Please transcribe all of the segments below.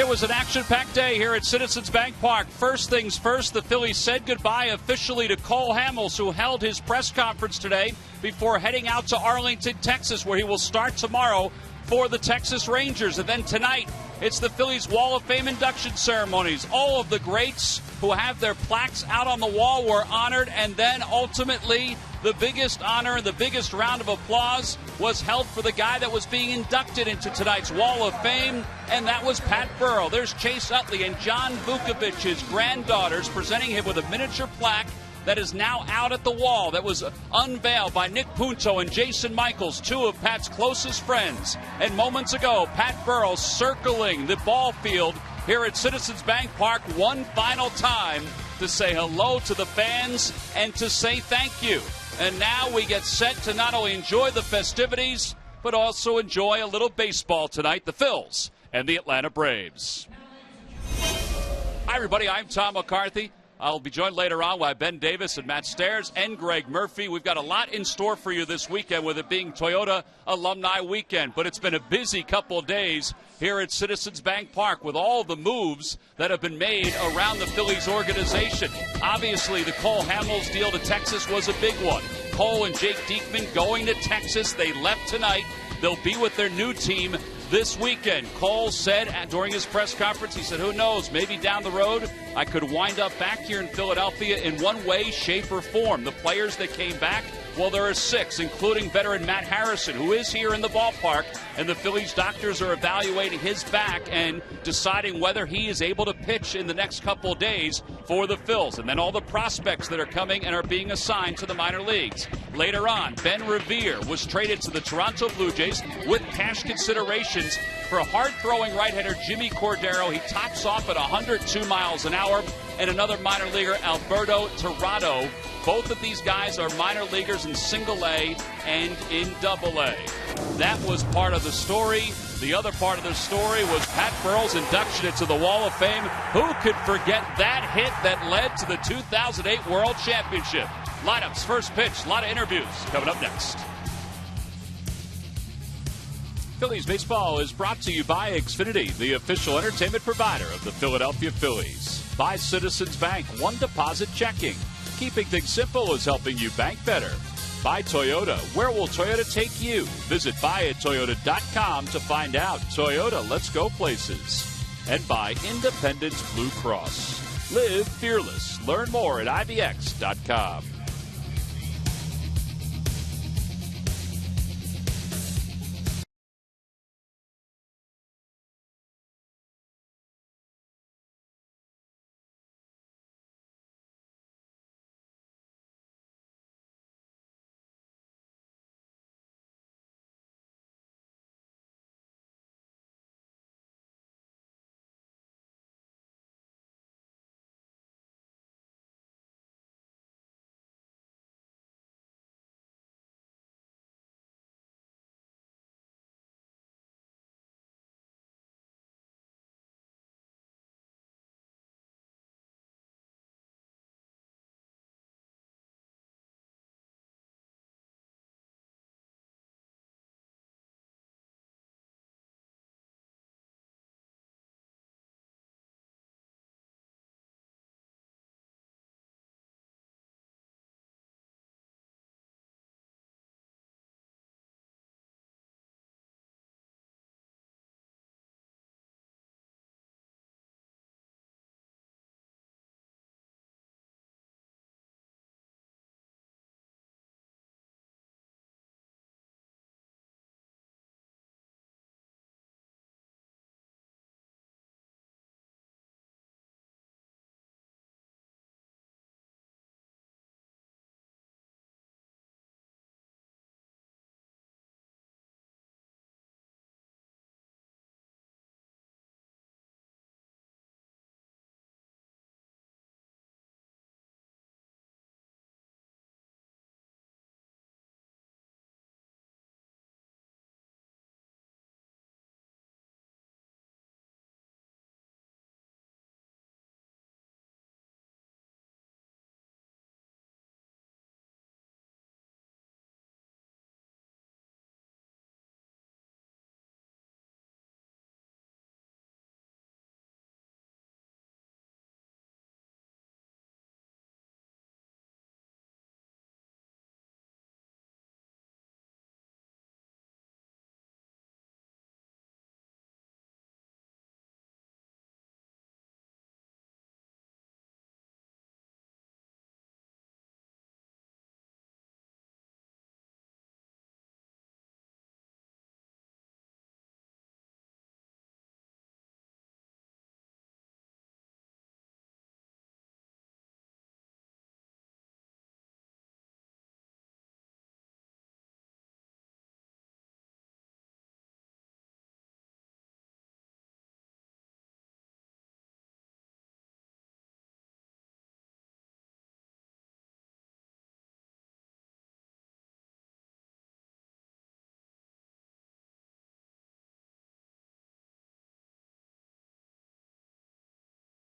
It was an action-packed day here at Citizens Bank Park. First things first, the Phillies said goodbye officially to Cole Hamels, who held his press conference today before heading out to Arlington, Texas, where he will start tomorrow for the Texas Rangers. And then tonight, it's the Phillies Wall of Fame induction ceremonies. All of the greats who have their plaques out on the wall were honored, and then ultimately the biggest honor and the biggest round of applause was held for the guy that was being inducted into tonight's Wall of Fame, and that was Pat Burrell. There's Chase Utley and John Vukovich, his granddaughters, presenting him with a miniature plaque that is now out at the wall, that was unveiled by Nick Punto and Jason Michaels, two of Pat's closest friends. And moments ago, Pat Burrell circling the ball field here at Citizens Bank Park one final time to say hello to the fans and to say thank you. And now we get set to not only enjoy the festivities, but also enjoy a little baseball tonight, the Phils and the Atlanta Braves. Hi, everybody. I'm Tom McCarthy. I'll be joined later on by Ben Davis and Matt Stairs and Greg Murphy. We've got a lot in store for you this weekend, with it being Toyota Alumni Weekend. But it's been a busy couple of days here at Citizens Bank Park with all the moves that have been made around the Phillies organization. Obviously, the Cole Hamels deal to Texas was a big one. Cole and Jake Diekman going to Texas. They left tonight. They'll be with their new team this weekend. Cole said during his press conference, he said, who knows, maybe down the road I could wind up back here in Philadelphia in one way, shape, or form. The players that came back, well, there are 6, including veteran Matt Harrison, who is here in the ballpark, and the Phillies doctors are evaluating his back and deciding whether he is able to pitch in the next couple of days for the Phils. And then all the prospects that are coming and are being assigned to the minor leagues. Later on, Ben Revere was traded to the Toronto Blue Jays with cash considerations for a hard-throwing right-hander Jimmy Cordero. He tops off at 102 miles an hour. And another minor leaguer, Alberto Tirado. Both of these guys are minor leaguers in Single A and in Double A. That was part of the story. The other part of the story was Pat Burrell's induction into the Wall of Fame. Who could forget that hit that led to the 2008 World Championship? Lineups, first pitch, a lot of interviews coming up next. Phillies baseball is brought to you by Xfinity, the official entertainment provider of the Philadelphia Phillies. By Citizens Bank, one deposit checking. Keeping things simple is helping you bank better. By Toyota, where will Toyota take you? Visit buyatoyota.com to find out. Toyota, let's go places. And by Independence Blue Cross. Live fearless. Learn more at IBX.com.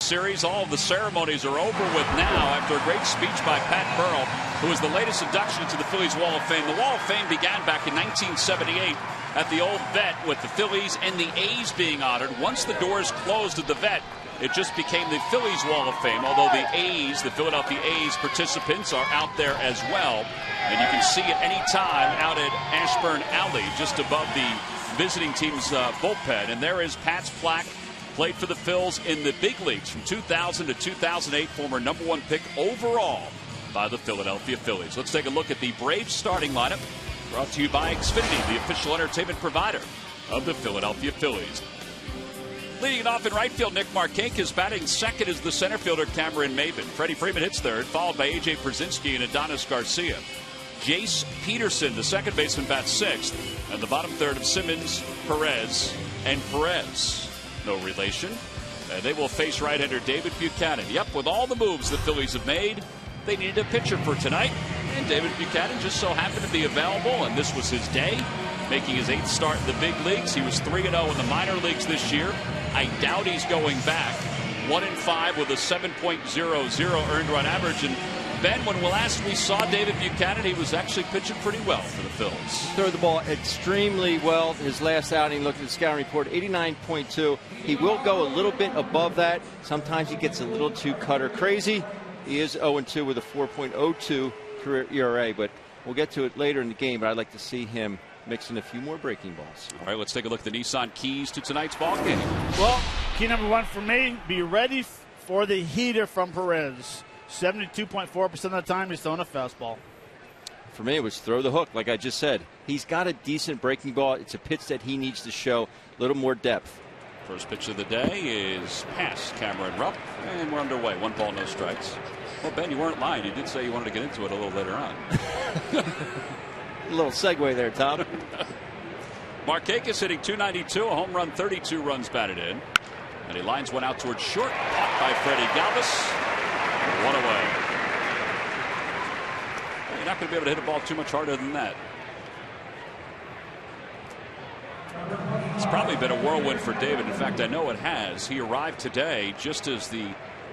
Series. All of the ceremonies are over with now after a great speech by Pat Burrell, who is the latest induction into the Phillies Wall of Fame. The Wall of Fame began back in 1978 at the old vet with the Phillies and the A's being honored. Once the doors closed at the vet, it just became the Phillies Wall of Fame, although the A's, the Philadelphia A's participants are out there as well. And you can see it any time out at Ashburn Alley, just above the visiting team's bullpen. And there is Pat's plaque. Played for the Phils in the big leagues from 2000 to 2008, former #1 pick overall by the Philadelphia Phillies. Let's take a look at the Braves starting lineup, brought to you by Xfinity, the official entertainment provider of the Philadelphia Phillies. Leading it off in right field, Nick Markakis. Batting second is the center fielder Cameron Maybin. Freddie Freeman hits third, followed by A.J. Pierzynski and Adonis Garcia. Jace Peterson, the second baseman, bats sixth, and the bottom third of Simmons, Perez, and Perez. No relation. And they will face right-hander David Buchanan. Yep, with all the moves the Phillies have made, they needed a pitcher for tonight. And David Buchanan just so happened to be available, and this was his day, making his 8th start in the big leagues. He was 3-0 in the minor leagues this year. I doubt he's going back. 1-5 with a 7.00 earned run average. And Ben, when last we saw David Buchanan, he was actually pitching pretty well for the Phils. Throw the ball extremely well. His last outing, look at the scouting report, 89.2. He will go a little bit above that. Sometimes he gets a little too cutter crazy. He is 0-2 with a 4.02 career ERA, but we'll get to it later in the game. But I'd like to see him mixing a few more breaking balls. All right, let's take a look at the Nissan keys to tonight's ball game. Well, key number one for me, be ready for the heater from Perez. 72.4% of the time he's throwing a fastball. For me, it was throw the hook, like I just said. He's got a decent breaking ball. It's a pitch that he needs to show a little more depth. First pitch of the day is past Cameron Rupp, and we're underway. 1 ball, no strikes. Well, Ben, you weren't lying. You did say you wanted to get into it a little later on. A little segue there, Tom. Markakis hitting .292, a home run, 32 runs batted in. And he lines one out towards short, caught by Freddie Galvis. 1 away. You're not going to be able to hit a ball too much harder than that. It's probably been a whirlwind for David. In fact, I know it has. He arrived today just as the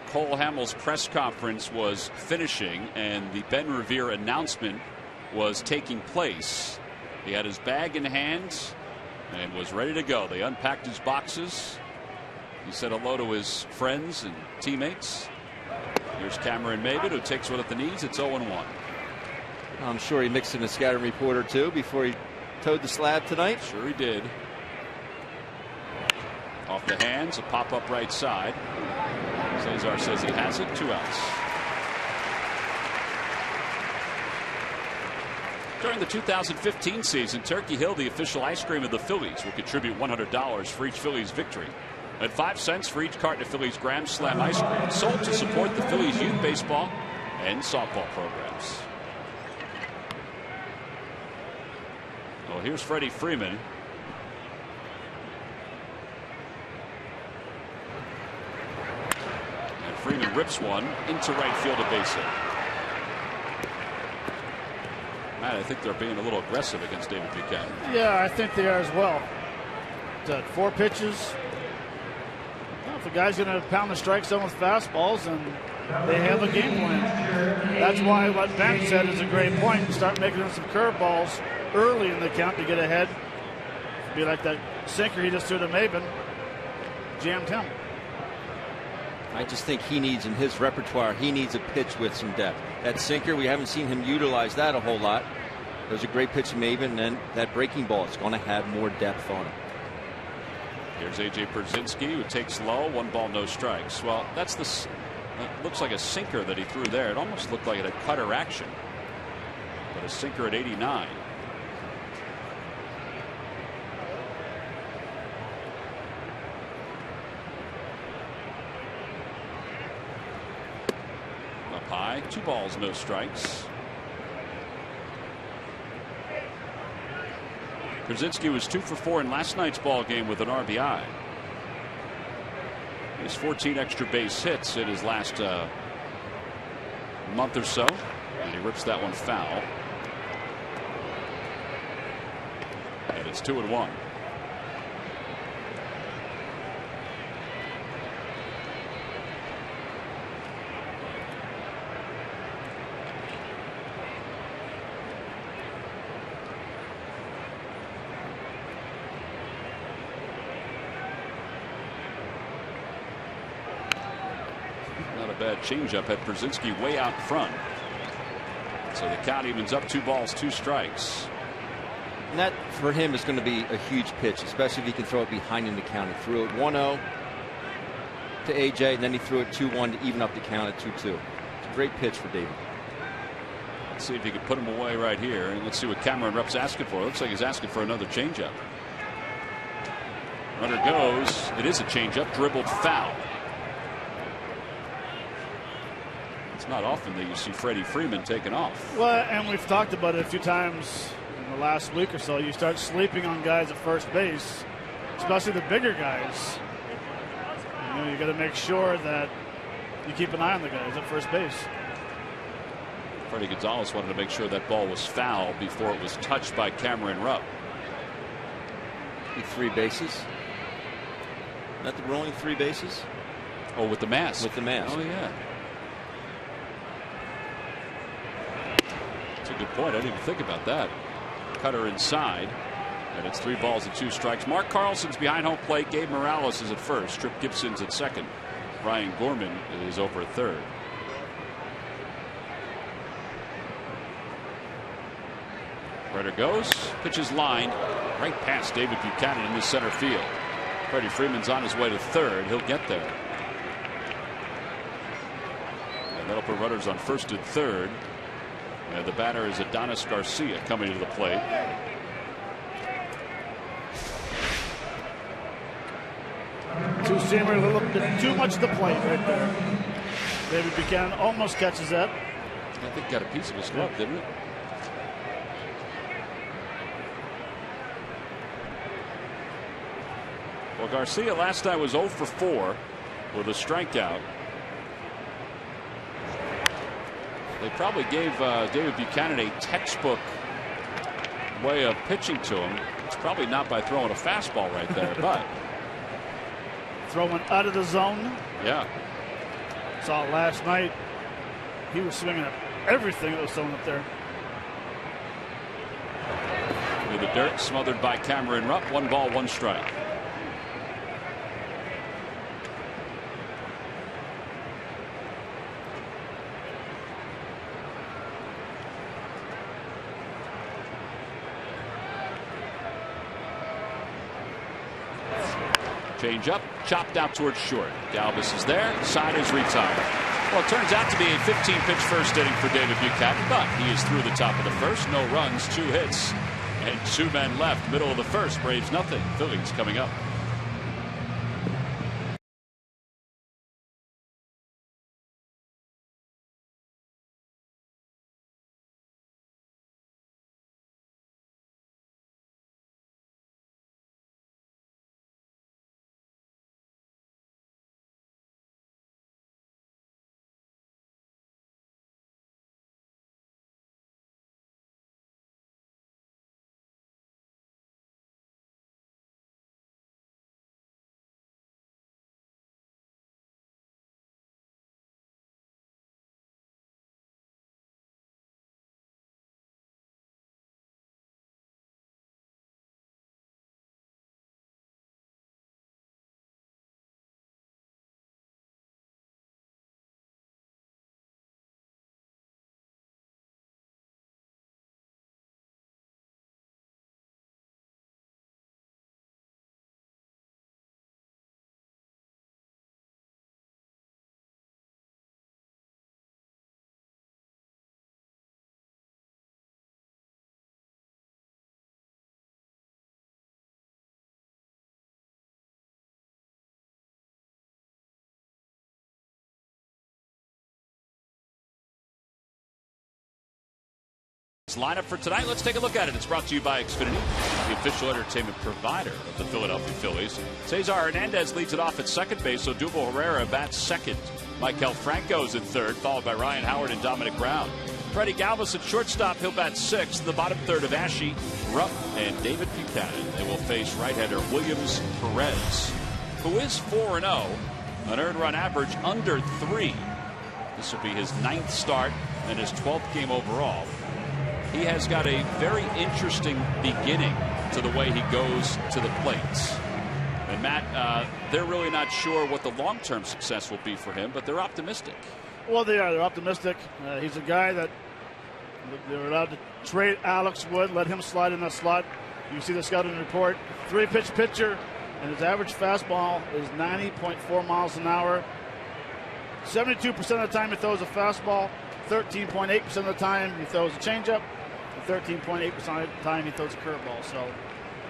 Cole Hamels press conference was finishing and the Ben Revere announcement was taking place. He had his bag in hand and was ready to go. They unpacked his boxes. He said hello to his friends and teammates. Here's Cameron Maybin, who takes one at the knees. It's 0-1. I'm sure he mixed in a scouting report or two before he towed the slab tonight. Sure he did. Off the hands, a pop-up right side. Cesar says he has it. 2 outs. During the 2015 season, Turkey Hill, the official ice cream of the Phillies, will contribute $100 for each Phillies victory. At 5 cents for each carton of Phillies Grand Slam ice cream, sold to support the Phillies youth baseball and softball programs. Well, here's Freddie Freeman. And Freeman rips one into right field, a base hit. Matt, I think they're being a little aggressive against David Buchanan. Yeah, I think they are as well. 4 pitches. Well, if the guy's going to pound the strike zone with fastballs, and they have a game plan. That's why what Ben said is a great point. Start making them some curveballs early in the count to get ahead. Be like that sinker he just threw to Maybin. Jammed him. I just think he needs, in his repertoire, he needs a pitch with some depth. That sinker, we haven't seen him utilize that a whole lot. It was a great pitch to Maybin, and then that breaking ball is going to have more depth on it. Here's A.J. Pierzynski, who takes low. 1 ball, no strikes. Well, that's the looks like a sinker that he threw there. It almost looked like it had cutter action, but a sinker at 89. Up high, 2 balls, no strikes. Pierzynski was 2 for 4 in last night's ball game with an RBI. He has 14 extra base hits in his last month or so, and he rips that one foul. And it's 2-1. bad changeup had Brzezinski way out front. So the count evens up, 2 balls, 2 strikes. And that for him is going to be a huge pitch, especially if he can throw it behind in the count. He threw it 1-0 to AJ, and then he threw it 2-1 to even up the count at 2-2. It's a great pitch for David. Let's see if he can put him away right here, and let's see what Cameron Rupp's asking for. It looks like he's asking for another changeup. Runner goes. It is a changeup, dribbled foul. It's not often that you see Freddie Freeman taken off. Well, and we've talked about it a few times in the last week or so. You start sleeping on guys at first base, especially the bigger guys. You got to make sure that you keep an eye on the guys at first base. Freddie Gonzalez wanted to make sure that ball was foul before it was touched by Cameron Rupp. 3 bases. Not the rolling 3 bases. Oh, with the mask. With the mask. Oh yeah. That's a good point. I didn't even think about that. Cutter inside. And it's 3 balls and 2 strikes. Mark Carlson's behind home plate. Gabe Morales is at first. Trip Gibson's at second. Ryan Gorman is over at third. Runner goes. Pitches lined right past David Buchanan in the center field. Freddie Freeman's on his way to third. He'll get there. And that'll put runners on first and third. And the batter is Adonis Garcia coming to the plate. Two-seamer, a little bit too much to the plate right there. David Buchanan almost catches that. I think got a piece of his glove, didn't it? Well, Garcia last night was 0 for 4 with a strikeout. They probably gave David Buchanan a textbook way of pitching to him. It's probably not by throwing a fastball right there, but throwing out of the zone. Yeah. Saw it last night. He was swinging at everything that was thrown up there. With the dirt smothered by Cameron Rupp. 1 ball, 1 strike. Change up, chopped out towards short. Galvis is there. Side is retired. Well, it turns out to be a 15-pitch first inning for David Buchanan, but he is through the top of the first. No runs, 2 hits, and 2 men left. Middle of the first. Braves nothing. Phillies coming up. Lineup for tonight. Let's take a look at it. It's brought to you by Xfinity, the official entertainment provider of the Philadelphia Phillies. Cesar Hernandez leads it off at second base, so Odubel Herrera bats second. Michael Franco's at third, followed by Ryan Howard and Dominic Brown. Freddie Galvis at shortstop. He'll bat sixth. The bottom third of Ashe, Rupp, and David Buchanan. They will face right-hander Williams Perez, who is 4-0, an earned run average under 3. This will be his 9th start and his 12th game overall. He has got a very interesting beginning to the way he goes to the plates. And Matt, they're really not sure what the long-term success will be for him, but they're optimistic. Well, they are. They're optimistic. He's a guy that they're allowed to trade Alex Wood, let him slide in that slot. You see the scouting report. 3-pitch pitcher, and his average fastball is 90.4 miles an hour. 72% of the time he throws a fastball. 13.8% of the time he throws a changeup. And 13.8% of the time he throws a curveball. So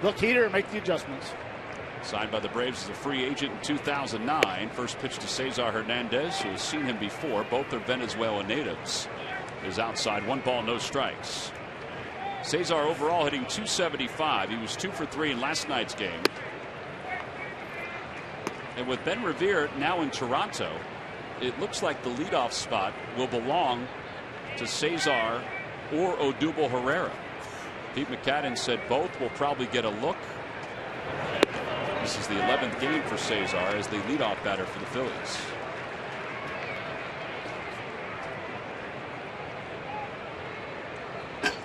look heater and make the adjustments. Signed by the Braves as a free agent in 2009. First pitch to Cesar Hernandez, who has seen him before. Both are Venezuelan natives. Is outside, 1 ball, no strikes. Cesar overall hitting .275. He was 2 for 3 in last night's game. And with Ben Revere now in Toronto, it looks like the leadoff spot will belong to Cesar or Odubel Herrera. Pete McCadden said both will probably get a look. This is the 11th game for Cesar as the leadoff batter for the Phillies.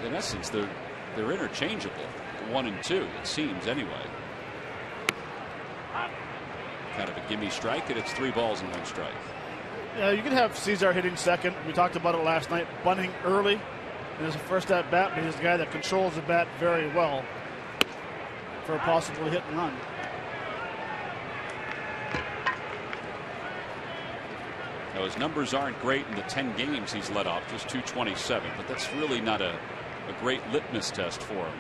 In essence, they're interchangeable, 1 and 2, it seems anyway. Kind of a gimme strike, and it's 3 balls and 1 strike. Yeah, you can have Cesar hitting second. We talked about it last night, bunting early in his first at bat, but he's a guy that controls the bat very well for a possible hit and run. Now, his numbers aren't great in the 10 games he's led off, just .227, but that's really not a great litmus test for him.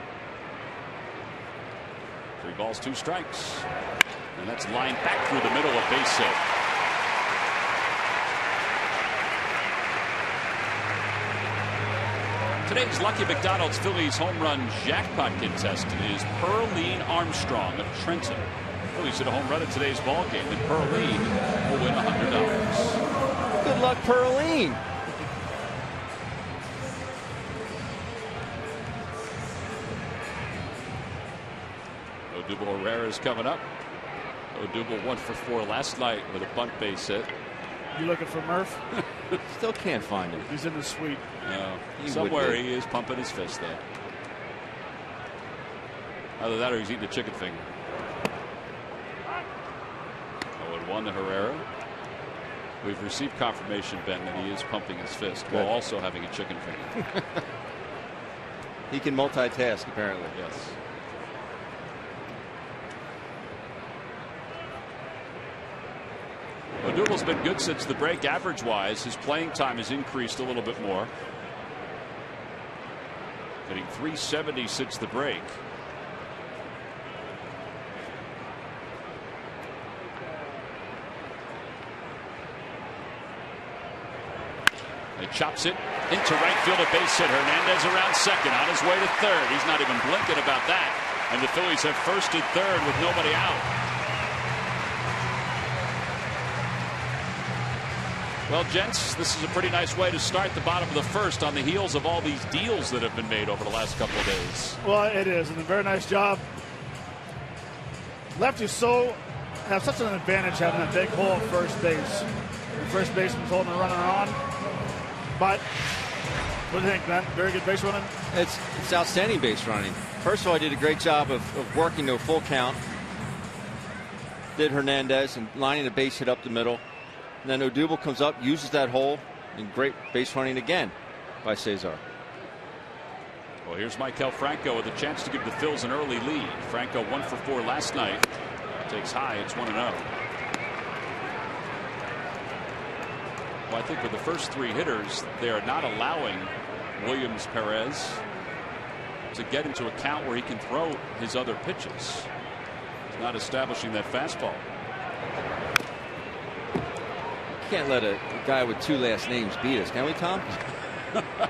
3 balls, 2 strikes. And that's lined back through the middle, of base hit. Today's Lucky McDonald's Phillies home run jackpot contestant is Pearline Armstrong of Trenton. Phillies hit a home run in today's ball game, and Pearline will win $100. Good luck, Pearline. Odubel Herrera is coming up. Odubel 1 for 4 last night with a bunt base hit. You looking for Murph? Still can't find him. He's in the suite. No, somewhere he is pumping his fist there. Either that or he's eating a chicken finger. 0-1 to Herrera. We've received confirmation, Ben, that he is pumping his fist while also having a chicken finger. He can multitask, apparently. Yes. Odubel's been good since the break, average-wise. His playing time has increased a little bit more. Hitting .370 since the break. He chops it into right field, a base hit. Hernandez around second, on his way to third. He's not even blinking about that. And the Phillies have first and third with nobody out. Well, gents, this is a pretty nice way to start the bottom of the first on the heels of all these deals that have been made over the last couple of days. Well, it is, and a very nice job. Lefties have such an advantage having that big hole at first base. The first baseman's holding the runner on. But what do you think, Ben? Very good base running? It's outstanding base running. First of all, he did a great job of working to a full count. Did Hernandez and lining the base hit up the middle. And then Odubel comes up, uses that hole, and great base running again by Cesar. Well, here's Maikel Franco with a chance to give the Phils an early lead. Franco 1 for 4 last night. Takes high. It's 1-0. Well, I think with the first 3 hitters, they are not allowing Williams Perez to get into a count where he can throw his other pitches. He's not establishing that fastball. Can't let a guy with 2 last names beat us, can we, Tom? I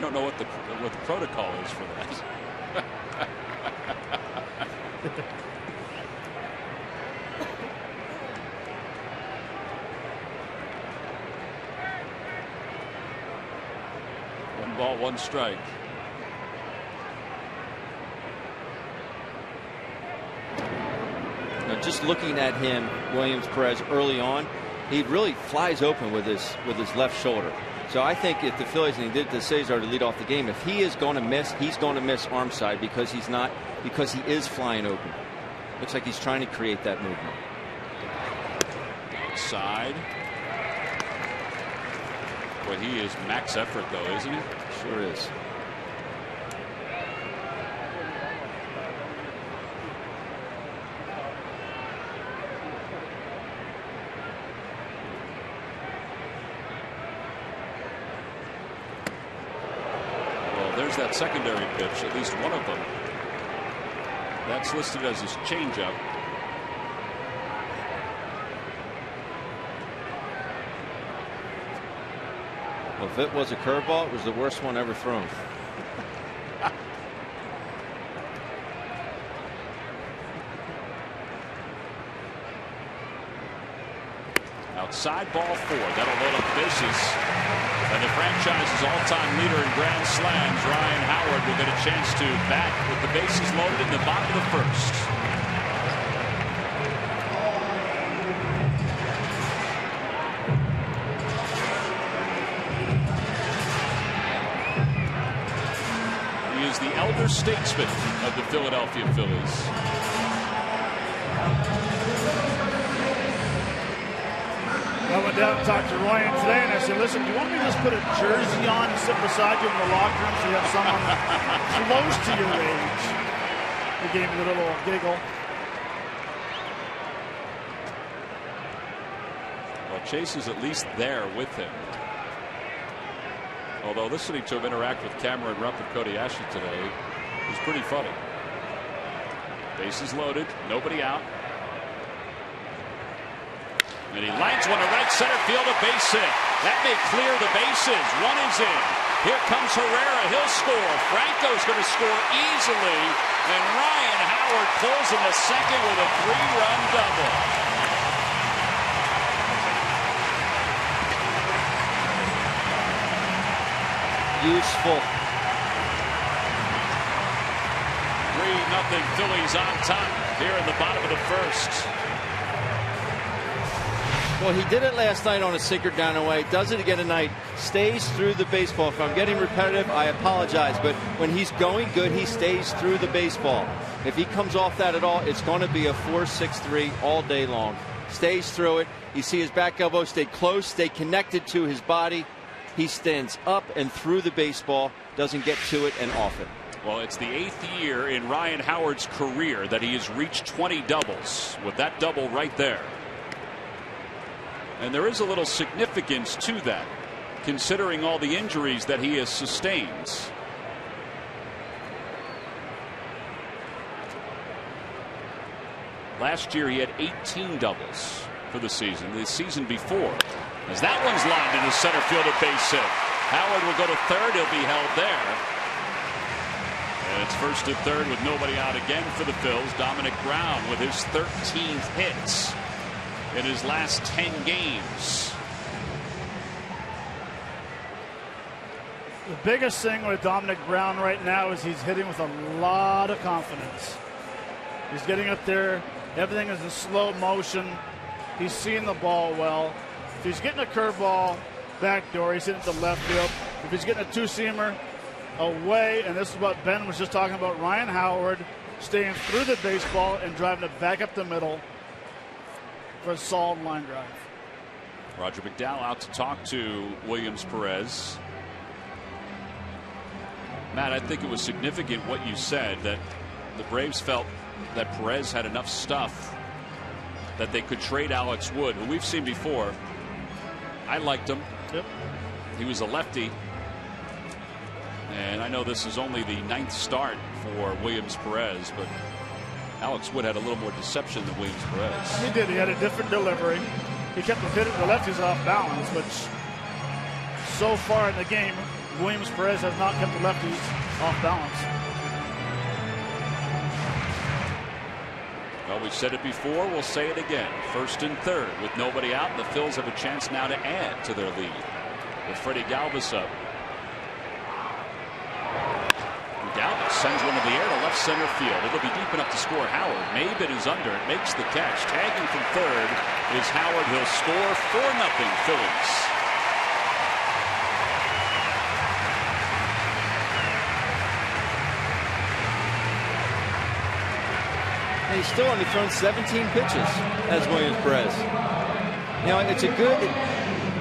don't know what the protocol is for that. One ball, 1 strike. Now, just looking at him, Williams Perez, early on, he really flies open with his left shoulder. So I think if the Phillies, and he did to Cesar to lead off the game, if he is going to miss, he's going to miss arm side because he is flying open. Looks like he's trying to create that movement. Side. Boy, he is max effort, though, isn't he? Sure is. Well, there's that secondary pitch, at least one of them. That's listed as his changeup. Well, if it was a curveball, it was the worst one ever thrown. Outside, ball 4. That'll load up the bases. And the franchise's all-time leader in grand slams, Ryan Howard, will get a chance to bat with the bases loaded in the bottom of the first. He is the elder statesman of the Philadelphia Phillies. I went down and talked to Ryan today, and I said, listen, do you want me to just put a jersey on and sit beside you in the locker room so you have someone close to your age? He gave me a little giggle. Well, Chase is at least there with him. Although listening to him interact with Cameron Rupp and Cody Ashley today was pretty funny. Bases loaded, nobody out. And he lines one to right center field, a base hit. That may clear the bases. One is in. Here comes Herrera. He'll score. Franco's going to score easily. And Ryan Howard pulls in the second with a 3-run double. Useful. 3-0 Phillies on top here in the bottom of the first. Well, he did it last night on a sinker down away. Does it again tonight. Stays through the baseball. If I'm getting repetitive, I apologize. But when he's going good, he stays through the baseball. If he comes off that at all, it's going to be a 4-6-3 all day long. Stays through it. You see his back elbow stay close, stay connected to his body. He stands up and through the baseball, doesn't get to it and off it. Well, it's the 8th year in Ryan Howard's career that he has reached 20 doubles, with that double right there. And there is a little significance to that, considering all the injuries that he has sustained. Last year he had 18 doubles for the season. The season before, as that one's lined into center field, a base hit. Howard will go to third. He'll be held there. And it's first and third with nobody out again for the Phils. Dominic Brown with his 13th hit in his last 10 games. The biggest thing with Dominic Brown right now is he's hitting with a lot of confidence. He's getting up there. Everything is in slow motion. He's seeing the ball well. If he's getting a curveball backdoor, he's hitting it to left field. If he's getting a two-seamer away, and this is what Ben was just talking about, Ryan Howard staying through the baseball and driving it back up the middle for a solid line drive. Roger McDowell out to talk to Williams Perez. Matt, I think it was significant what you said, that the Braves felt that Perez had enough stuff that they could trade Alex Wood, who we've seen before. I liked him. Yep. He was a lefty. And I know this is only the 9th start for Williams Perez, but Alex Wood had a little more deception than Williams Perez. He did. He had a different delivery. He kept hitting the lefties off balance, which so far in the game, Williams Perez has not kept the lefties off balance. Well, we've said it before. We'll say it again. First and third with nobody out. The Phils have a chance now to add to their lead with Freddie Galvis up. Galvis sends one in the air to left center field. It'll be deep enough to score Howard. Maben is under it, makes the catch. Tagging from third is Howard. He'll score 4-0 Phillies. And he's still only thrown 17 pitches as Williams Perez. Now, it's a good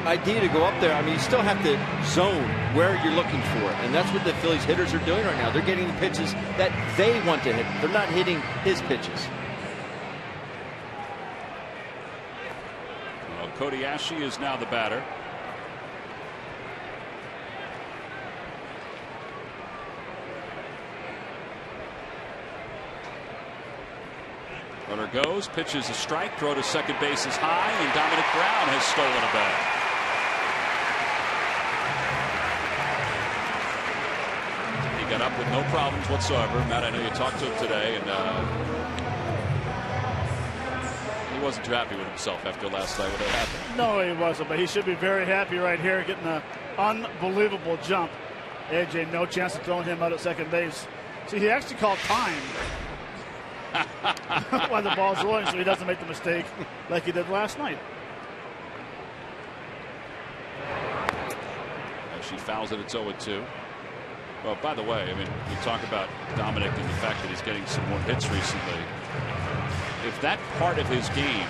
idea to go up there. I mean, you still have to zone where you're looking for it. And that's what the Phillies hitters are doing right now. They're getting the pitches that they want to hit. They're not hitting his pitches. Well, Cody Ashe is now the batter. Runner goes, pitches a strike, throw to second base is high, and Dominic Brown has stolen a bag. He got up with no problems whatsoever. Matt, I know you talked to him today, and he wasn't too happy with himself after last night when it happened. No, he wasn't, but he should be very happy right here, getting an unbelievable jump. AJ, no chance of throwing him out at second base. See, he actually called time while the ball's rolling, so he doesn't make the mistake like he did last night. As she fouls it, it's 0-2. Well, by the way, I mean, we talk about Dominic and the fact that he's getting some more hits recently. If that part of his game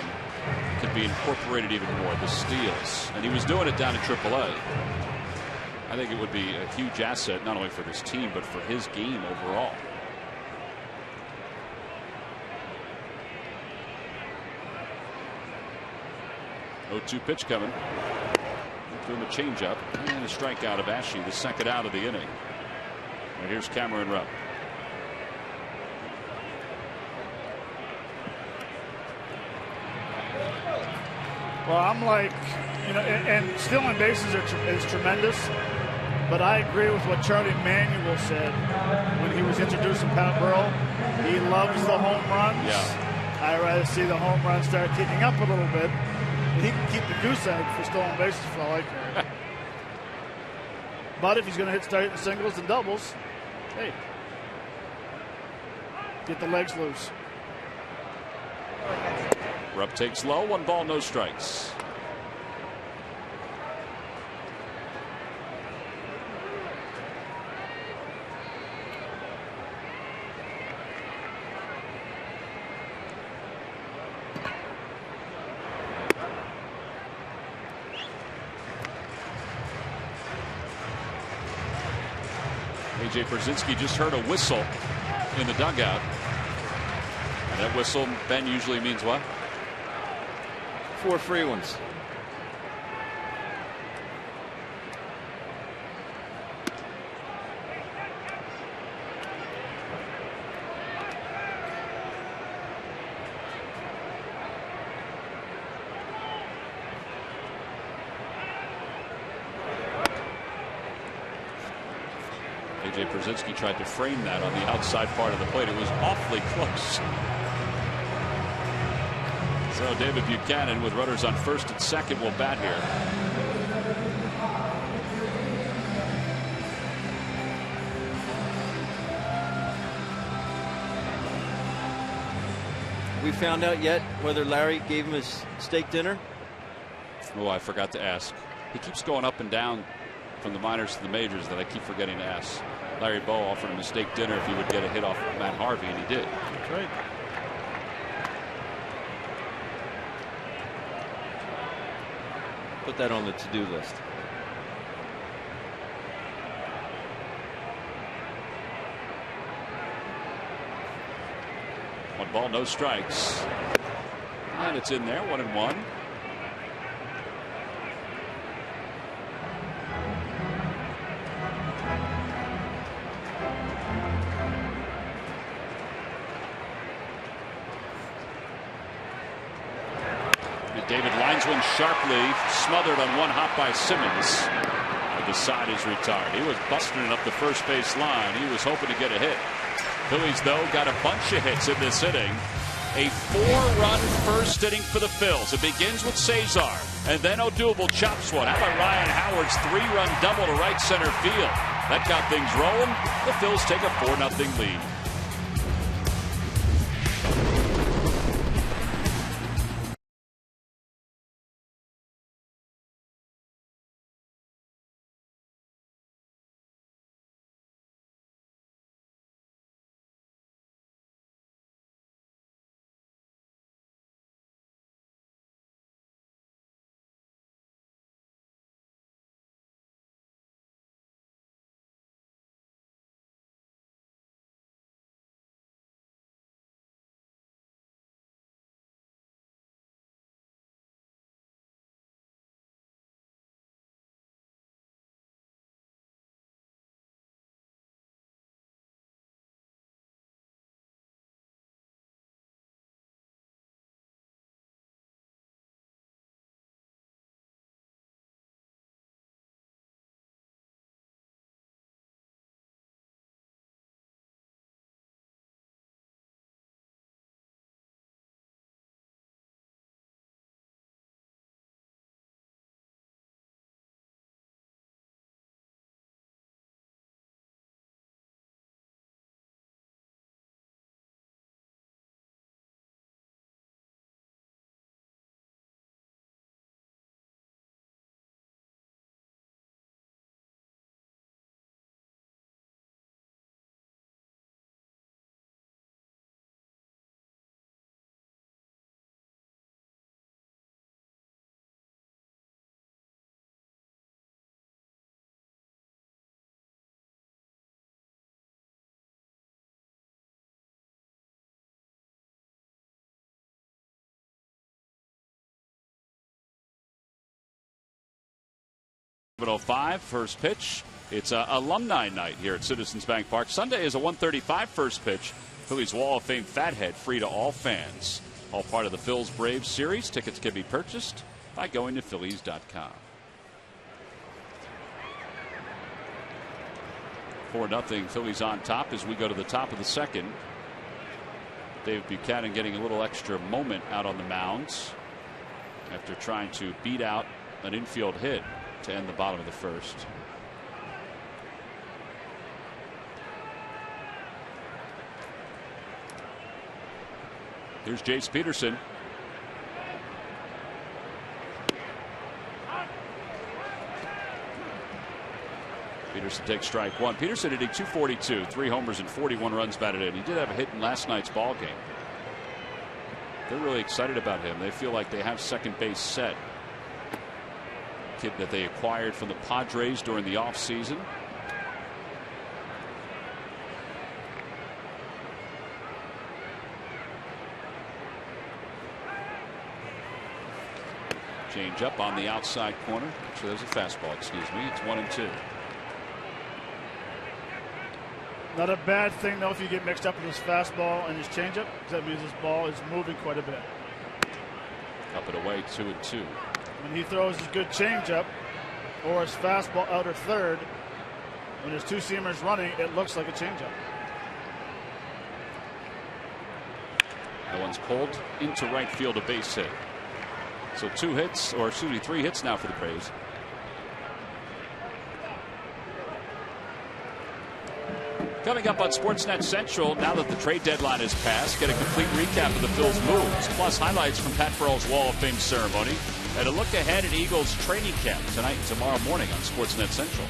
could be incorporated even more, the steals, and he was doing it down in AAA, I think it would be a huge asset not only for this team but for his game overall. 0-2 pitch coming. Threw him a changeup and a strikeout of Ashe, the second out of the inning. And here's Cameron Rupp. Well, I'm like, you know, and stealing bases is tremendous, but I agree with what Charlie Manuel said when he was introducing Pat Burrell. He loves the home runs. Yeah. I'd rather see the home runs start kicking up a little bit. He can keep the goose egg for stolen bases for all I care. But if he's going to start hitting singles and doubles, hey, get the legs loose. Rupp takes low, 1 ball, no strikes. A.J. Pierzynski just heard a whistle in the dugout. And that whistle, Ben, usually means what? 4 free ones. A.J. Pierzynski tried to frame that on the outside part of the plate. It was awfully close. So David Buchanan with runners on first and second will bat here. We found out yet whether Larry gave him his steak dinner? Oh, I forgot to ask. He keeps going up and down from the minors to the majors that I keep forgetting to ask. Larry Bow offered him a steak dinner if he would get a hit off of Matt Harvey, and he did. That's right. Put that on the to-do list. One ball, no strikes. And it's in there, 1-1. David lines one sharply, smothered on one hop by Simmons. The side is retired. He was busting it up the first base line. He was hoping to get a hit. Phillies, though, got a bunch of hits in this inning. A 4-run first inning for the Phils. It begins with Cesar, and then Odubel chops one. How about Ryan Howard's 3-run double to right center field? That got things rolling. The Phils take a 4-0 lead. 7:05 first pitch. It's alumni night here at Citizens Bank Park. Sunday is a 1:35 first pitch. Phillies Wall of Fame Fathead free to all fans. All part of the Phils Braves series. Tickets can be purchased by going to Phillies.com. 4-0 Phillies on top as we go to the top of the second. Dave Buchanan getting a little extra moment out on the mounds after trying to beat out an infield hit to end the bottom of the first. Here's Jace Peterson. Peterson takes strike one. Peterson hitting .242, 3 homers and 41 runs batted in. He did have a hit in last night's ball game. They're really excited about him. They feel like they have second base set. Kid that they acquired from the Padres during the offseason. Change up on the outside corner. Actually, there's a fastball, excuse me. It's 1-2. Not a bad thing, though, if you get mixed up with his fastball and his changeup, because that means his ball is moving quite a bit. Up and away, 2-2. When he throws his good changeup or his fastball out of third, when there's two seamers running, it looks like a changeup. That one's pulled into right field, a base hit. So 3 hits now for the Braves. Coming up on Sportsnet Central, now that the trade deadline has passed, get a complete recap of the Phils' moves, plus highlights from Pat Burrell's Wall of Fame ceremony, and a look ahead at Eagles training camp tonight and tomorrow morning on Sportsnet Central,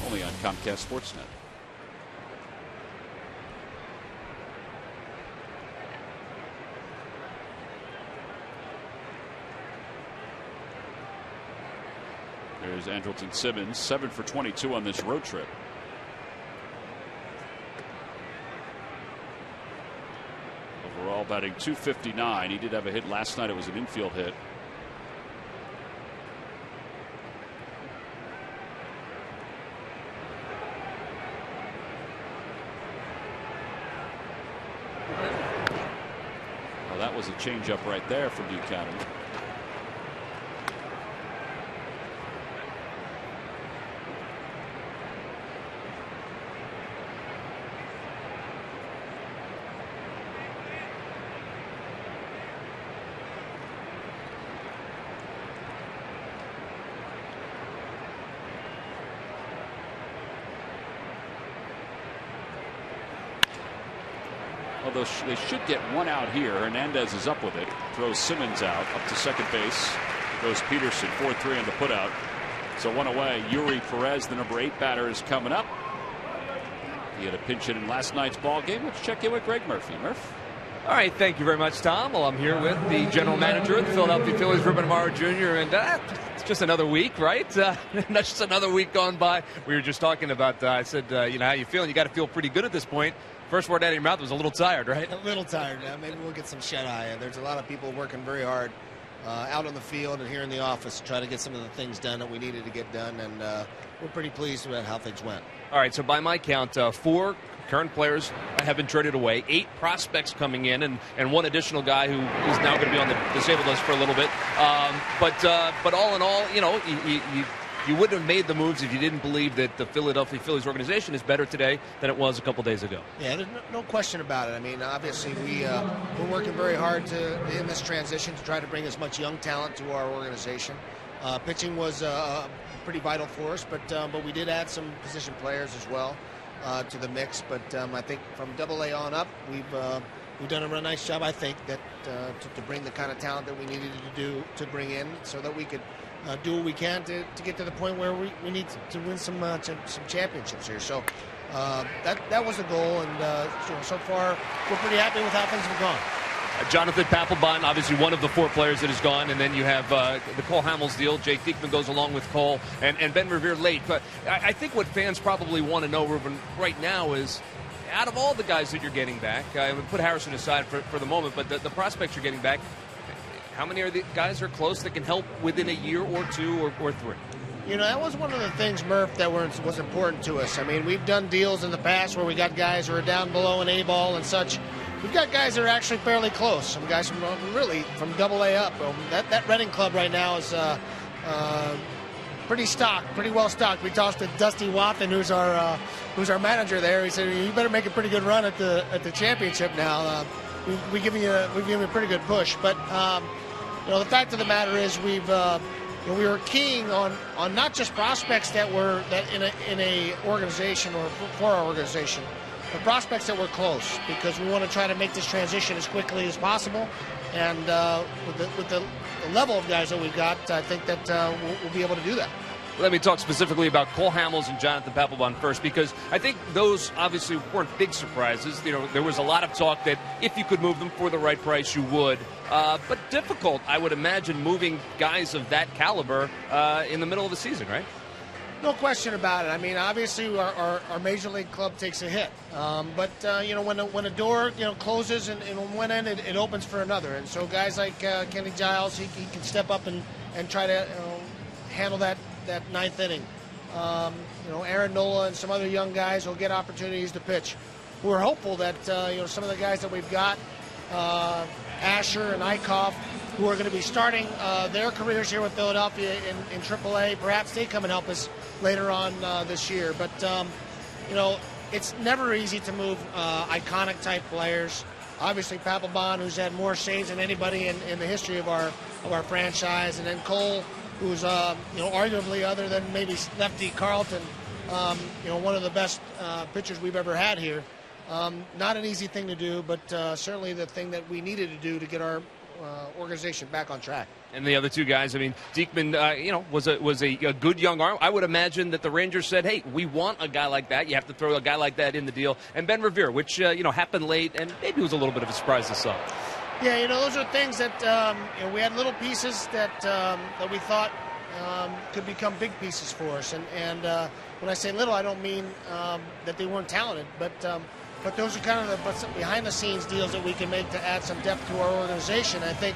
only on Comcast Sportsnet. There's Andrelton Simmons, 7 for 22 on this road trip. Overall batting .259. He did have a hit last night. It was an infield hit. Well, that was a changeup right there from Buchanan. Although they should get one out here. Hernandez is up with it. Throws Simmons out up to second base. Goes Peterson 4-3 on the putout. So one away. Yuri Perez, the number 8 batter, is coming up. He had a pinch hit in last night's ball game. Let's check in with Greg Murphy. Murph. All right, thank you very much, Tom. Well, I'm here with the general manager of the Philadelphia Phillies, Ruben Amaro Jr., and it's just another week, right? Not just another week gone by. We were just talking about, I said, how you feeling? You got to feel pretty good at this point. First word out of your mouth was a little tired, right? A little tired. Maybe we'll get some shut-eye. There's a lot of people working very hard out on the field and here in the office to try to get some of the things done that we needed to get done, and we're pretty pleased with how things went. All right, so by my count, 4 current players have been traded away, 8 prospects coming in, and 1 additional guy who is now going to be on the disabled list for a little bit. But all in all, you wouldn't have made the moves if you didn't believe that the Philadelphia Phillies organization is better today than it was a couple days ago. Yeah, there's no question about it. I mean, obviously we're working very hard in this transition to try to bring as much young talent to our organization. Pitching was pretty vital for us, but we did add some position players as well to the mix. But I think from AA on up, we've done a real nice job, I think, that to bring the kind of talent that we needed to bring in so that we could do what we can to get to the point where we need to win some championships here. So that was the goal, and so far we're pretty happy with how things have gone. Jonathan Papelbon, obviously one of the 4 players that is gone, and then you have the Cole Hamels deal. Jake Diekman goes along with Cole, and Ben Revere late. But I think what fans probably want to know, Ruben, right now is, out of all the guys that you're getting back, I would put Harrison aside for the moment, but the prospects you're getting back, how many are the guys are close that can help within a year or 2 or 3? You know, that was one of the things, Murph, that was important to us. I mean, we've done deals in the past where we got guys who are down below an A ball and such. We've got guys that are actually fairly close. Some guys from Double A up. That Reading club right now is pretty well stocked. We talked to Dusty Wathen, who's our manager there. He said, "You better make a pretty good run at the championship now. We've given you a pretty good push." But you know, the fact of the matter is we were keying on not just prospects that in a organization or for our organization, but prospects that were close, because we want to try to make this transition as quickly as possible. And with the level of guys that we've got, I think that we'll be able to do that. Let me talk specifically about Cole Hamels and Jonathan Papelbon first, because I think those obviously weren't big surprises. You know, there was a lot of talk that if you could move them for the right price, you would. But difficult, I would imagine, moving guys of that caliber in the middle of the season, right? No question about it. I mean, obviously our major league club takes a hit, but you know, when a door closes and on one end it opens for another, and so guys like Kenny Giles, he can step up and try to handle that ninth inning. You know, Aaron Nola and some other young guys will get opportunities to pitch. We're hopeful that some of the guys that we've got, Asher and Eichhoff, who are going to be starting their careers here with Philadelphia in AAA, perhaps they come and help us later on this year. But you know, it's never easy to move iconic type players. Obviously, Papelbon, who's had more saves than anybody in the history of our franchise, and then Cole, who's arguably, other than maybe Lefty Carlton, one of the best pitchers we've ever had here. Not an easy thing to do, but certainly the thing that we needed to do to get our organization back on track. And the other two guys, I mean, Diekman, was a good young arm. I would imagine that the Rangers said, "Hey, we want a guy like that. You have to throw a guy like that in the deal." And Ben Revere, which happened late, and maybe was a little bit of a surprise to some. Yeah, those are things that we had little pieces that we thought could become big pieces for us. And when I say little, I don't mean that they weren't talented, but those are kind of the behind-the-scenes deals that we can make to add some depth to our organization. I think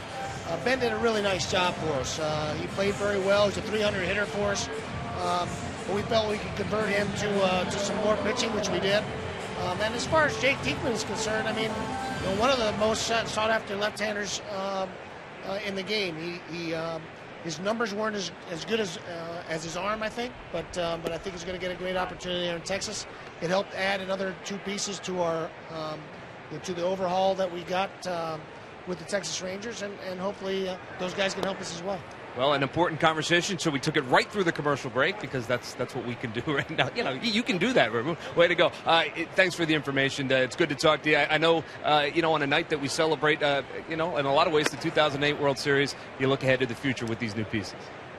Ben did a really nice job for us. He played very well. He's a 300 hitter for us. But we felt we could convert him to some more pitching, which we did. And as far as Jake Diekman is concerned, I mean, one of the most sought-after left-handers in the game. His numbers weren't as good as his arm, I think, but I think he's going to get a great opportunity there in Texas. It helped add another two pieces to our to the overhaul that we got with the Texas Rangers, and hopefully those guys can help us as well. Well, an important conversation, so we took it right through the commercial break, because that's what we can do right now. You can do that. Way to go. Thanks for the information. It's good to talk to you. I know, on a night that we celebrate, in a lot of ways, the 2008 World Series, you look ahead to the future with these new pieces.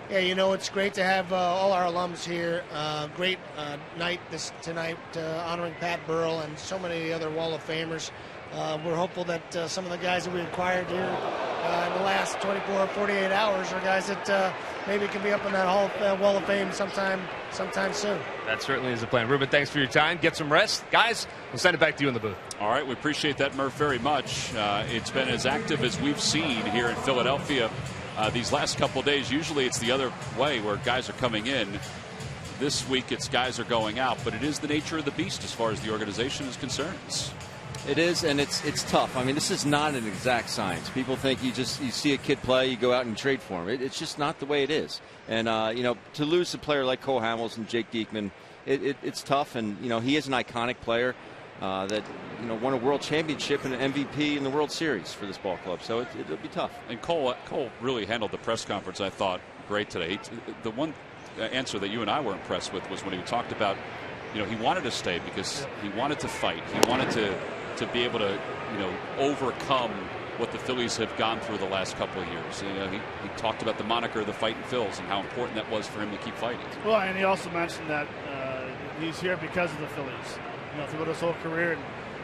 Yeah, it's great to have all our alums here. Great night tonight honoring Pat Burrell and so many other Wall of Famers. We're hopeful that some of the guys that we acquired here in the last 24 or 48 hours are guys that maybe can be up in that Wall of Fame sometime soon. That certainly is the plan. Ruben, thanks for your time. Get some rest. Guys, we'll send it back to you in the booth. All right, we appreciate that, Murph, very much. It's been as active as we've seen here in Philadelphia these last couple of days. Usually it's the other way, where guys are coming in. This week it's guys are going out, but it is the nature of the beast as far as the organization is concerned. It is, and it's tough. I mean, this is not an exact science. People think you see a kid play, you go out and trade for him. It's just not the way it is. And to lose a player like Cole Hamels and Jake Diekman, it's tough. And he is an iconic player that won a world championship and an MVP in the World Series for this ball club. So it'll be tough. And Cole really handled the press conference, I thought, great today. The one answer that you and I were impressed with was when he talked about, he wanted to stay because he wanted to fight. He wanted to be able to, overcome what the Phillies have gone through the last couple of years. He talked about the moniker the Fighting Phils and how important that was for him to keep fighting. Well, and he also mentioned that he's here because of the Phillies. Throughout his whole career, and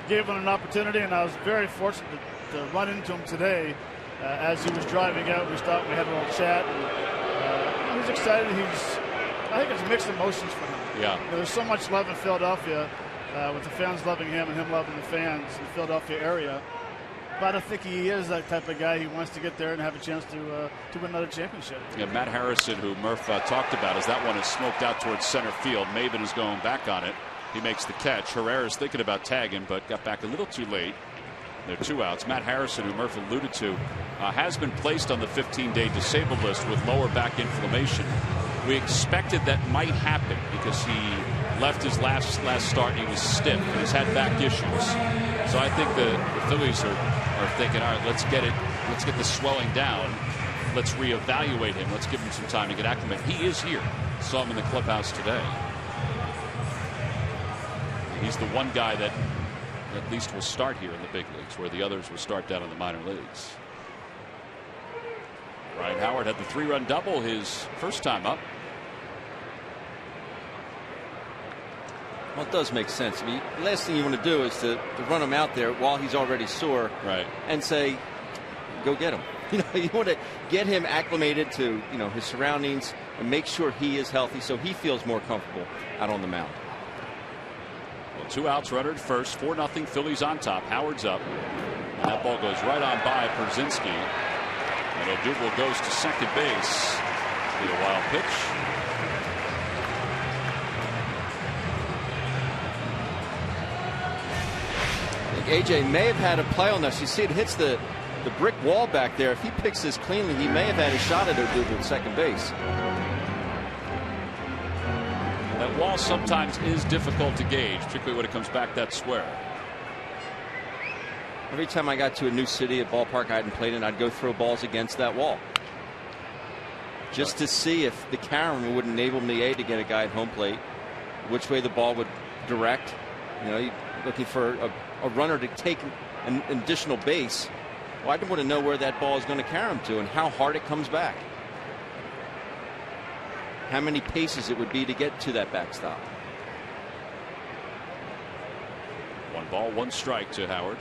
gave him an opportunity. And I was very fortunate to run into him today as he was driving out. We stopped, we had a little chat, and he's excited. I think it's mixed emotions for him. Yeah. There's so much love in Philadelphia. With the fans loving him and him loving the fans in the Philadelphia area. But I think he is that type of guy. He wants to get there and have a chance to win another championship. Yeah, Matt Harrison, who Murph talked about, as that one is smoked out towards center field. Maven is going back on it. He makes the catch. Herrera's thinking about tagging, but got back a little too late. There are 2 outs. Matt Harrison, who Murph alluded to, has been placed on the 15-day disabled list with lower back inflammation. We expected that might happen because he left his last start and he was stiff and has had back issues. So I think the Phillies are thinking, all right, let's get the swelling down. Let's reevaluate him. Let's give him some time to get acclimated. He is here. Saw him in the clubhouse today. He's the one guy that at least will start here in the big leagues, where the others will start down in the minor leagues. Ryan Howard had the 3-run double his first time up. Well, it does make sense. I mean, the last thing you want to do is to run him out there while he's already sore, right, and say, go get him. You want to get him acclimated to his surroundings and make sure he is healthy so he feels more comfortable out on the mound. Well, 2 outs, runner at first, 4-0 Phillies on top. Howard's up, and that ball goes right on by Pierzynski, and Odubel goes to second base. Be a wild pitch. AJ may have had a play on this. You see it hits the brick wall back there. If he picks this cleanly, he may have had a shot at Odubel at second base. That wall sometimes is difficult to gauge, particularly when it comes back that square. Every time I got to a new city, a ballpark I hadn't played in, I'd go throw balls against that wall, just to see if the camera would enable me to get a guy at home plate, which way the ball would direct. Looking for a runner to take an additional base. Well, I want to know where that ball is going to carry him to and how hard it comes back. How many paces it would be to get to that backstop. 1 ball, 1 strike to Howard.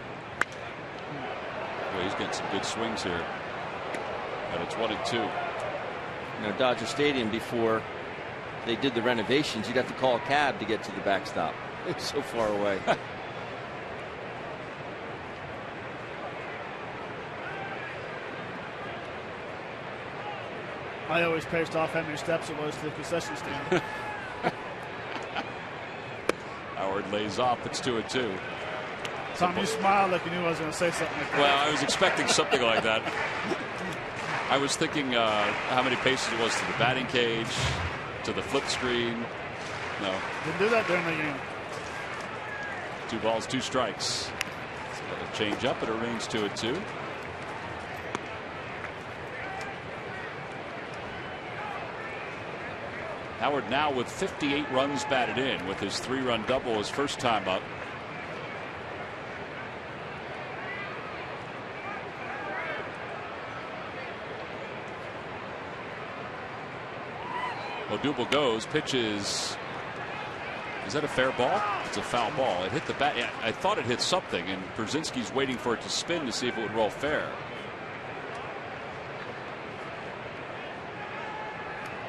Well, he's getting some good swings here. And it's 1-2. Dodger Stadium, before they did the renovations, you'd have to call a cab to get to the backstop. It's so far away. I always paced off how many steps it was to the concession stand. Howard lays off. It's 2-2. Tom, you smiled like you knew I was going to say something like that. Well, I was expecting something like that. I was thinking how many paces it was to the batting cage, to the flip screen. No. Didn't do that during the game. 2 balls, 2 strikes. So a change up, it remains 2-2. Howard now with 58 runs batted in with his 3-run double his first time up. Odubel goes, pitches. Is that a fair ball? It's a foul ball. It hit the bat. I thought it hit something, and Pierzynski's waiting for it to spin to see if it would roll fair.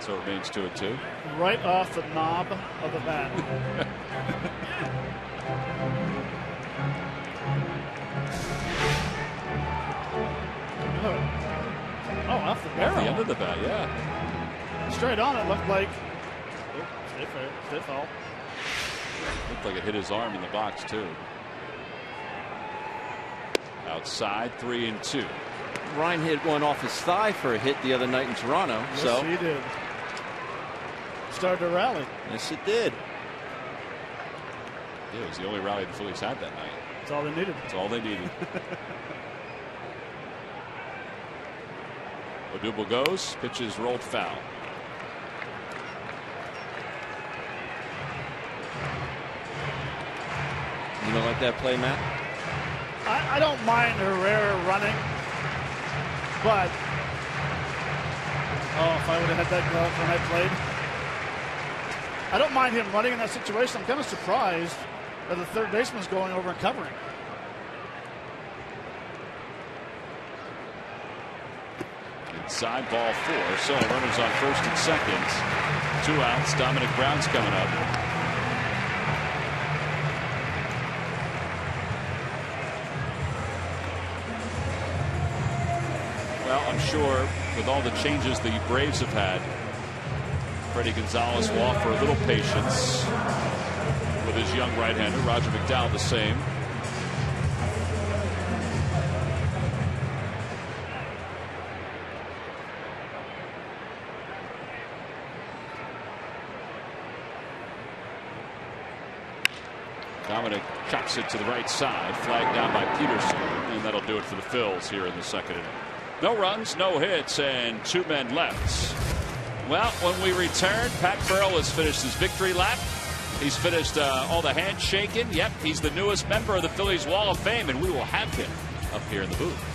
So it remains 2-2. Right off the knob of the bat. Oh, off the barrel. Off the end of the bat, yeah. Straight on, it looked like. Stiff foul. Looked like it hit his arm in the box, too. Outside, 3-2. Ryan hit one off his thigh for a hit the other night in Toronto. Yes, he did. Started to rally. Yes, it did. Yeah, it was the only rally the Phillies had that night. That's all they needed. That's all they needed. Odubel goes, pitches rolled foul. You don't like that play, Matt? I don't mind Herrera running, but if I would have had that glove when I played, I don't mind him running in that situation. I'm kind of surprised that the third baseman's going over and covering. Inside, ball 4. So runners on first and second. 2 outs. Dominic Brown's coming up. I'm sure with all the changes the Braves have had, Freddie Gonzalez will offer a little patience with his young right-hander. Roger McDowell the same. Dominic chops it to the right side, flagged down by Peterson, and that'll do it for the Phils here in the second inning. No runs, no hits, and 2 men left. Well, when we return, Pat Burrell has finished his victory lap. He's finished all the handshaking. Yep, he's the newest member of the Phillies Wall of Fame, and we will have him up here in the booth.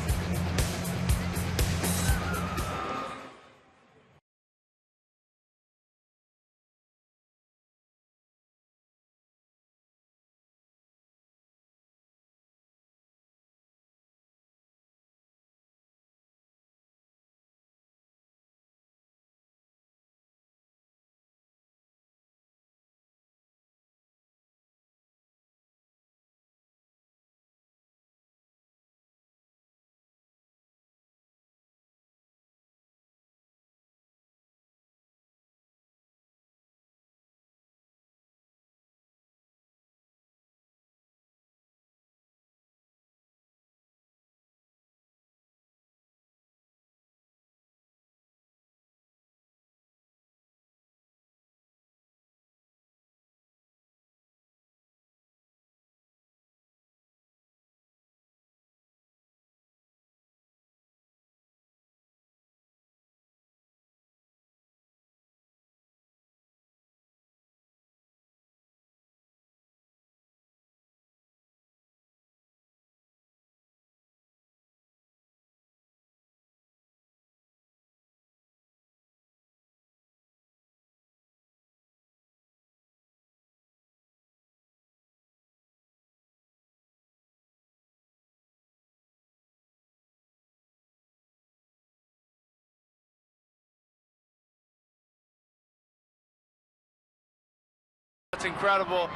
It's incredible.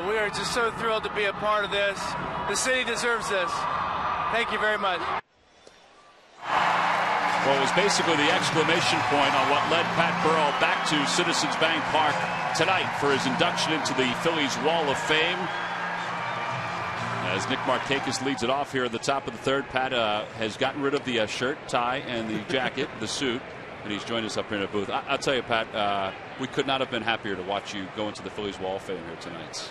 We are just so thrilled to be a part of this. The city deserves this. Thank you very much. Well, it was basically the exclamation point on what led Pat Burrell back to Citizens Bank Park tonight for his induction into the Phillies Wall of Fame. As Nick Markakis leads it off here at the top of the third, Pat has gotten rid of the shirt, tie, and the jacket, the suit, and he's joined us up here in the booth. I'll tell you, Pat, we could not have been happier to watch you go into the Phillies Wall of Fame here tonight.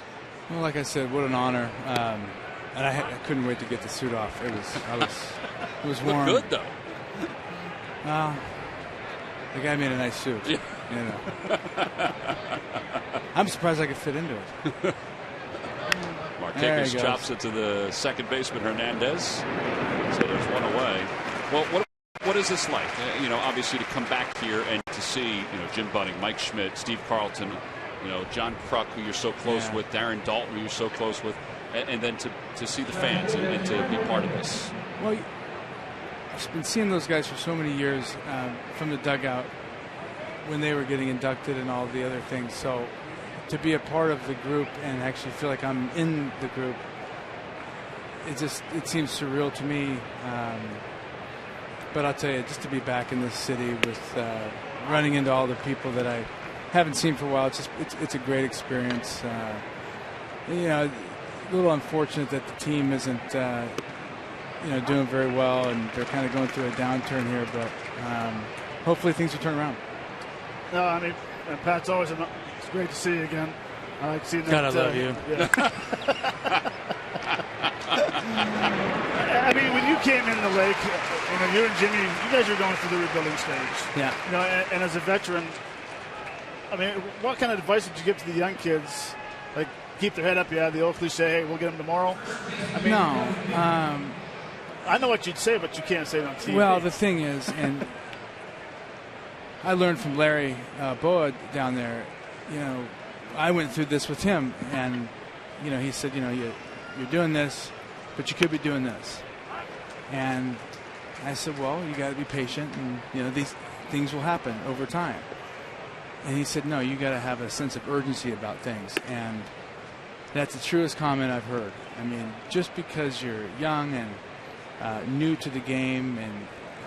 Well, like I said, what an honor. And I couldn't wait to get the suit off. It was warm. Looked good, though. The guy made a nice suit. Yeah. You know. I'm surprised I could fit into it. Markakis chops it to the second baseman, Hernandez. So there's one away. Well, what is this like? You know, obviously to come back here and to see, Jim Bunning, Mike Schmidt, Steve Carlton, John Kruk, who you're so close with, Darren Dalton, who you're so close with, and then to see the fans and to be part of this. Well, I've been seeing those guys for so many years from the dugout when they were getting inducted and all the other things. So to be a part of the group and actually feel like I'm in the group, it seems surreal to me. But I'll tell you, just to be back in this city with running into all the people that I haven't seen for a while, it's a great experience. A little unfortunate that the team isn't doing very well, and they're kind of going through a downturn here. But hopefully things will turn around. No, I mean, Pat's always it's great to see you again. I like seeing that. God, I love you. Yeah. I mean, when you came in the lake, you and Jimmy, you guys are going through the rebuilding stage. Yeah. And as a veteran, I mean, what kind of advice would you give to the young kids? Like, keep their head up. Yeah, the old cliche, hey, we'll get them tomorrow. I mean, no. I know what you'd say, but you can't say it on TV. Well, the thing is, and I learned from Larry Boa down there, I went through this with him, and, he said, you're doing this, but you could be doing this. And I said, well, you got to be patient, and, these things will happen over time. And he said, no, you got to have a sense of urgency about things. And that's the truest comment I've heard. I mean, just because you're young and new to the game and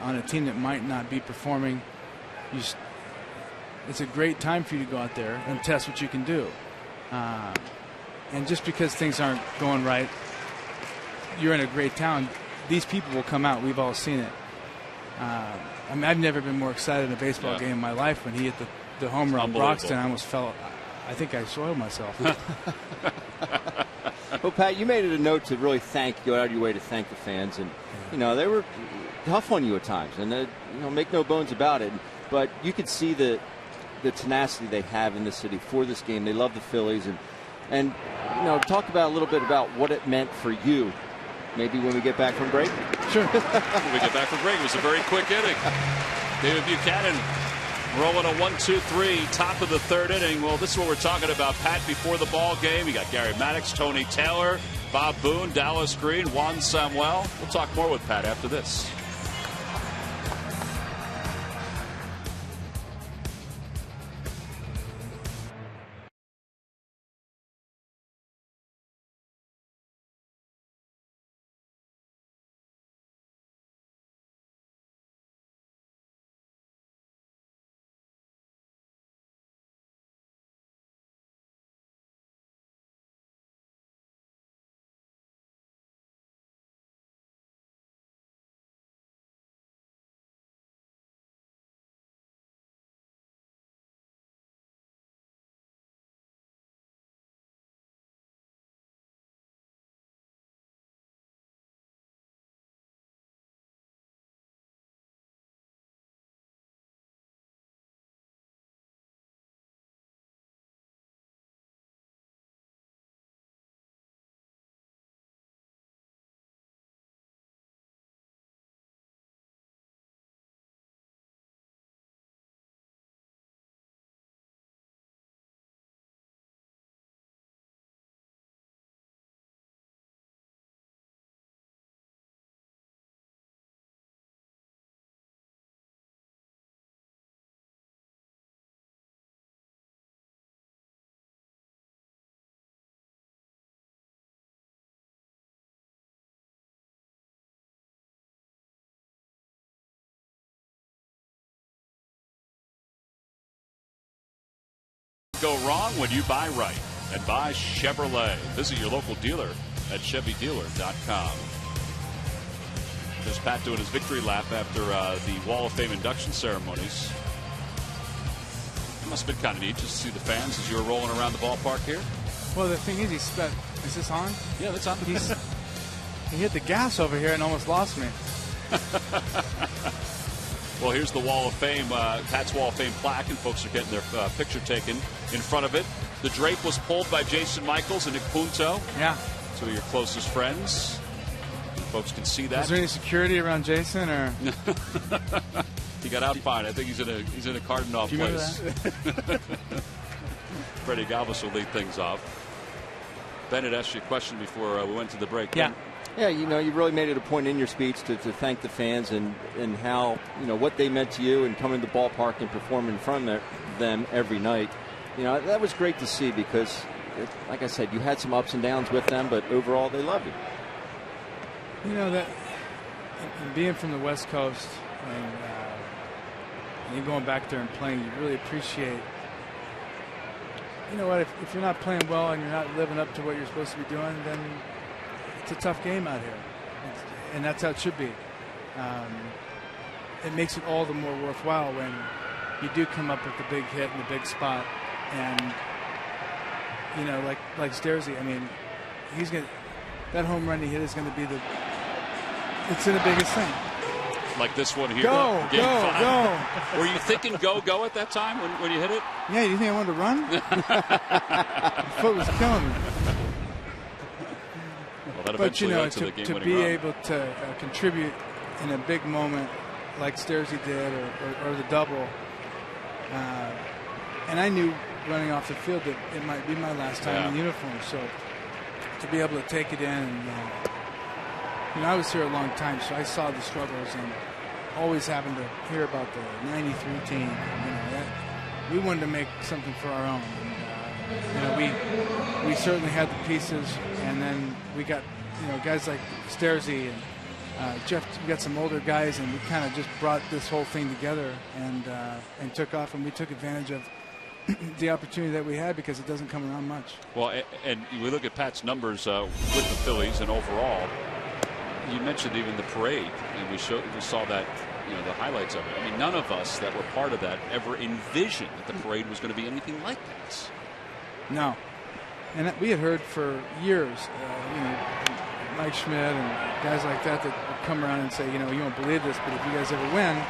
on a team that might not be performing, it's a great time for you to go out there and test what you can do. And just because things aren't going right, you're in a great town, these people will come out. We've all seen it. I mean, I've never been more excited in a baseball game in my life. When he hit the home run, Broxton, I almost fell. I think I soiled myself. Well, Pat, you made it a note to really go out of your way to thank the fans, and they were tough on you at times, and make no bones about it. But you could see the tenacity they have in the city for this game. They love the Phillies, and talk about a little bit about what it meant for you. Maybe when we get back from break. Sure. When we get back from break, it was a very quick inning. David Buchanan rolling a 1-2-3, top of the third inning. Well, this is what we're talking about, Pat, before the ball game. You got Gary Maddox, Tony Taylor, Bob Boone, Dallas Green, Juan Samuel. We'll talk more with Pat after this. Go wrong when you buy right and buy Chevrolet. Visit your local dealer at ChevyDealer.com. There's Pat doing his victory lap after the Wall of Fame induction ceremonies. It must have been kind of neat just to see the fans as you were rolling around the ballpark here. Well, the thing is, is this on? Yeah, that's on. He hit the gas over here and almost lost me. Well, here's the Wall of Fame, Pat's Wall of Fame plaque, and folks are getting their picture taken in front of it. The drape was pulled by Jason Michaels and Nick Punto. Yeah. Two of your closest friends. Folks can see that. Is there any security around Jason, or? He got out fine. I think he's in a carding-off place. Freddie Galvis will lead things off. Bennett asked you a question before we went to the break. Yeah. Yeah, you really made it a point in your speech to thank the fans and how, what they meant to you and coming to the ballpark and performing in front of them every night. That was great to see because, like I said, you had some ups and downs with them, but overall they love you. That and being from the West Coast and you going back there and playing, you really appreciate. You know what? If you're not playing well and you're not living up to what you're supposed to be doing, then it's a tough game out here, and that's how it should be. It makes it all the more worthwhile when you do come up with the big hit and the big spot, and like Stersey. I mean, that home run he hit is gonna be it's in the biggest thing. Like this one here. Go. Were you thinking go at that time when you hit it? Yeah, you think I wanted to run? The foot was killing me. But to be able to contribute in a big moment like Stersey did, or the double, and I knew running off the field that it might be my last time in uniform. So to be able to take it in, and I was here a long time, so I saw the struggles and always having to hear about the '93 team. We wanted to make something for our own. And, we certainly had the pieces, and then we got guys like Stersey Jeff, we got some older guys, and we kind of just brought this whole thing together and took off, and we took advantage of the opportunity that we had because it doesn't come around much. Well, and we look at Pat's numbers with the Phillies and overall. You mentioned even the parade, and we saw that, the highlights of it. I mean, none of us that were part of that ever envisioned that the parade was going to be anything like this. No, and we had heard for years, Mike Schmidt and guys like that would come around and say, you won't believe this, but if you guys ever win,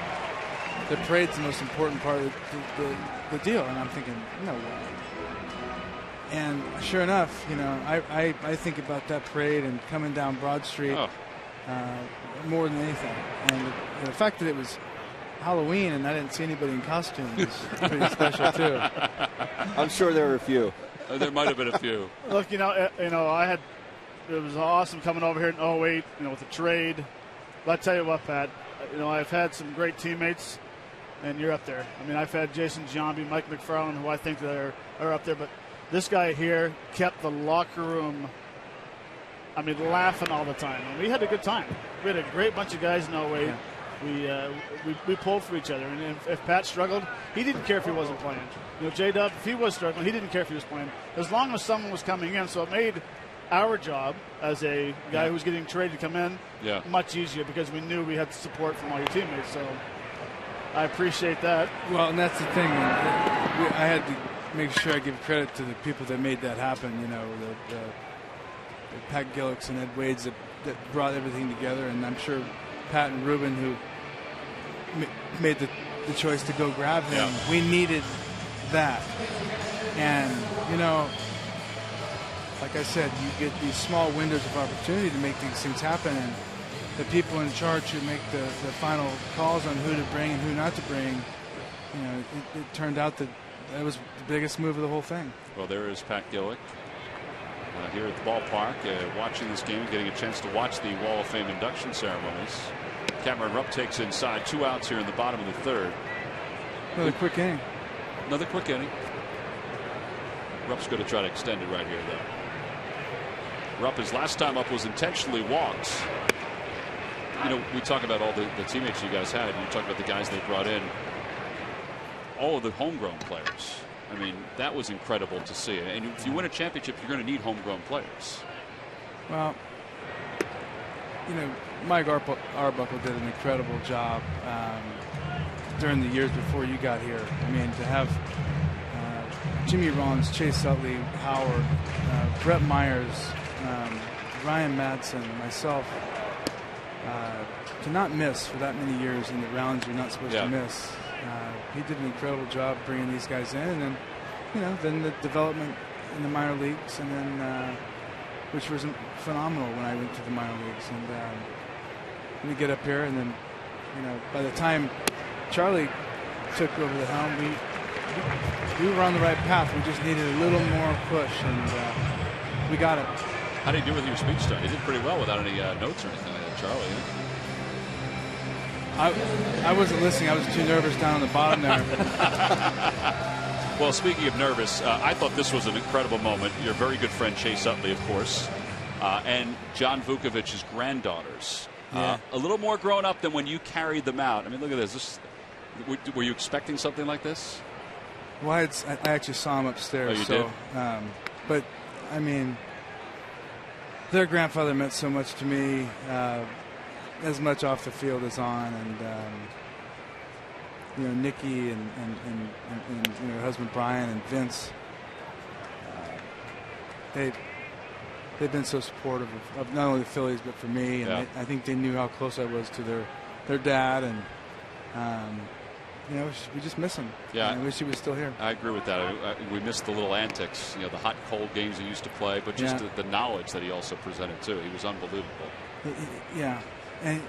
the parade's the most important part of the deal. And I'm thinking, no way. And sure enough, I think about that parade and coming down Broad Street more than anything. And the fact that it was Halloween and I didn't see anybody in costume was pretty special too. I'm sure there were a few. There might have been a few. Look, it was awesome coming over here in 08, with the trade. But I tell you what, Pat, I've had some great teammates, and you're up there. I mean, I've had Jason Giambi, Mike McFarland, who I think are up there, but this guy here kept the locker room, laughing all the time. And we had a good time. We had a great bunch of guys in 08. Yeah. We pulled for each other. And if Pat struggled, he didn't care if he wasn't playing. J-Dub, if he was struggling, he didn't care if he was playing. As long as someone was coming in. So it made our job as a guy who was getting traded to come in much easier because we knew we had the support from all your teammates. So I appreciate that. Well, and that's the thing. I had to make sure I give credit to the people that made that happen. The Pat Gillicks and Ed Wades that brought everything together, and I'm sure Pat and Ruben, who made the choice to go grab him. Yeah. We needed that, and like I said, you get these small windows of opportunity to make these things happen, and the people in charge who make the final calls on who to bring and who not to bring, it turned out that was the biggest move of the whole thing. Well, there is Pat Gillick here at the ballpark, watching this game, getting a chance to watch the Wall of Fame induction ceremonies. Cameron Rupp takes inside, 2 outs here in the bottom of the third. Another quick inning. Another quick inning. Rupp's going to try to extend it right here, though. Rupp, his last time up was intentionally walked. We talk about all the teammates you guys had. You talk about the guys they brought in. All of the homegrown players. I mean, that was incredible to see. And if you win a championship, you're going to need homegrown players. Well, Mike Arbuckle did an incredible job during the years before you got here. I mean, to have Jimmy Rollins, Chase Utley, Howard, Brett Myers, Ryan Madsen, myself, to not miss for that many years in the rounds you're not supposed to miss. He did an incredible job bringing these guys in, and then, then the development in the minor leagues, and then which was phenomenal when I went to the minor leagues. And we get up here, and then, by the time Charlie took over the helm, we were on the right path. We just needed a little more push, and we got it. How did he do with your speech tonight? He did pretty well without any notes or anything like that, Charlie. I wasn't listening. I was too nervous down on the bottom there. Well, speaking of nervous, I thought this was an incredible moment. Your very good friend Chase Utley, of course, and John Vukovic's granddaughters. A little more grown up than when you carried them out. I mean, look at this. Were you expecting something like this? Well, I actually saw them upstairs. Oh, you did? But, I mean, their grandfather meant so much to me. As much off the field as on, and Nikki and her husband Brian and Vince, they've been so supportive of not only the Phillies but for me, and I think they knew how close I was to their dad, and we just miss him. Yeah, I wish he was still here. I agree with that. We missed the little antics, the hot cold games he used to play, but just the knowledge that he also presented too. He was unbelievable. Yeah. And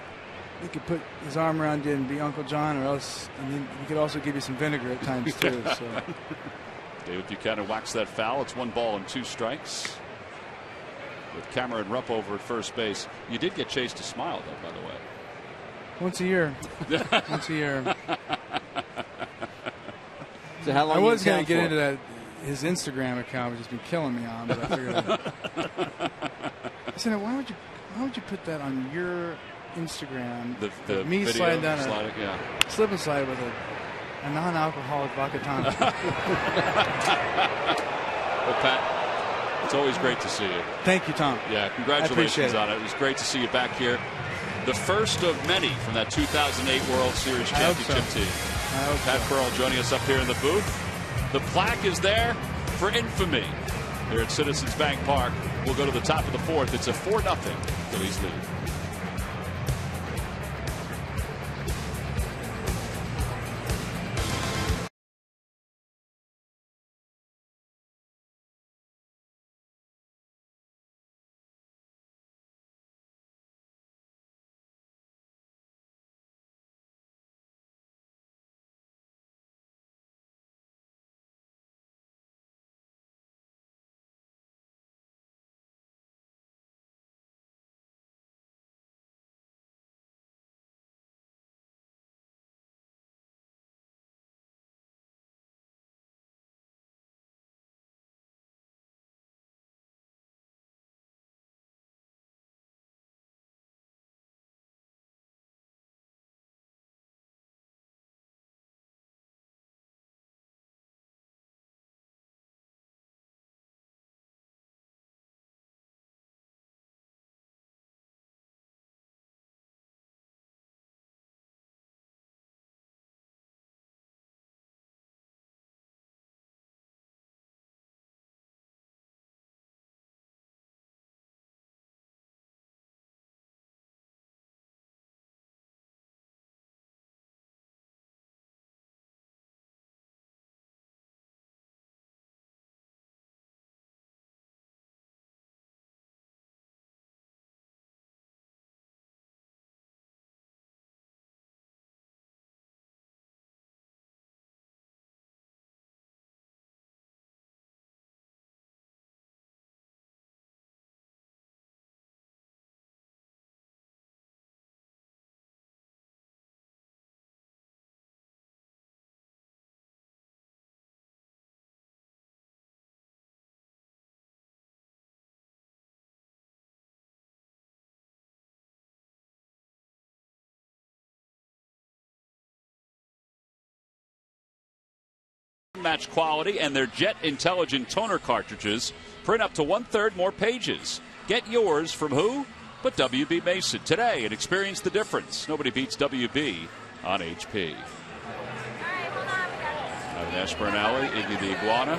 he could put his arm around you and be Uncle John, or else, and then he could also give you some vinegar at times too. So. David Buchanan whacks that foul. It's 1 ball and 2 strikes. With Cameron Rupp over at first base. You did get Chase to smile, though, by the way. Once a year. Once a year. So how long I was going to get into his Instagram account, which has been killing me on, but I figured I said, why would you put that on your Instagram the me video, sliding down slip and slide with a non-alcoholic vodka tonic. Well, Pat, it's always great to see you. Thank you, Tom. Yeah, congratulations on it. It was great to see you back here. The first of many from that 2008 World Series championship team. Pat Burrell joining us up here in the booth. The plaque is there for infamy here at Citizens Bank Park. We'll go to the top of the fourth. It's a 4-0 Phillies lead. Match quality and their Jet Intelligent toner cartridges print up to 1/3 more pages. Get yours from who but WB Mason today and experience the difference. Nobody beats WB on HP. Ivan Ashburnalley, Iggy the Iguana.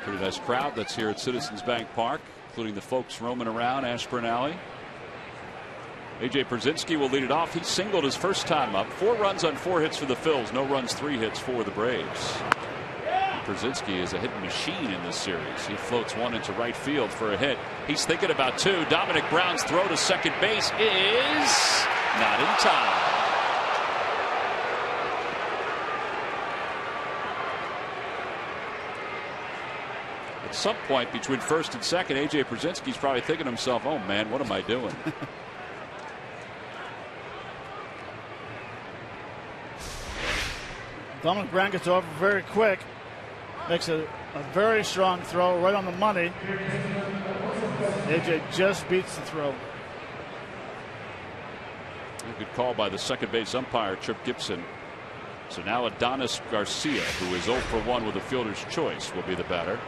Pretty nice crowd that's here at Citizens Bank Park, including the folks roaming around Ashburnalley. A.J. Pierzynski will lead it off. He singled his first time up. 4 runs on 4 hits for the Phils. No runs, 3 hits for the Braves. Pierzynski is a hitting machine in this series. He floats one into right field for a hit. He's thinking about 2. Dominic Brown's throw to second base is not in time. At some point between first and second, A.J. Pierzynski's probably thinking to himself, oh man, what am I doing? Dominic Brown gets over very quick. Makes a very strong throw right on the money. A.J. just beats the throw. A good call by the second base umpire, Chip Gibson. So now Adonis Garcia, who is 0 for 1 with a fielder's choice, will be the batter.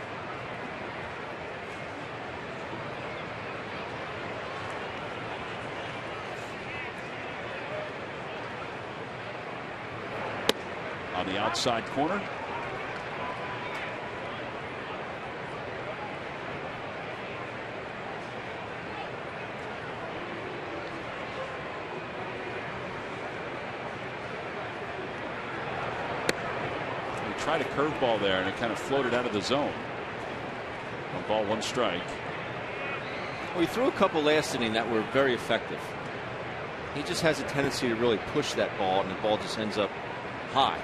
On the outside corner. He tried a curveball there and it kind of floated out of the zone. 1 ball, 1 strike. Well, he threw a couple last inning that were very effective. He just has a tendency to really push that ball, and the ball just ends up high.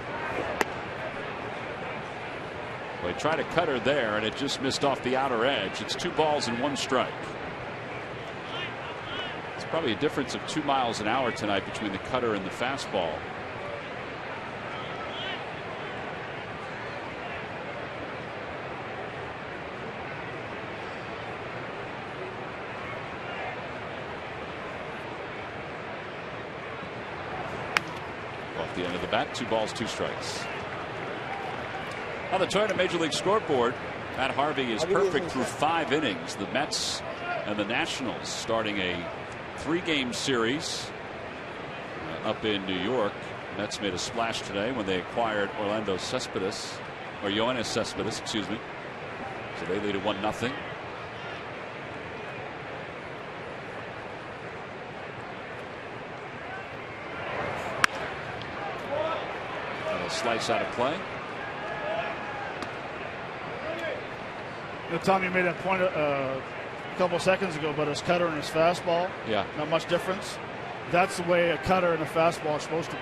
Well, he tried a cutter there, and it just missed off the outer edge. It's 2 balls and 1 strike. It's probably a difference of 2 miles an hour tonight between the cutter and the fastball. Off the end of the bat, 2 balls, 2 strikes. On the Toyota Major League scoreboard, Matt Harvey is perfect through 5 innings. The Mets and the Nationals starting a 3-game series up in New York. Mets made a splash today when they acquired Orlando Cespedes, or Yoenis Cespedes, excuse me. So they lead at 1-0. And a slice out of play. You know, Tom, you made a point a couple seconds ago about his cutter and his fastball. Yeah. Not much difference. That's the way a cutter and a fastball are supposed to be.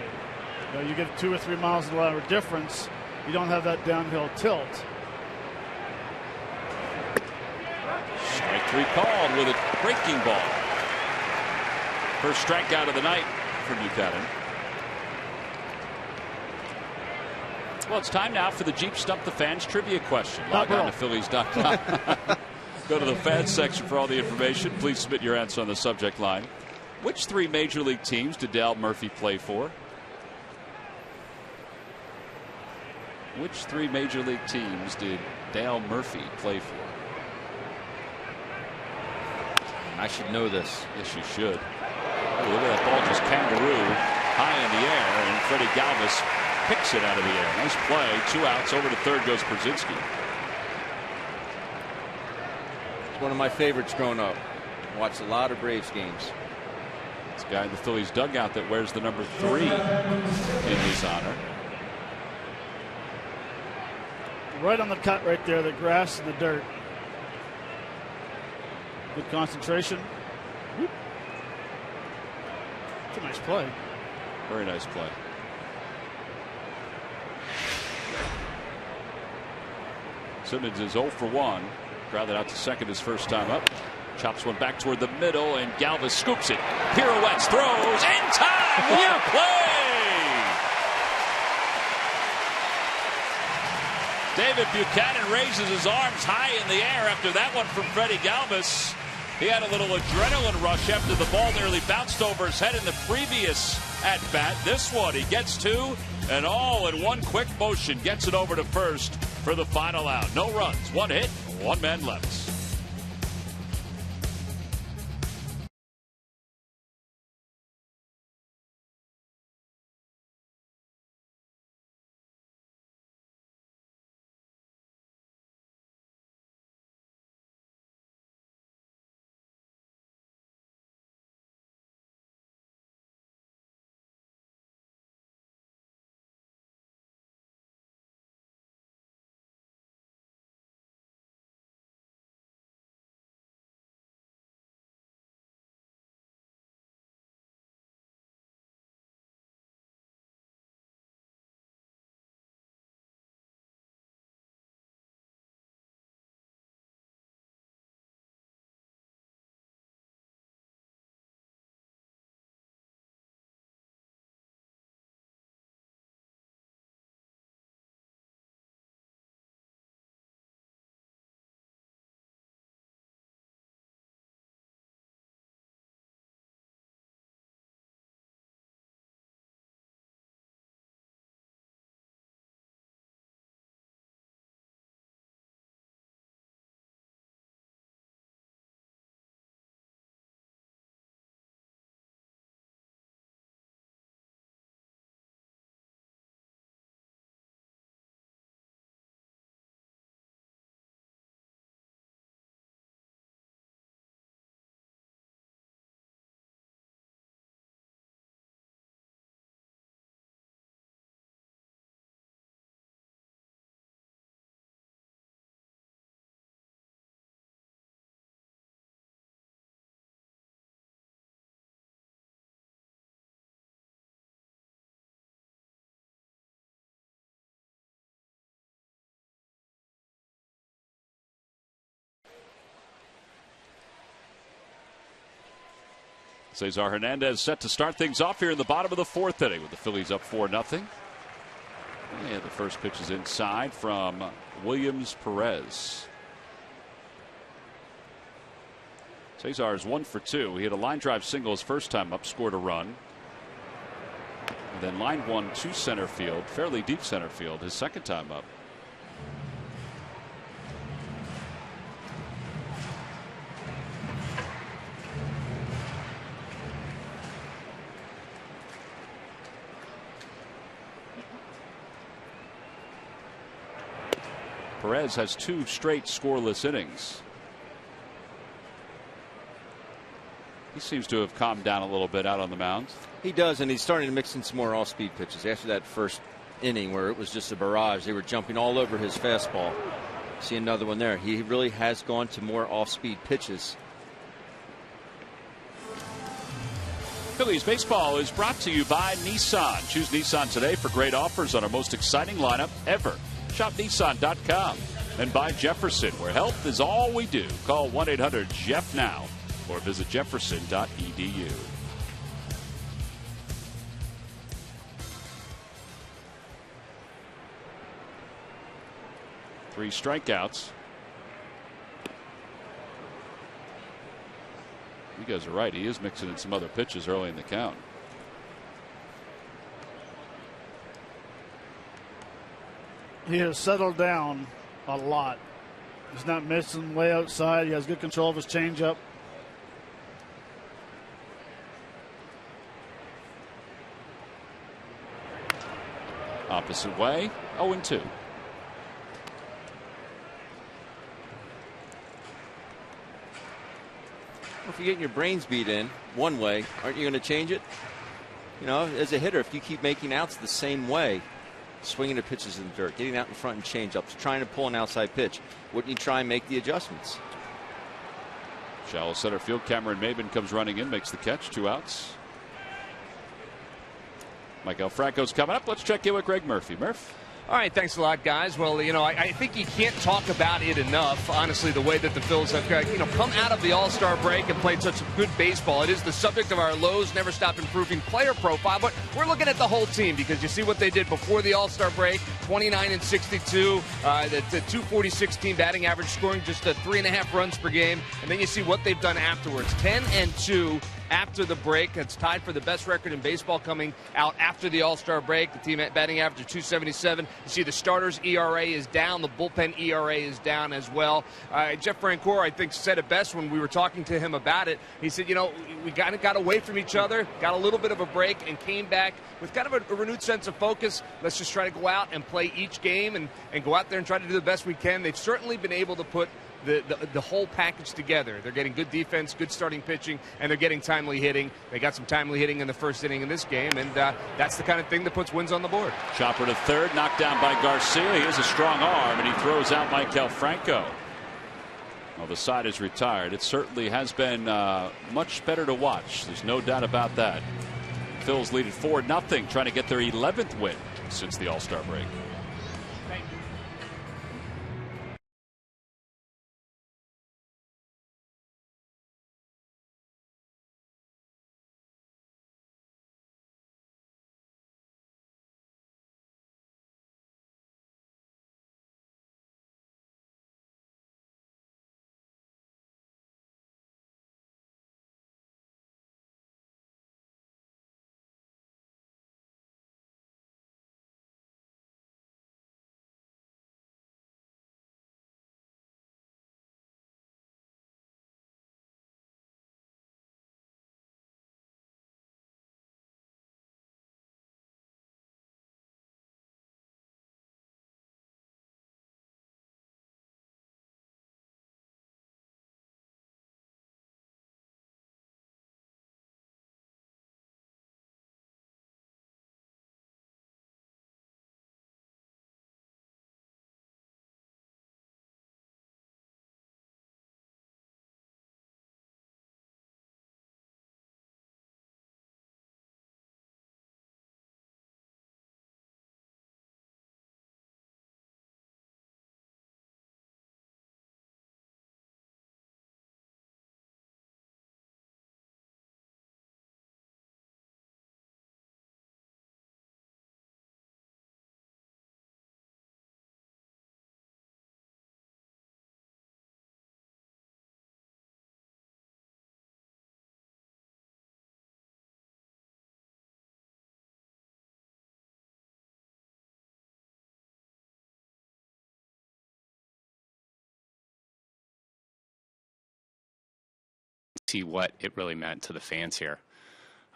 You know, you get 2 or 3 miles an hour difference. You don't have that downhill tilt. Strike 3 called with a breaking ball. First strikeout of the night for Buchanan. Well, it's time now for the Jeep Stump the Fans trivia question. Log on to Phillies.com. Go to the fans section for all the information. Please submit your answer on the subject line. Which 3 major league teams did Dale Murphy play for? Which 3 major league teams did Dale Murphy play for? I should know this. Yes, you should. Oh, look at that ball just kangaroo high in the air, and Freddie Galvis picks it out of the air. Nice play. 2 outs. Over to third goes Brzezinski. It's one of my favorites growing up. Watched a lot of Braves games. It's a guy in the Phillies dugout that wears the number 3 in his honor. Right on the cut right there, the grass and the dirt. Good concentration. Whoop. It's a nice play. Very nice play. Simmons is 0 for 1. Grounded out to second his first time up. Chops one back toward the middle, and Galvis scoops it. Pirouettes, throws, in time! What a play! David Buchanan raises his arms high in the air after that one from Freddie Galvis. He had a little adrenaline rush after the ball nearly bounced over his head in the previous at-bat. This one, he gets 2, and all in one quick motion gets it over to first for the final out. No runs, 1 hit, 1 man left. Cesar Hernandez set to start things off here in the bottom of the 4th inning with the Phillies up 4-0. And the first pitch is inside from Williams Perez. Cesar is 1 for 2. He had a line drive single his first time up, scored a run. And then line one to center field, fairly deep center field, his second time up. Perez has 2 straight scoreless innings. He seems to have calmed down a little bit out on the mound. He does, and he's starting to mix in some more all-speed pitches. After that first inning where it was just a barrage, they were jumping all over his fastball. See another one there. He really has gone to more off-speed pitches. Phillies baseball is brought to you by Nissan. Choose Nissan today for great offers on our most exciting lineup ever. Shop Nissan.com. And by Jefferson, where health is all we do. Call 1-800-JEFF now or visit jefferson.edu. Three strikeouts. You guys are right. He is mixing in some other pitches early in the count. He has settled down a lot. He's not missing way outside. He has good control of his changeup. Opposite way, 0-2. If you're getting your brains beat in one way, aren't you going to change it? You know, as a hitter, if you keep making outs the same way, swinging the pitches in the dirt, getting out in front and change ups, trying to pull an outside pitch, wouldn't you try and make the adjustments? Shallow center field. Cameron Maben comes running in, makes the catch. 2 outs. Mike Franco's coming up. Let's check in with Greg Murphy. Murph. All right, thanks a lot, guys. Well, you know, I think you can't talk about it enough, honestly, the way that the Phils have, come out of the All-Star break and played such good baseball. It is the subject of our Lowe's Never Stop Improving player profile, but we're looking at the whole team because you see what they did before the All-Star break, 29-62, the 246 team batting average, scoring just 3.5 runs per game, and then you see what they've done afterwards, 10-2. After the break, it's tied for the best record in baseball coming out after the All-Star break. The team at batting average of 277. You see the starters' ERA is down. The bullpen ERA is down as well. Jeff Francoeur, I think, said it best when we were talking to him about it. He said, we got away from each other, got a little bit of a break, and came back with kind of a renewed sense of focus. Let's just try to go out and play each game and go out there and try to do the best we can. They've certainly been able to put the whole package together. They're getting good defense, good starting pitching, and they're getting timely hitting. They got some timely hitting in the first inning in this game, and that's the kind of thing that puts wins on the board. Chopper to third, knocked down by Garcia. He has a strong arm, and he throws out Maikel Franco. Well, the side is retired. It certainly has been much better to watch. There's no doubt about that. Phils lead at 4-0, trying to get their 11th win since the All-Star break. see what it really meant to the fans here.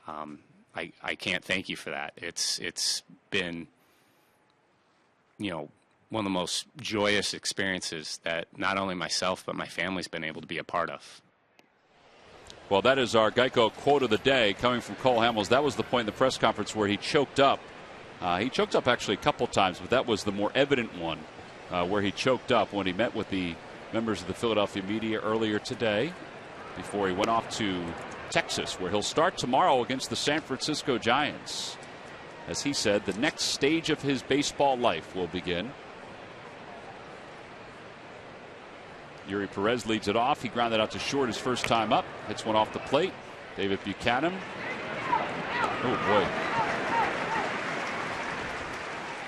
I can't thank you for that. It's been, one of the most joyous experiences that not only myself but my family's been able to be a part of. Well, that is our Geico quote of the day coming from Cole Hamels. That was the point in the press conference where he choked up. He choked up actually a couple times, but that was the more evident one where he choked up when he met with the members of the Philadelphia media earlier today before he went off to Texas, where he'll start tomorrow against the San Francisco Giants. As he said, the next stage of his baseball life will begin. Yuri Perez leads it off. He grounded out to short his first time up. Hits one off the plate. David Buchanan. Oh, boy.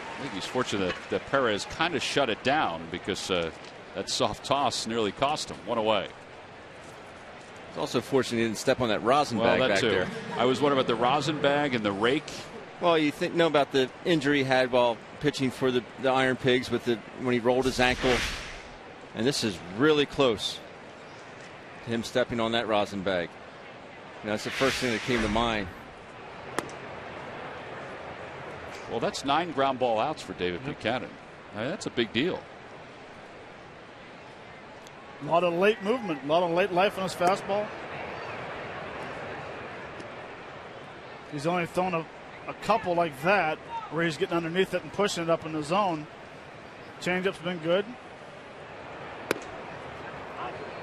I think he's fortunate that Perez kind of shut it down because that soft toss nearly cost him. One away. It's also fortunate he didn't step on that rosin bag back there. I was wondering about the rosin bag and the rake. Well, you know about the injury he had while pitching for the Iron Pigs when he rolled his ankle. And this is really close to him stepping on that rosin bag. That's the first thing that came to mind. Well, that's 9 ground ball outs for David Buchanan. That's a big deal. A lot of late movement, a lot of late life on his fastball. He's only thrown a couple like that where he's getting underneath it and pushing it up in the zone. Changeup's been good.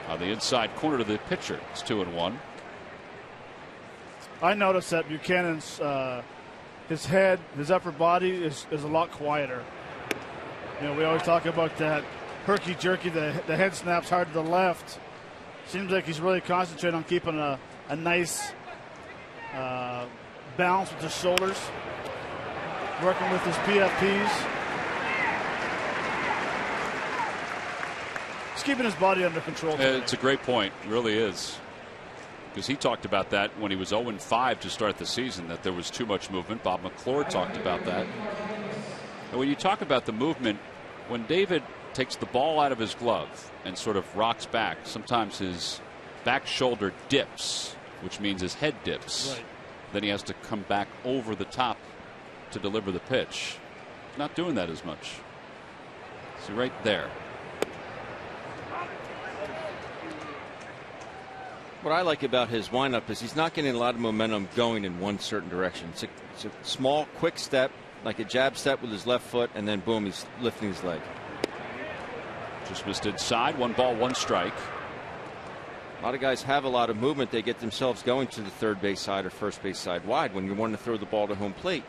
On the inside corner to the pitcher, it's 2-1. I noticed that Buchanan's his head, his upper body is a lot quieter. We always talk about that herky jerky, the head snaps hard to the left. Seems like he's really concentrating on keeping a nice balance with his shoulders, working with his PFPs. He's keeping his body under control. It's a great point. It really is. Because he talked about that when he was 0-5 to start the season, that there was too much movement. Bob McClure talked about that. And when you talk about the movement, when David takes the ball out of his glove and sort of rocks back, sometimes his back shoulder dips, which means his head dips. Right. Then he has to come back over the top to deliver the pitch. Not doing that as much. So right there. What I like about his windup is he's not getting a lot of momentum going in one certain direction. It's a small, quick step, like a jab step with his left foot, and then boom, he's lifting his leg. Just missed inside. 1 ball, 1 strike. A lot of guys have a lot of movement. They get themselves going to the third base side or first base side wide when you want to throw the ball to home plate.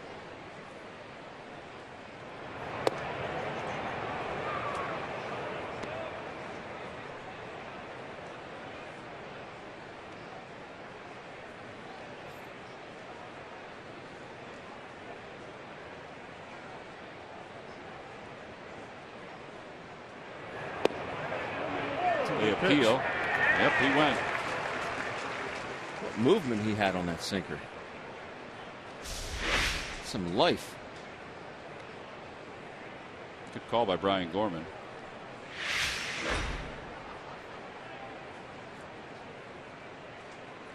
The appeal. Yep, he went. What movement he had on that sinker. Some life. Good call by Brian Gorman.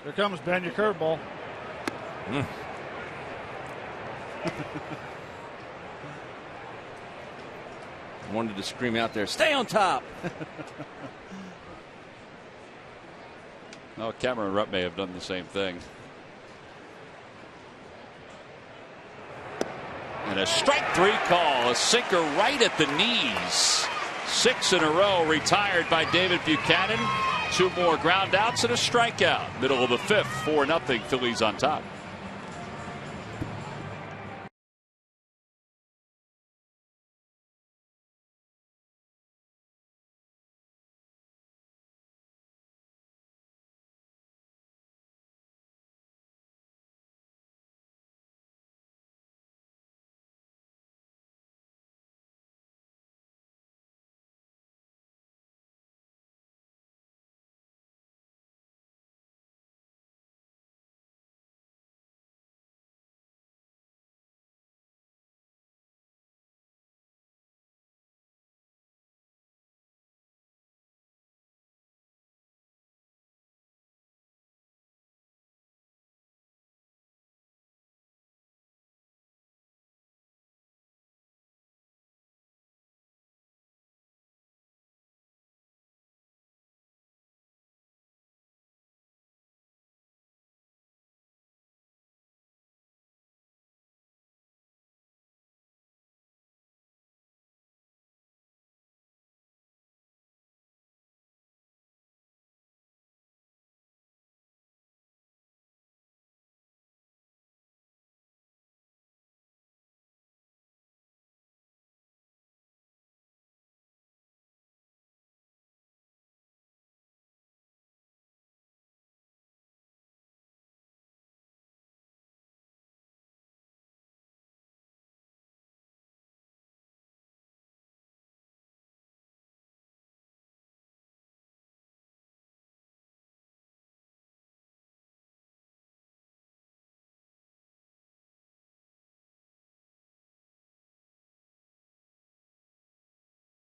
Here comes Ben, your curveball. I wanted to scream out there, stay on top. Well, Cameron Rupp may have done the same thing. And a strike 3 call, a sinker right at the knees. 6 in a row retired by David Buchanan. 2 more ground outs and a strikeout. Middle of the 5th, 4-0 Phillies on top.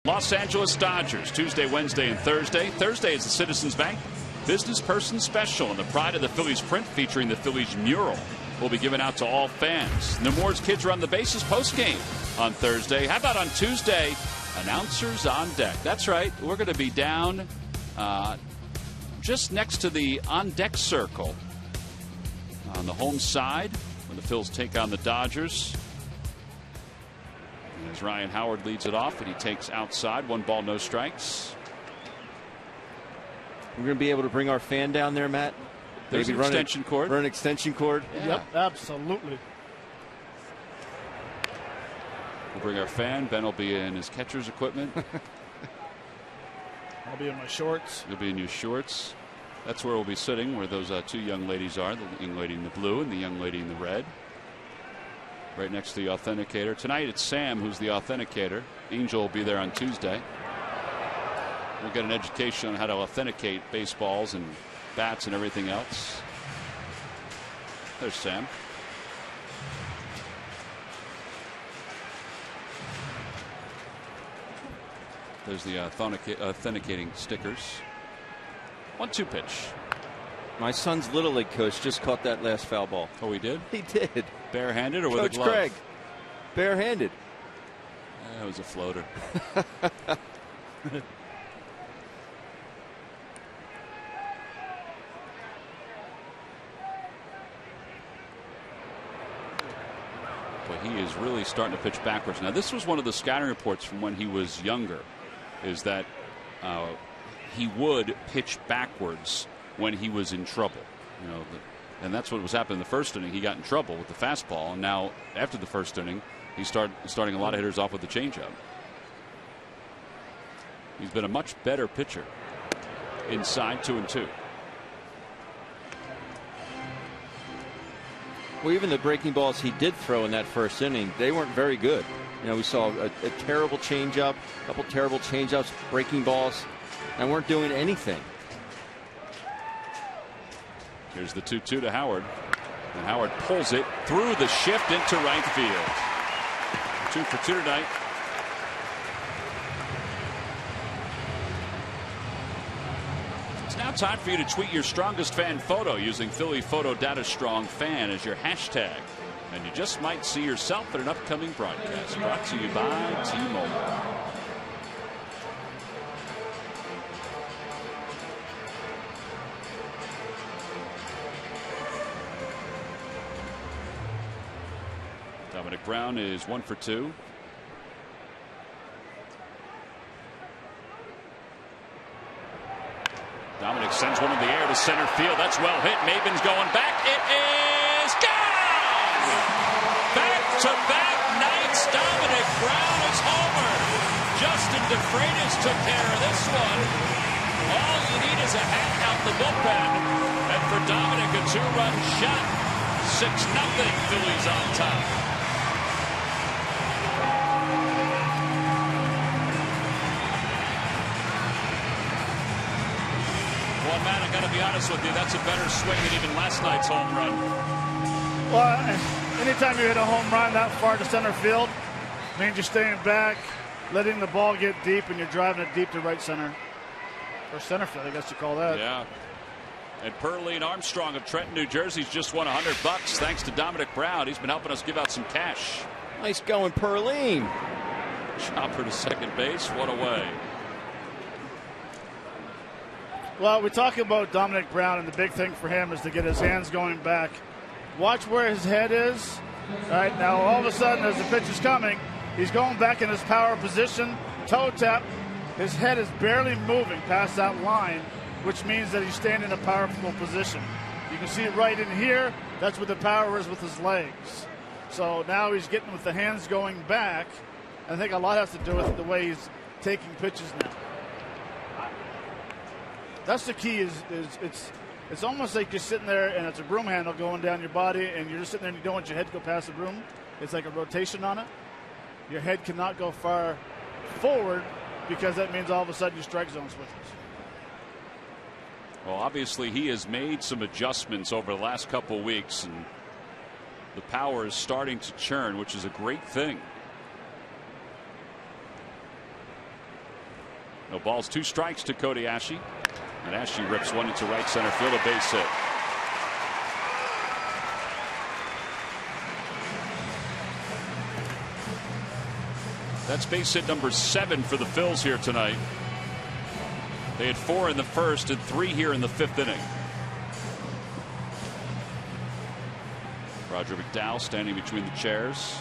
Los Angeles Dodgers, Tuesday, Wednesday, and Thursday. Thursday is the Citizens Bank Business Person Special, and the Pride of the Phillies print featuring the Phillies mural will be given out to all fans. Nemours Kids Run the Bases postgame on Thursday. How about on Tuesday? Announcers on deck. That's right. We're going to be down just next to the on-deck circle on the home side when the Phils take on the Dodgers. As Ryan Howard leads it off, and he takes outside. 1 ball, no strikes. We're going to be able to bring our fan down there, Matt. There's an extension cord. Run an extension cord. Yeah. Yep, absolutely. We'll bring our fan. Ben will be in his catcher's equipment. I'll be in my shorts. You'll be in your shorts. That's where we'll be sitting, where those 2 young ladies are, the young lady in the blue and the young lady in the red. Right next to the authenticator. Tonight it's Sam who's the authenticator. Angel will be there on Tuesday. We'll get an education on how to authenticate baseballs and bats and everything else. There's Sam. There's the authenticating stickers. 1-2 pitch. My son's Little League coach just caught that last foul ball. Oh, he did? He did. Barehanded or with Coach a glove? Craig. Barehanded. That was a floater. But he is really starting to pitch backwards. Now, this was one of the scouting reports from when he was younger, is that he would pitch backwards when he was in trouble. You know, and that's what was happening in the first inning. He got in trouble with the fastball, and now after the first inning, he's starting a lot of hitters off with the changeup. He's been a much better pitcher inside 2-2. Well, even the breaking balls he did throw in that first inning, they weren't very good. You know, we saw a terrible changeup, a couple terrible changeups, breaking balls, and weren't doing anything. Here's the 2-2 to Howard. And Howard pulls it through the shift into right field. 2 for 2 tonight. It's now time for you to tweet your strongest fan photo using Philly Photo Data Strong Fan as your hashtag. And you just might see yourself in an upcoming broadcast. Brought to you by T-Mobile. Dominic Brown is 1 for 2. Dominic sends one in the air to center field. That's well hit. Maven's going back. It is gone! Back-to-back nights. Dominic Brown is homered. Justin DeFreitas took care of this one. All you need is a hat out the bullpen. And for Dominic, a 2-run shot. 6-0. Phillies on top. Well, Matt, I got to be honest with you. That's a better swing than even last night's home run. Well, anytime you hit a home run that far to center field, means you're staying back, letting the ball get deep, and you're driving it deep to right center. Or center field, I guess you call that. Yeah. And Perline Armstrong of Trenton, New Jersey's just won $100 thanks to Dominic Brown. He's been helping us give out some cash. Nice going, Perline. Chopper to second base. What a way. Well, we talk about Dominic Brown, and the big thing for him is to get his hands going back. Watch where his head is. All right, now all of a sudden, as the pitch is coming, he's going back in his power position, toe tap. His head is barely moving past that line, which means that he's staying in a powerful position. You can see it right in here. That's where the power is with his legs. So now he's getting with the hands going back. I think a lot has to do with the way he's taking pitches now. That's the key. Is it's almost like you're sitting there and it's a broom handle going down your body, and you're just sitting there and you don't want your head to go past the broom. It's like a rotation on it. Your head cannot go far forward because that means all of a sudden your strike zone switches. Well, obviously he has made some adjustments over the last couple weeks, and the power is starting to churn, which is a great thing. No balls, 2 strikes to Cody Ashe. And Ashe rips one into right center field, a base hit. That's base hit number 7 for the Phils here tonight. They had 4 in the first and 3 here in the 5th inning. Roger McDowell standing between the chairs.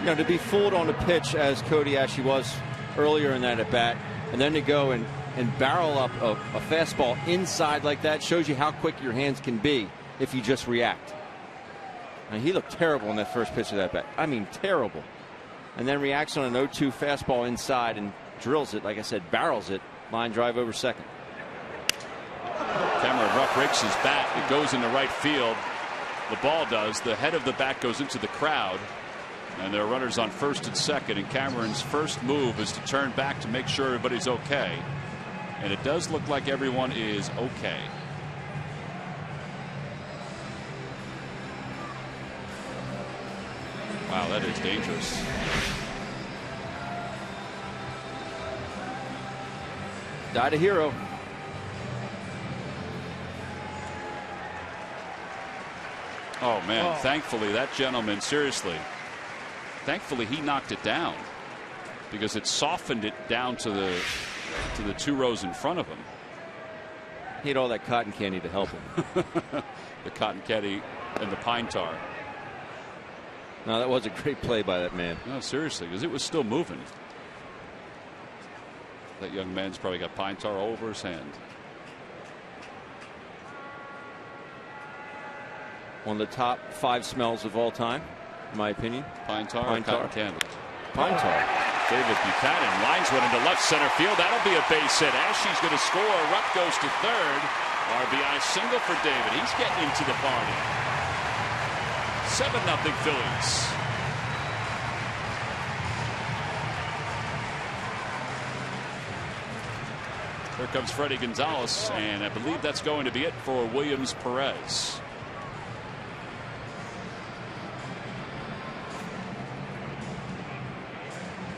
You know, to be fooled on a pitch as Cody Ashe was earlier in that at bat, and then to go and barrel up a fastball inside like that shows you how quick your hands can be if you just react. And he looked terrible in that first pitch of that bat. I mean, terrible. And then reacts on an 0-2 fastball inside and drills it, like I said, barrels it, line drive over second. Cameron Rupp rakes his bat. It goes into right field. The ball does. The head of the bat goes into the crowd. And there are runners on first and second. And Cameron's first move is to turn back to make sure everybody's okay. And it does look like everyone is okay. Wow, that is dangerous. Died a hero. Oh man, thankfully that gentleman, seriously, thankfully he knocked it down, because it softened it down to the 2 rows in front of him. He had all that cotton candy to help him. The cotton candy and the pine tar. No, that was a great play by that man. No, seriously, because it was still moving. That young man's probably got pine tar all over his hand. One of the top 5 smells of all time, in my opinion. Pine tar, pine tar. Cotton candy. Pine tar. David Buchanan lines one into left center field. That'll be a base hit. Ashe's going to score. Rupp goes to third. RBI single for David. He's getting into the party. 7-0 Phillies. Here comes Freddie Gonzalez, and I believe that's going to be it for Williams Perez.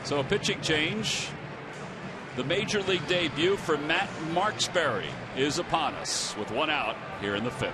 So a pitching change. The major league debut for Matt Marksberry is upon us with 1 out here in the 5th.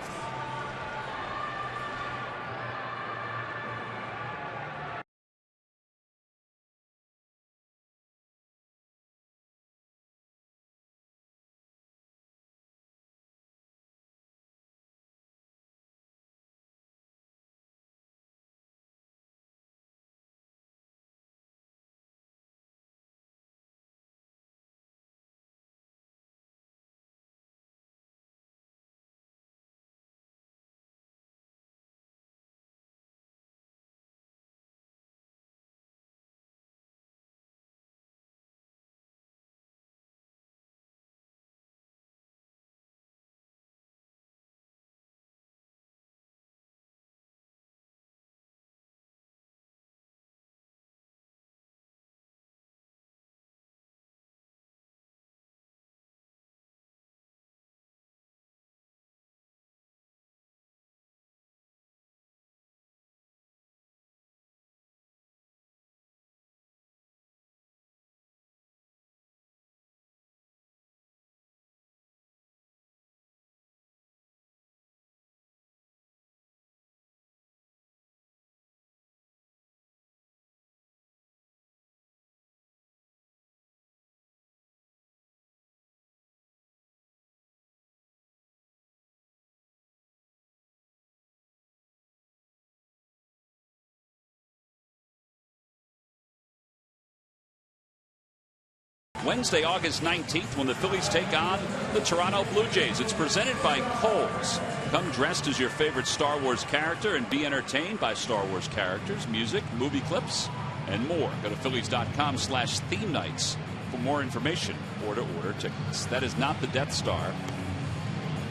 Wednesday, August 19th, when the Phillies take on the Toronto Blue Jays. It's presented by Kohl's. Come dressed as your favorite Star Wars character and be entertained by Star Wars characters, music, movie clips, and more. Go to Phillies.com/theme nights for more information or to order tickets. That is not the Death Star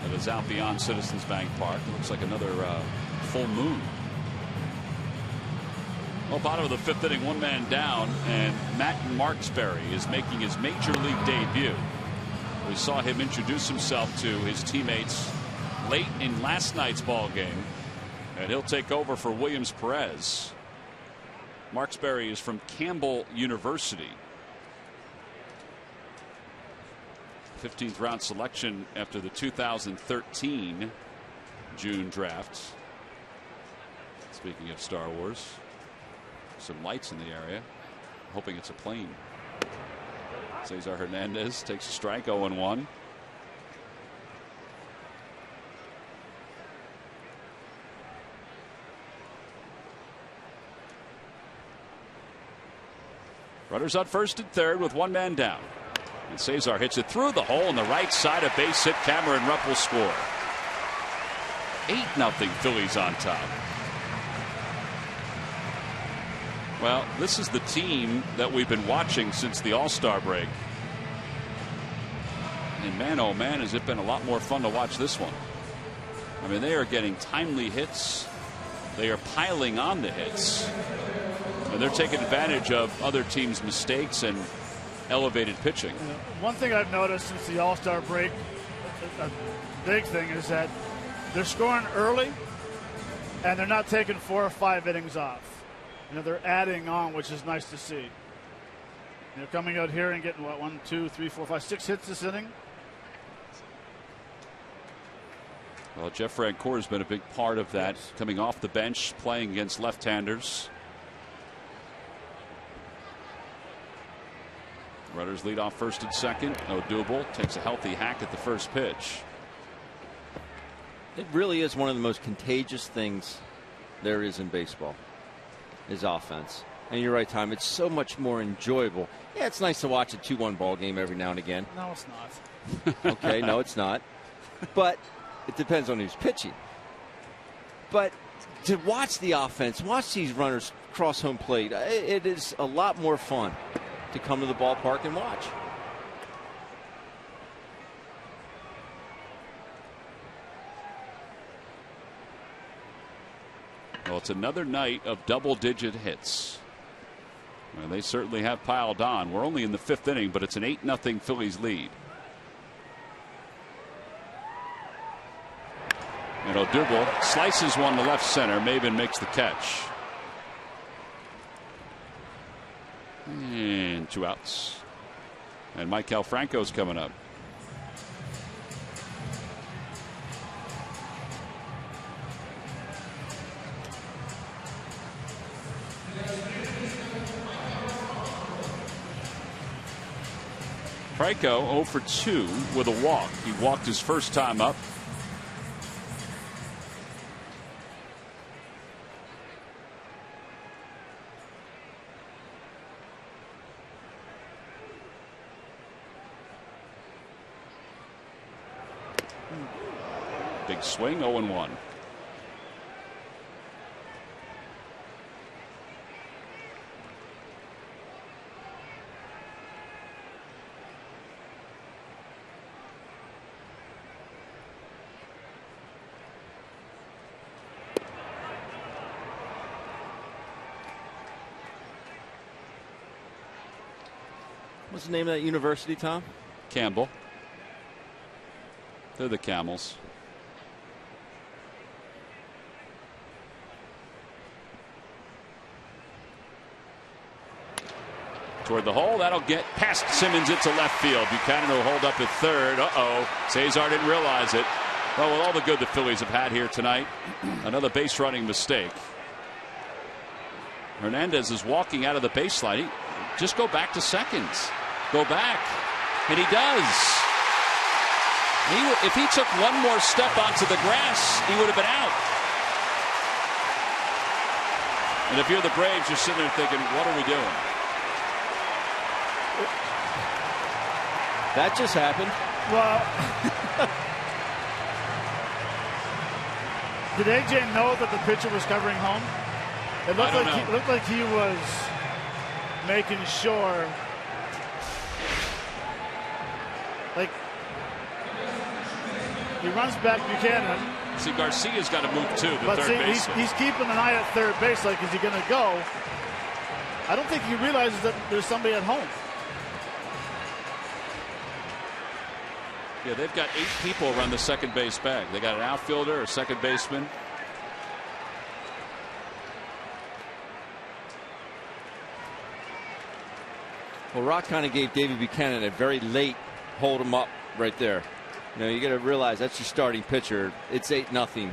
that is out beyond Citizens Bank Park. It looks like another full moon. Well, bottom of the 5th inning, 1 man down, and Matt Marksberry is making his major league debut. We saw him introduce himself to his teammates late in last night's ball game, and he'll take over for Williams Perez. Marksberry is from Campbell University 15th round selection after the 2013 June draft. Speaking of Star Wars, some lights in the area. Hoping it's a plane. Cesar Hernandez takes a strike, 0-1. Runners on first and third with one man down. And Cesar hits it through the hole on the right side. A base hit. Cameron Rupp will score. 8-0 Phillies on top. Well, this is the team that we've been watching since the All-Star break. And man, oh man, has it been a lot more fun to watch this one. I mean, they are getting timely hits. They are piling on the hits. And they're taking advantage of other teams' mistakes and elevated pitching. One thing I've noticed since the All-Star break, a big thing, is that they're scoring early and they're not taking 4 or 5 innings off. They're adding on, which is nice to see. Coming out here and getting, what, 1, 2, 3, 4, 5, 6 hits this inning. Well, Jeff Francoeur has been a big part of that, coming off the bench, playing against left-handers. Runners lead off first and second. Odubel takes a healthy hack at the first pitch. It really is one of the most contagious things there is in baseball, is offense. And you're right, Tom, it's so much more enjoyable. Yeah, it's nice to watch a 2-1 ball game every now and again. No, it's not. Okay, no, it's not. But it depends on who's pitching. But to watch the offense, watch these runners cross home plate, it is a lot more fun to come to the ballpark and watch. Well, it's another night of double-digit hits. And they certainly have piled on. We're only in the 5th inning, but it's an 8-0 Phillies lead. And Odubel slices one to left center. Maven makes the catch. And 2 outs. And Maikel Franco's coming up. Franco 0 for 2 with a walk. He walked his first time up. Big swing, 0-1. What's the name of that university, Tom? Campbell. They're the Camels. Toward the hole. That'll get past Simmons. It's a left field. Buchanan will hold up at third. Cesar didn't realize it. Well, with all the good the Phillies have had here tonight, another base running mistake. Hernandez is walking out of the baseline. Just go back to seconds. Go back. And he does. If he took one more step onto the grass, he would have been out. And if you're the Braves, you're sitting there thinking, what are we doing? That just happened. Well, did AJ know that the pitcher was covering home? It looked like he was making sure. Like, he runs back Buchanan. See, Garcia's got to move too, the third baseman. He's keeping an eye at third base, like, is he going to go? I don't think he realizes that there's somebody at home. Yeah, they've got 8 people run the second base bag. They got an outfielder, a second baseman. Well, Rock kind of gave David Buchanan a very late hold him up right there. You got to realize that's your starting pitcher. It's 8-0.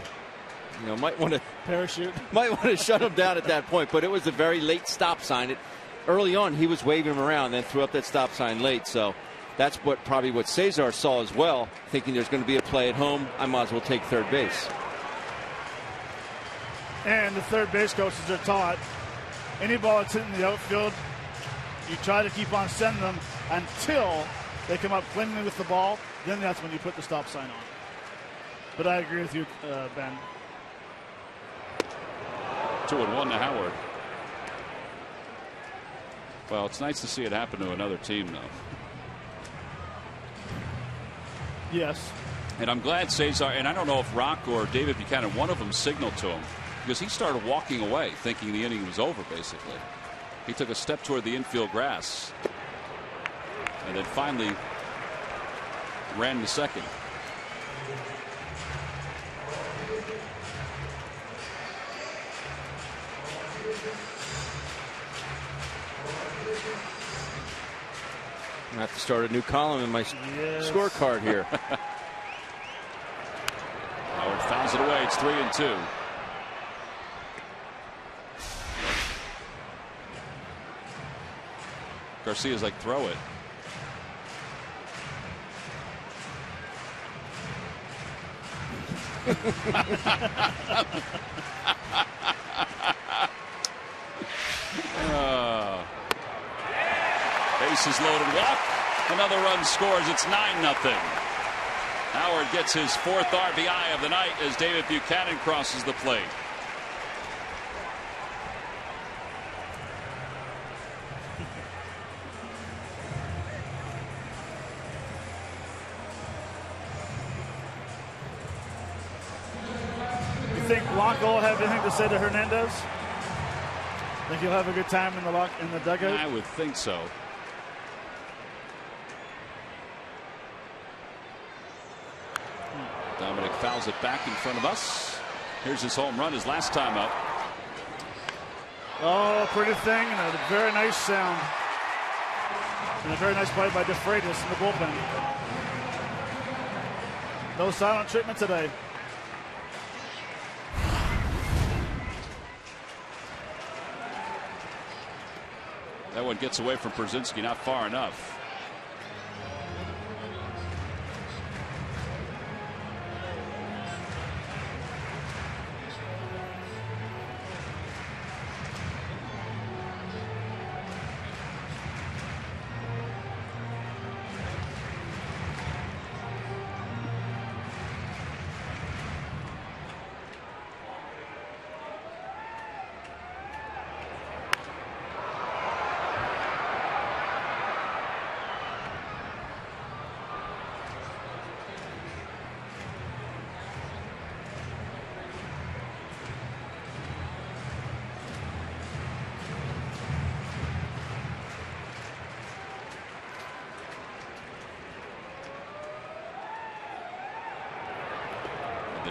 Might want to parachute. Might want to shut him down at that point. But it was a very late stop sign. Early on, he was waving him around, then threw up that stop sign late. So that's probably what Cesar saw as well, thinking there's going to be a play at home. I might as well take third base. And the third base coaches are taught any ball that's hitting the outfield, you try to keep on sending them until they come up cleanly with the ball. Then that's when you put the stop sign on. But I agree with you, Ben. 2-1 to Howard. Well, it's nice to see it happen to another team, though. Yes. And I'm glad Cesar, and I don't know if Rock or David Buchanan, one of them signaled to him, because he started walking away thinking the inning was over, basically. He took a step toward the infield grass and then finally ran to second. I have to start a new column in my scorecard here. Howard fouls it away. It's 3-2. Garcia's like, throw it. Bases loaded, walk. Another run scores. It's 9-0. Howard gets his 4th RBI of the night as David Buchanan crosses the plate. You think Blanco will have anything to say to Hernandez? Think he'll have a good time in the dugout? I would think so. Dominic fouls it back in front of us. Here's his home run, his last time up. Oh, pretty thing, and a very nice sound. And a very nice play by DeFreitas in the bullpen. No silent treatment today. That one gets away from Brzezinski, not far enough.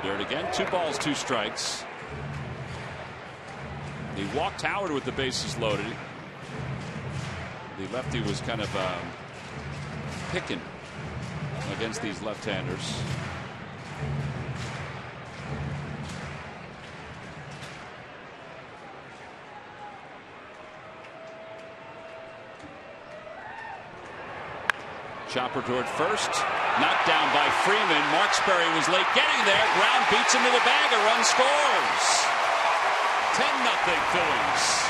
Dirt again. 2 balls, 2 strikes. He walked Howard with the bases loaded. The lefty was kind of picking against these left-handers. Chopper toward first. Knocked down by Freeman. Marksberry was late getting there. Brown beats him to the bag. A run scores. 10-0 Phillies.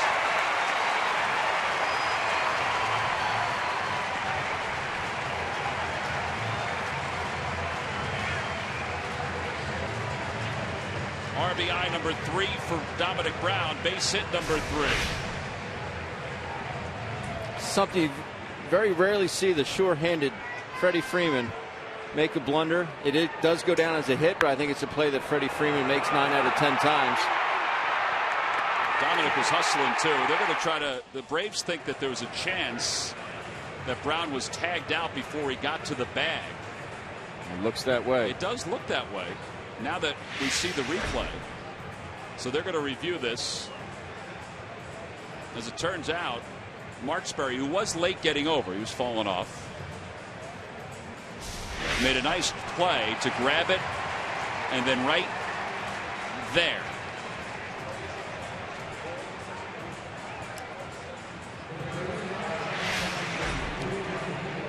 RBI number 3 for Dominic Brown. Base hit number 3. Something you very rarely see the sure-handed Freddie Freeman make a blunder. It does go down as a hit, but I think it's a play that Freddie Freeman makes 9 out of 10 times. Dominic was hustling too. They're going to try to. The Braves think that there was a chance that Brown was tagged out before he got to the bag. It looks that way. It does look that way now that we see the replay. So they're going to review this. As it turns out, Marksberry, who was late getting over, he was falling off. made a nice play to grab it, and then right there.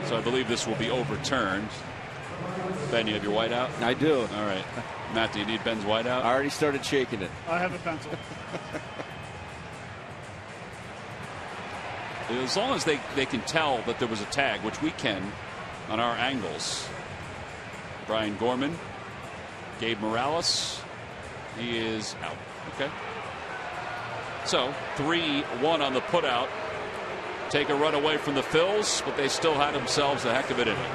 So I believe this will be overturned. Ben, you have your white out? I do. All right. Matt, do you need Ben's white out? I already started shaking it. I have a pencil. As long as they can tell that there was a tag, which we can on our angles. Brian Gorman, Gabe Morales, he is out. Okay. So 3-1 on the putout. Take a run away from the Phils, but they still had themselves a heck of an inning.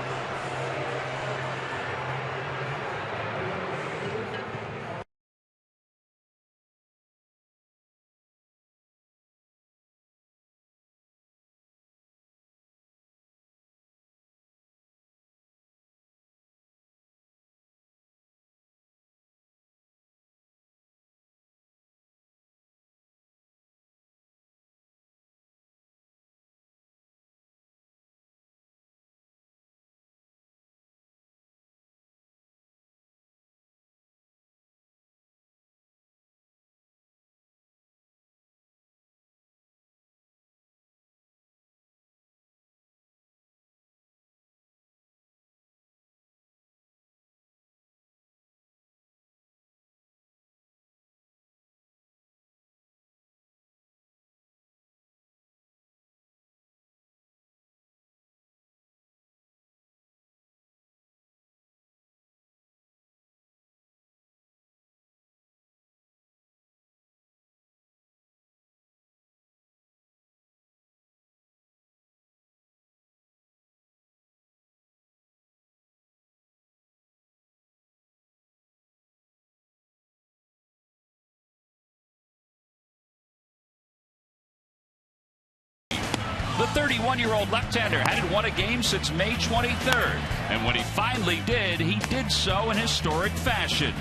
The 31-year-old left-hander hadn't won a game since May 23rd, and when he finally did, he did so in historic fashion.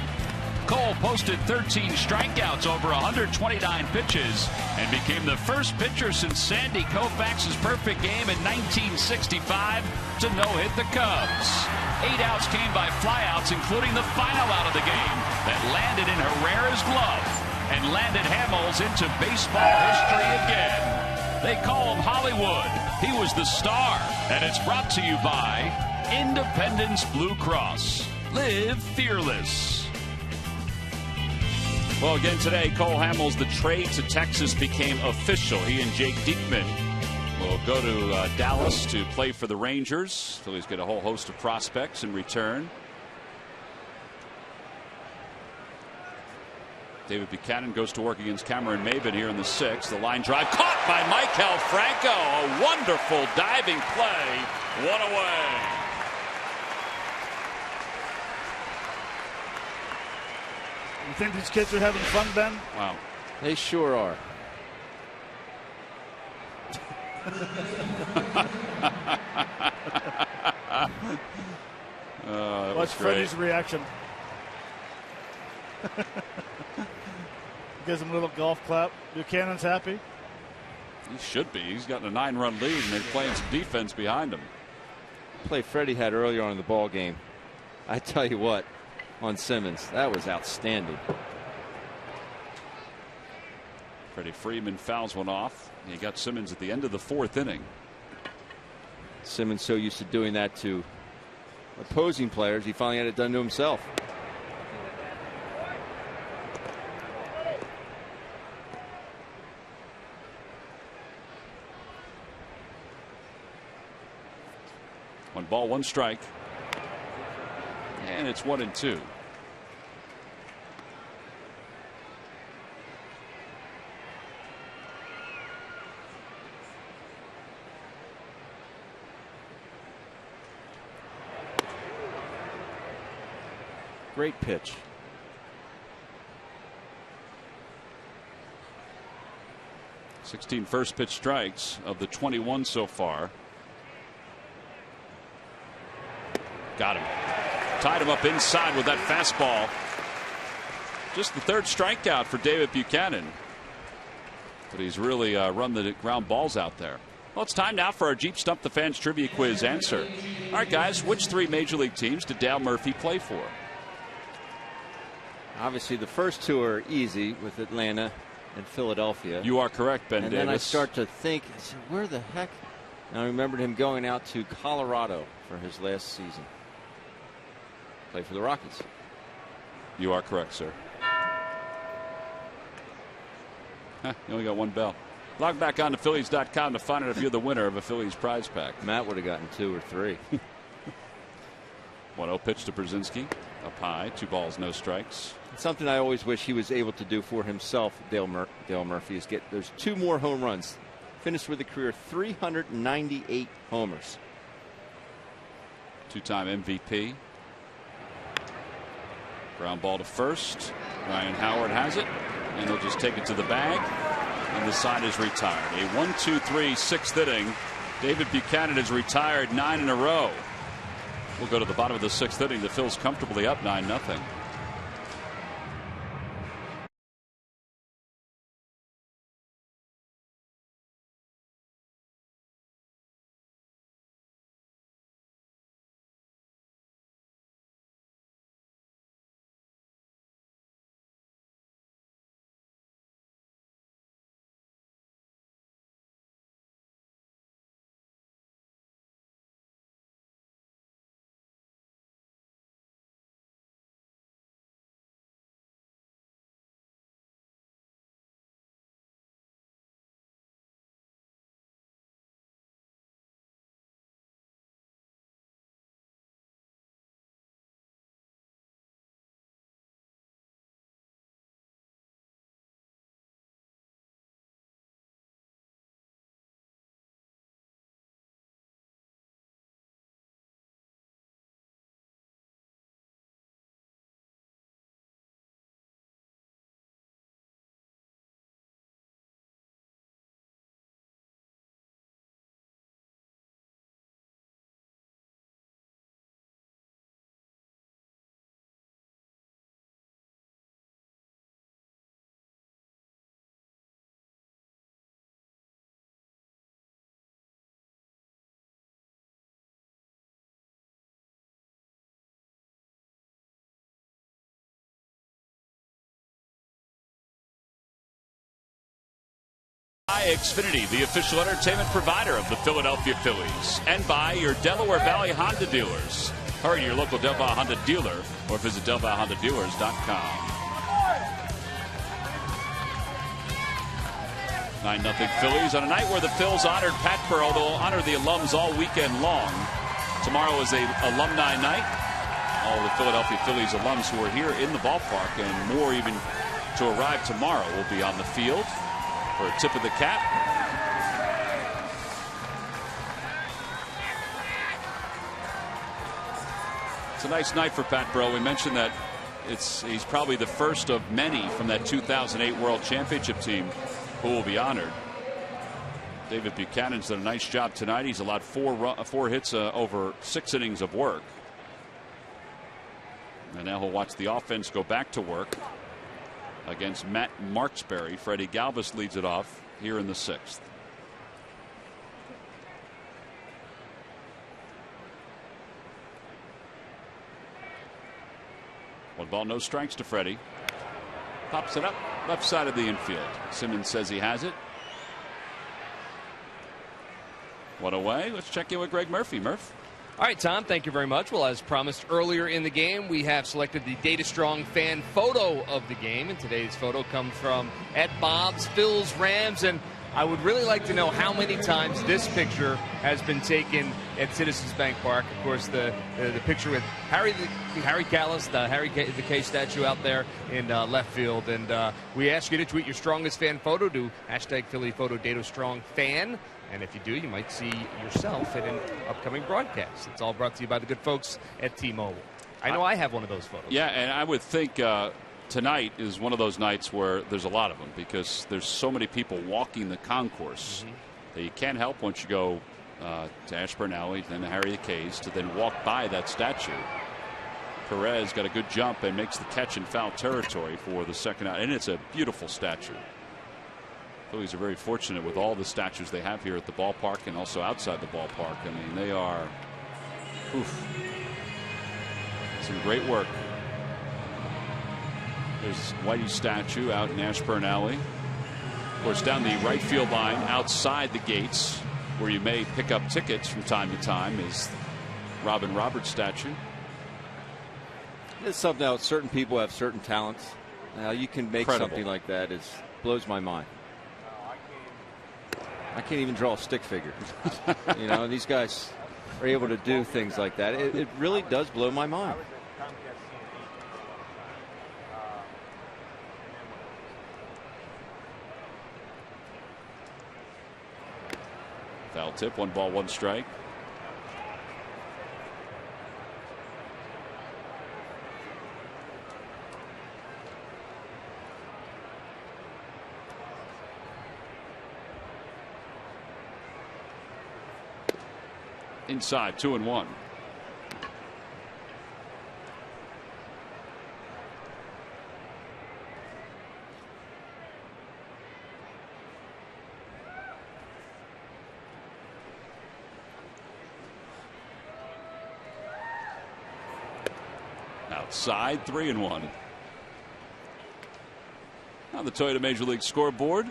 Cole posted 13 strikeouts over 129 pitches and became the first pitcher since Sandy Koufax's perfect game in 1965 to no-hit the Cubs. 8 outs came by flyouts, including the final out of the game that landed in Herrera's glove and landed Hamels into baseball history again. They call him Hollywood. He was the star, and it's brought to you by Independence Blue Cross. Live fearless. Well, again today, Cole Hamels, the trade to Texas became official. He and Jake Diekman will go to Dallas to play for the Rangers. Phillies get a whole host of prospects in return. David Buchanan goes to work against Cameron Maybin here in the 6th. The line drive caught by Maikel Franco. A wonderful diving play. One away. You think these kids are having fun, Ben? Wow. They sure are. Watch Freddie's reaction. Gives him a little golf clap. Buchanan's happy. He should be. He's gotten a 9-run lead, and they're playing some defense behind him. Play Freddie had earlier on in the ball game. I tell you what, on Simmons, that was outstanding. Freddie Freeman fouls one off. He got Simmons at the end of the 4th inning. Simmons so used to doing that to opposing players, he finally had it done to himself. One ball, one strike. And it's 1-2. Great pitch. $16 first pitch strikes of the 21 so far. Got him. Tied him up inside with that fastball. Just the 3rd strikeout for David Buchanan. But he's really run the ground balls out there. Well, it's time now for our Jeep Stump the Fans trivia quiz answer. All right, guys, which 3 Major League teams did Dale Murphy play for? Obviously, the first 2 are easy with Atlanta and Philadelphia. You are correct, Ben Davis. And then I start to think, where the heck? And I remembered him going out to Colorado for his last season. Played for the Rockies. You are correct, sir. You only got 1 bell. Log back on to Phillies.com to find out if you're the winner of a Phillies prize pack. Matt would have gotten 2 or 3. 1-0 pitch to Brzezinski. Up high, 2 balls, no strikes. It's something I always wish he was able to do for himself, Dale Murphy, is there's 2 more home runs. Finished with a career 398 homers. 2-time MVP. Ground ball to first. Ryan Howard has it, and he'll just take it to the bag. And the side is retired. A 1-2-3 6th inning. David Buchanan has retired 9 in a row. We'll go to the bottom of the 6th inning. The Phils comfortably up 9-0. By Xfinity, the official entertainment provider of the Philadelphia Phillies, and by your Delaware Valley Honda dealers. Hurry to your local Delaware Honda dealer or visit DelawareHondaDealers.com. 9-0 Phillies on a night where the Phils honored Pat Burrell. They'll honor the alums all weekend long. Tomorrow is a alumni night. All the Philadelphia Phillies alums who are here in the ballpark and more even to arrive tomorrow will be on the field for a tip of the cap. It's a nice night for Pat Burrell. We mentioned that he's probably the first of many from that 2008 World Championship team who will be honored. David Buchanan's done a nice job tonight. He's allowed 4 hits over 6 innings of work. And now he'll watch the offense go back to work against Matt Marksberry. Freddie Galvis leads it off here in the 6th. One ball, no strikes to Freddie. Pops it up left side of the infield. Simmons says he has it. One away. Let's check in with Greg Murphy. Murph. All right, Tom, thank you very much. Well, as promised earlier in the game, we have selected the Data Strong fan photo of the game. And today's photo comes from @Bob's Phils Rams. And I would really like to know how many times this picture has been taken at Citizens Bank Park. Of course, the picture with Harry Callis, the K statue out there in left field. And we ask you to tweet your strongest fan photo to #PhillyPhoto Data Strong Fan. And if you do, you might see yourself in an upcoming broadcast. It's all brought to you by the good folks at T-Mobile. I know I have one of those photos. Yeah, and I would think tonight is one of those nights where there's a lot of them because there's so many people walking the concourse that you can't help once you go to Ashburn Alley, then to Harry the K's, to then walk by that statue. Perez got a good jump and makes the catch in foul territory for the second out, and it's a beautiful statue. Phillies are very fortunate with all the statues they have here at the ballpark and also outside the ballpark. I mean, they are some great work. There's Whitey's statue out in Ashburn Alley. Of course, down the right field line outside the gates, where you may pick up tickets from time to time, is Robin Roberts' statue. It's something else. Certain people have certain talents. You can make Incredible. something like that. It blows my mind. I can't even draw a stick figure. You know, these guys are able to do things like that. It really does blow my mind. Foul tip, 1 ball, 1 strike. Inside, 2-1. Outside, 3-1. Now the Toyota Major League scoreboard.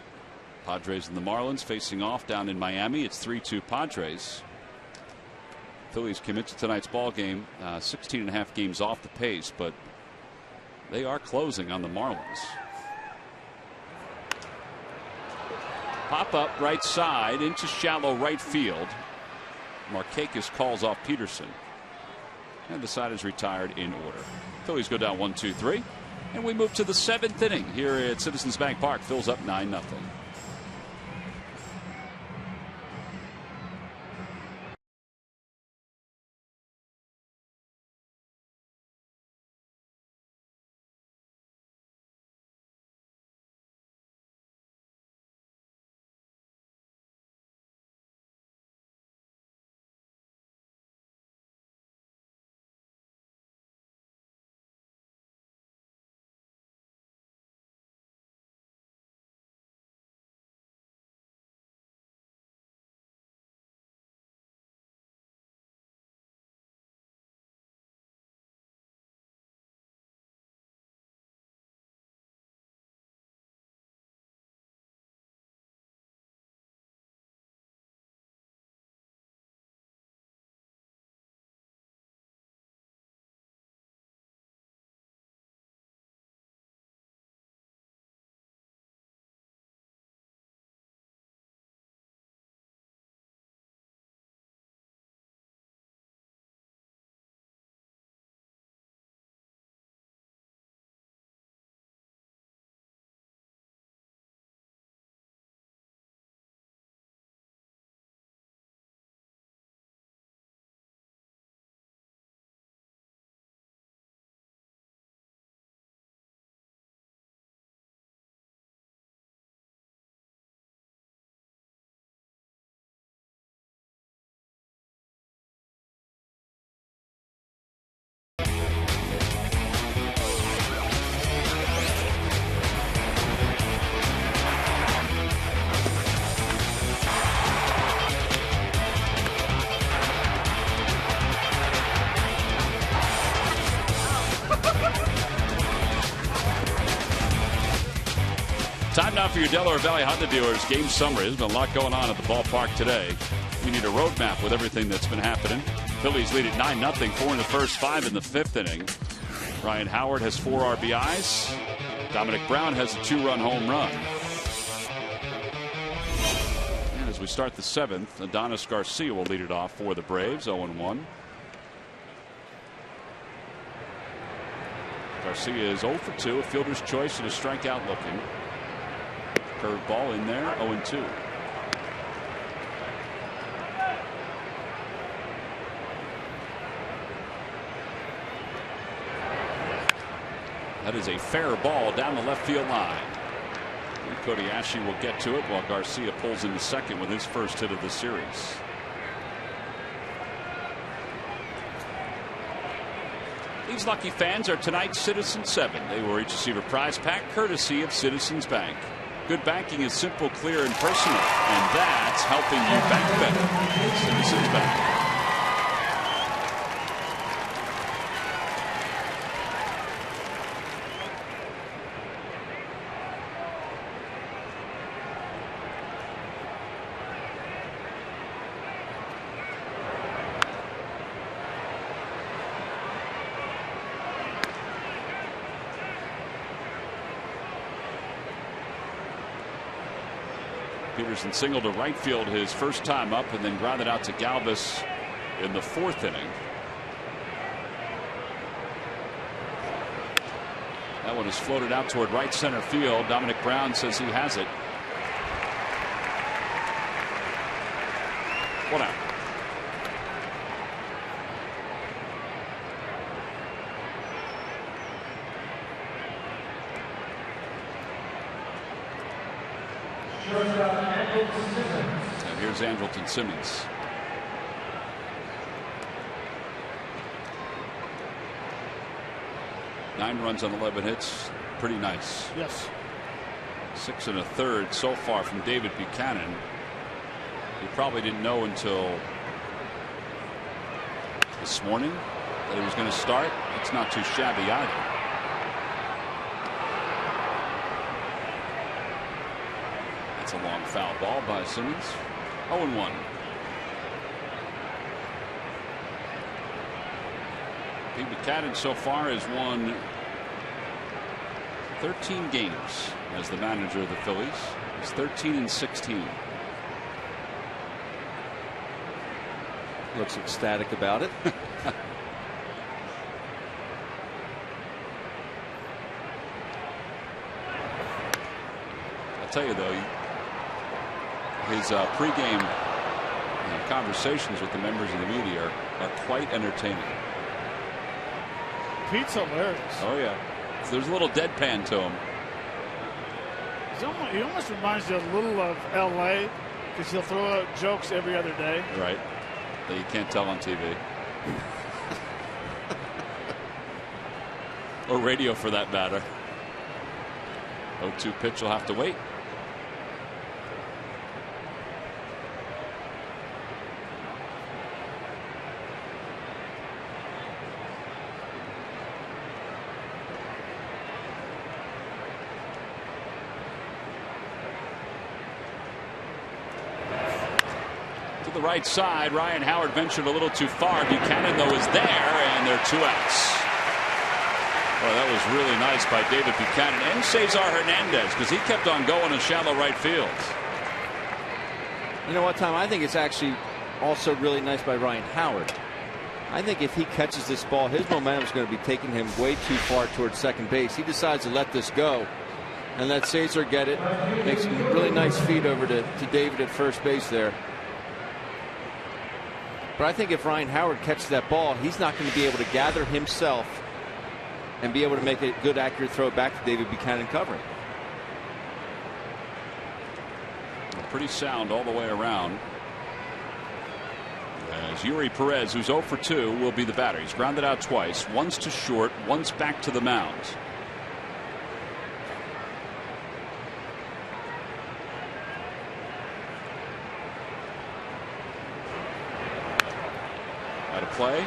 Padres and the Marlins facing off down in Miami. It's 3-2 Padres. Phillies commit to tonight's ball game. 16.5 games off the pace, but they are closing on the Marlins. Pop up right side into shallow right field. Markakis calls off Peterson. And the side is retired in order. Phillies go down 1-2-3. And we move to the 7th inning here at Citizens Bank Park. Phil's up 9-0. Time now for your Delaware Valley Honda dealers game summary. There's been a lot going on at the ballpark today. We need a roadmap with everything that's been happening. Phillies lead at 9-0, 4 in the first, 5 in the 5th inning. Ryan Howard has 4 RBIs. Dominic Brown has a 2-run home run. And as we start the 7th, Adonis Garcia will lead it off for the Braves, 0-1. Garcia is 0 for 2, a fielder's choice and a strikeout looking. Curveball in there, 0-2. That is a fair ball down the left field line. And Cody Ashley will get to it while Garcia pulls into second with his first hit of the series. These lucky fans are tonight's Citizens 7. They will each receive a prize pack courtesy of Citizens Bank. Good banking is simple, clear, and personal, and that's helping you bank better. Citizens Bank. Peterson singled to right field his first time up and then grounded out to Galvis in the 4th inning. That one is floated out toward right center field. Dominic Brown says he has it. 1 out. And here's Andrelton Simmons. Nine runs on 11 hits. Pretty nice. Yes. 6 1/3 so far from David Buchanan. He probably didn't know until this morning that he was going to start. It's not too shabby either. That's a long foul ball by Simmons. 0-1. Pete Buchanan so far has won 13 games as the manager of the Phillies. He's 13-16. Looks ecstatic about it. I'll tell you though, his pregame conversations with the members of the media are quite entertaining. Pete's hilarious. Oh yeah, there's a little deadpan to him. He almost reminds you a little of L.A. because he'll throw out jokes every other day. Right, that you can't tell on TV. Or radio for that matter. 0-2 pitch will have to wait. The right side. Ryan Howard ventured a little too far. Buchanan though is there, and they're 2 outs. Well, that was really nice by David Buchanan and Cesar Hernandez because he kept on going in shallow right field. You know what, Tom? I think it's actually also really nice by Ryan Howard. I think if he catches this ball, his momentum is going to be taking him way too far towards second base. He decides to let this go and let Cesar get it. Makes a really nice feed over to David at first base there. But I think if Ryan Howard catches that ball, he's not going to be able to gather himself and be able to make a good, accurate throw back to David Buchanan covering. Pretty sound all the way around. As Yuri Perez, who's 0 for 2, will be the batter. He's grounded out twice. Once to short, once back to the mound. Out of play.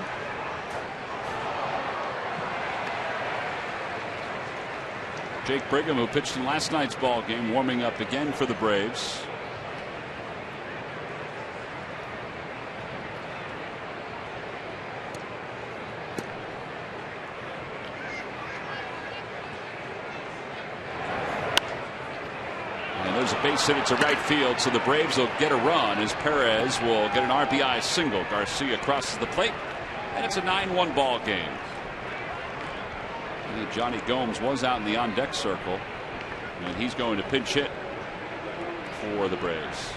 Jake Brigham, who pitched in last night's ball game, warming up again for the Braves. And there's a base hit to right field, so the Braves will get a run as Perez will get an RBI single. Garcia crosses the plate, and it's a 9-1 ball game. Johnny Gomes was out in the on-deck circle, and he's going to pinch hit for the Braves.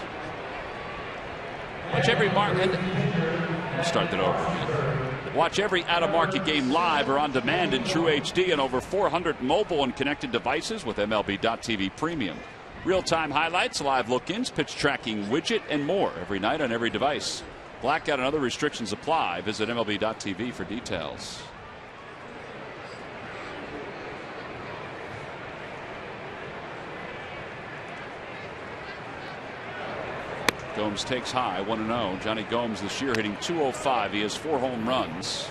Watch every start that over again. Watch every out-of-market game live or on demand in True HD and over 400 mobile and connected devices with MLB.TV Premium. Real-time highlights, live look-ins, pitch tracking widget, and more every night on every device. Blackout and other restrictions apply. Visit MLB.TV for details. Gomes takes high, 1-0. Johnny Gomes this year hitting .205. He has 4 home runs.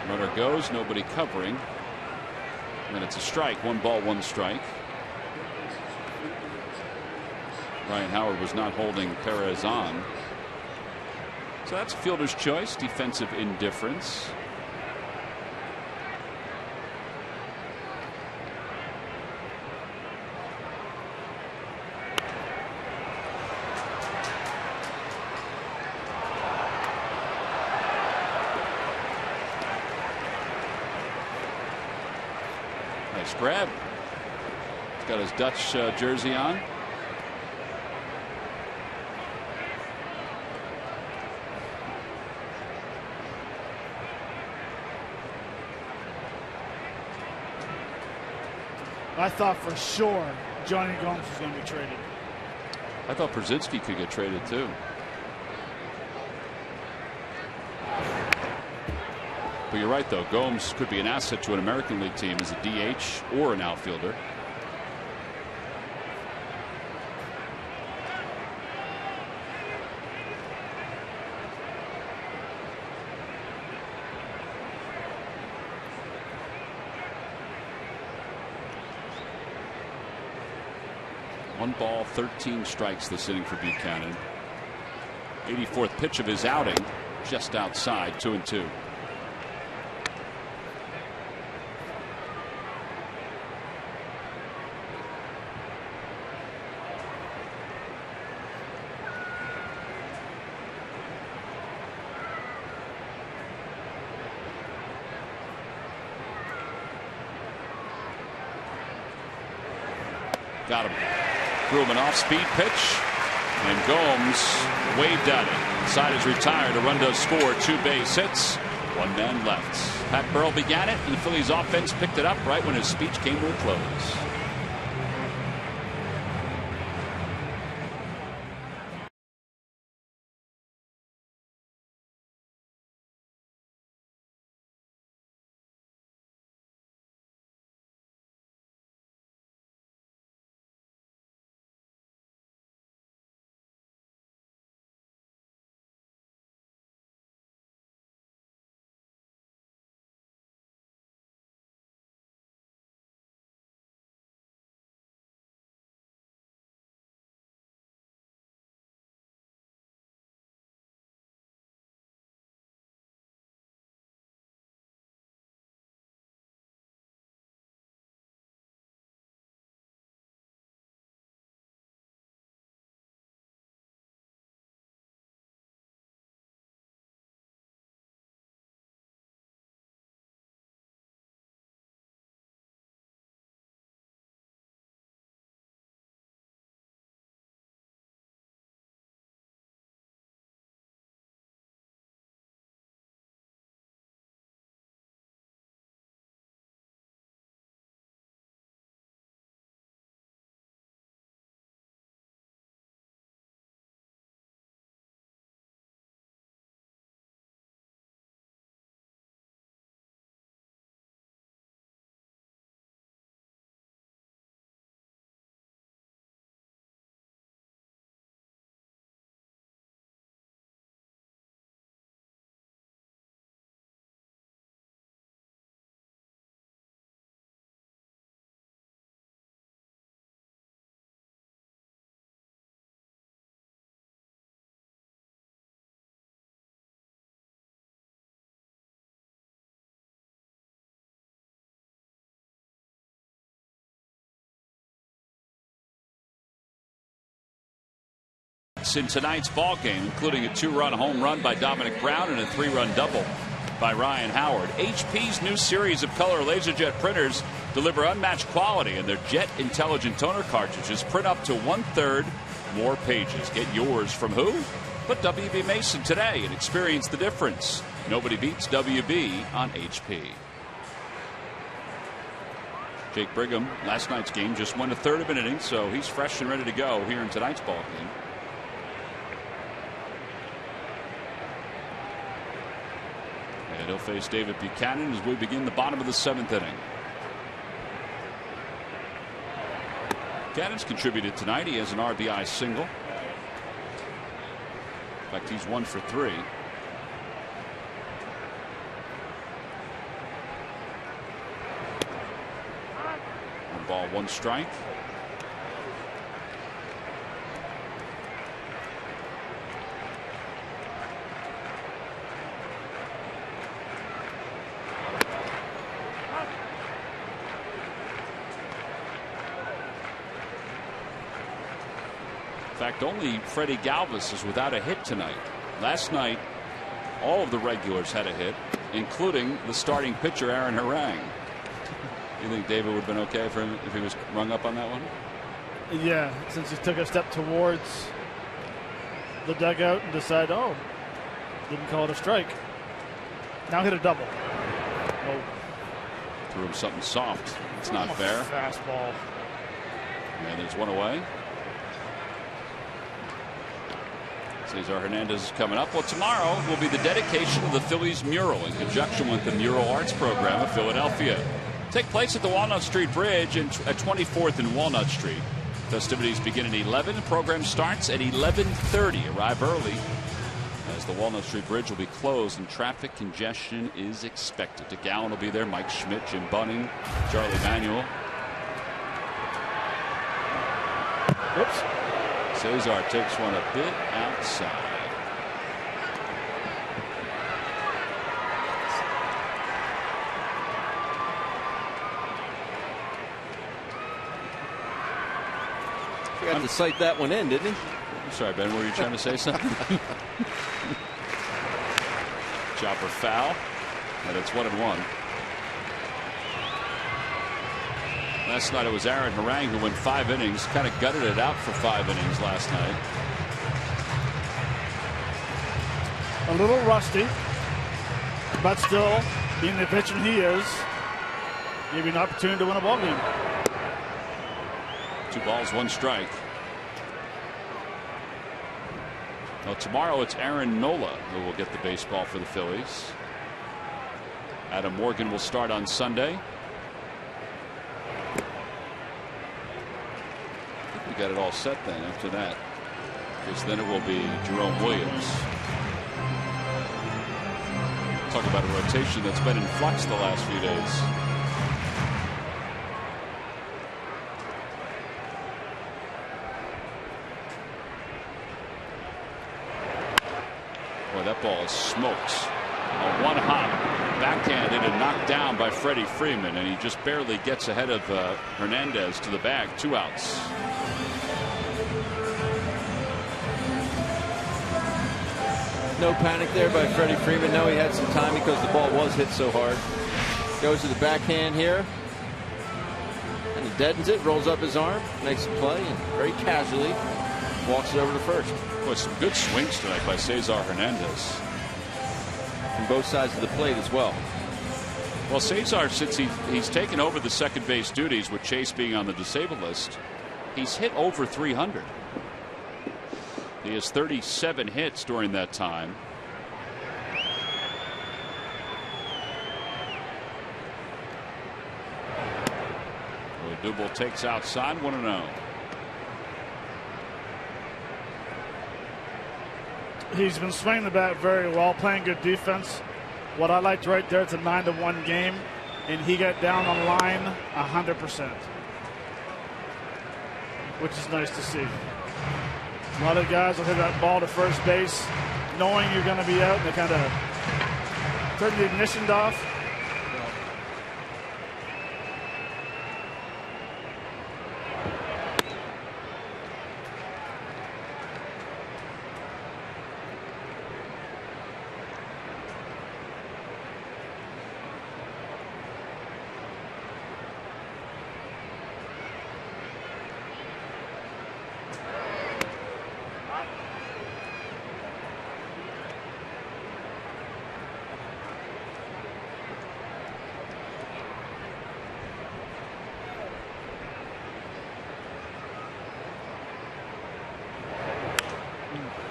Runner goes, nobody covering. And it's a strike. 1 ball, 1 strike. Ryan Howard was not holding Perez on. So that's a fielder's choice. Defensive indifference. Nice grab. He's got his Dutch jersey on. I thought for sure Johnny Gomes was going to be traded. I thought Brzezinski could get traded too. But you're right, though. Gomes could be an asset to an American League team as a DH or an outfielder. One ball, 13 strikes this inning for Buchanan. 84th pitch of his outing, just outside, 2-2. Got him. Threw him an off-speed pitch, and Gomes waved at it. Side is retired. A run does score. 2 base hits. 1 man left. Pat Burrell began it, and the Phillies offense picked it up right when his speech came to a close. In tonight's ball game, including a 2-run home run by Dominic Brown and a 3-run double by Ryan Howard. HP's new series of color LaserJet printers deliver unmatched quality, and their Jet Intelligent Toner cartridges print up to 1/3 more pages. Get yours from who? But W.B. Mason today and experience the difference. Nobody beats W.B. on HP. Jake Brigham, last night's game, just won 1/3 of an inning, so he's fresh and ready to go here in tonight's ball game. And he'll face David Buchanan as we begin the bottom of the 7th inning. Buchanan's contributed tonight. He has an RBI single. In fact, he's 1 for 3. 1 ball, 1 strike. In fact, only Freddie Galvis is without a hit tonight. Last night, all of the regulars had a hit, including the starting pitcher, Aaron Harang. You think David would have been okay for him if he was rung up on that one? Yeah, since he took a step towards the dugout and decided, oh, didn't call it a strike. Now hit a double. Oh. Threw him something soft. It's not fair. Fastball. And there's 1 away. Cesar Hernandez is coming up. Well, tomorrow will be the dedication of the Phillies mural in conjunction with the Mural Arts Program of Philadelphia. Take place at the Walnut Street Bridge at 24th and Walnut Street. Festivities begin at 11. The program starts at 11:30. Arrive early as the Walnut Street Bridge will be closed and traffic congestion is expected. DeGowan will be there. Mike Schmidt, Jim Bunning, Charlie Manuel. Oops. Cesar takes one a bit outside. Forgot to sight that one in, didn't he? I'm sorry, Ben, were you trying to say something? Chopper foul, and it's 1-1. Last night it was Aaron Harang who went 5 innings, kind of gutted it out for 5 innings last night. A little rusty, but still, being the pitcher he is, give you an opportunity to win a ball game. 2 balls, 1 strike. Well, tomorrow it's Aaron Nola who will get the baseball for the Phillies. Adam Morgan will start on Sunday. We got it all set then after that, because then it will be Jerome Williams. Talk about a rotation that's been in flux the last few days. Boy, that ball is smokes. A 1 hop backhanded and knocked down by Freddie Freeman, and he just barely gets ahead of Hernandez to the bag. 2 outs. No panic there by Freddie Freeman. No, he had some time because the ball was hit so hard. Goes to the backhand here. And he deadens it, rolls up his arm, makes a play, and very casually walks it over to first. Boy, some good swings tonight by Cesar Hernandez. From both sides of the plate as well. Well, Cesar, since he's taken over the second base duties with Chase being on the disabled list, he's hit over 300. He has 37 hits during that time. Dubel takes outside, 1-0. He's been swinging the bat very well, playing good defense. What I liked right there, it's a 9-1 game, and he got down on line 100%, which is nice to see. A lot of guys will hit that ball to first base knowing you're going to be out, and they kind of turn the ignition off.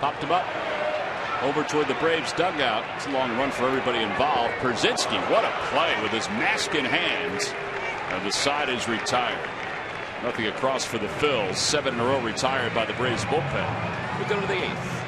Popped him up. over toward the Braves dugout. It's a long run for everybody involved. Pierzynski, what a play with his mask in hands. And the side is retired. Nothing across for the Phils. 7 in a row retired by the Braves bullpen. We go to the 8th.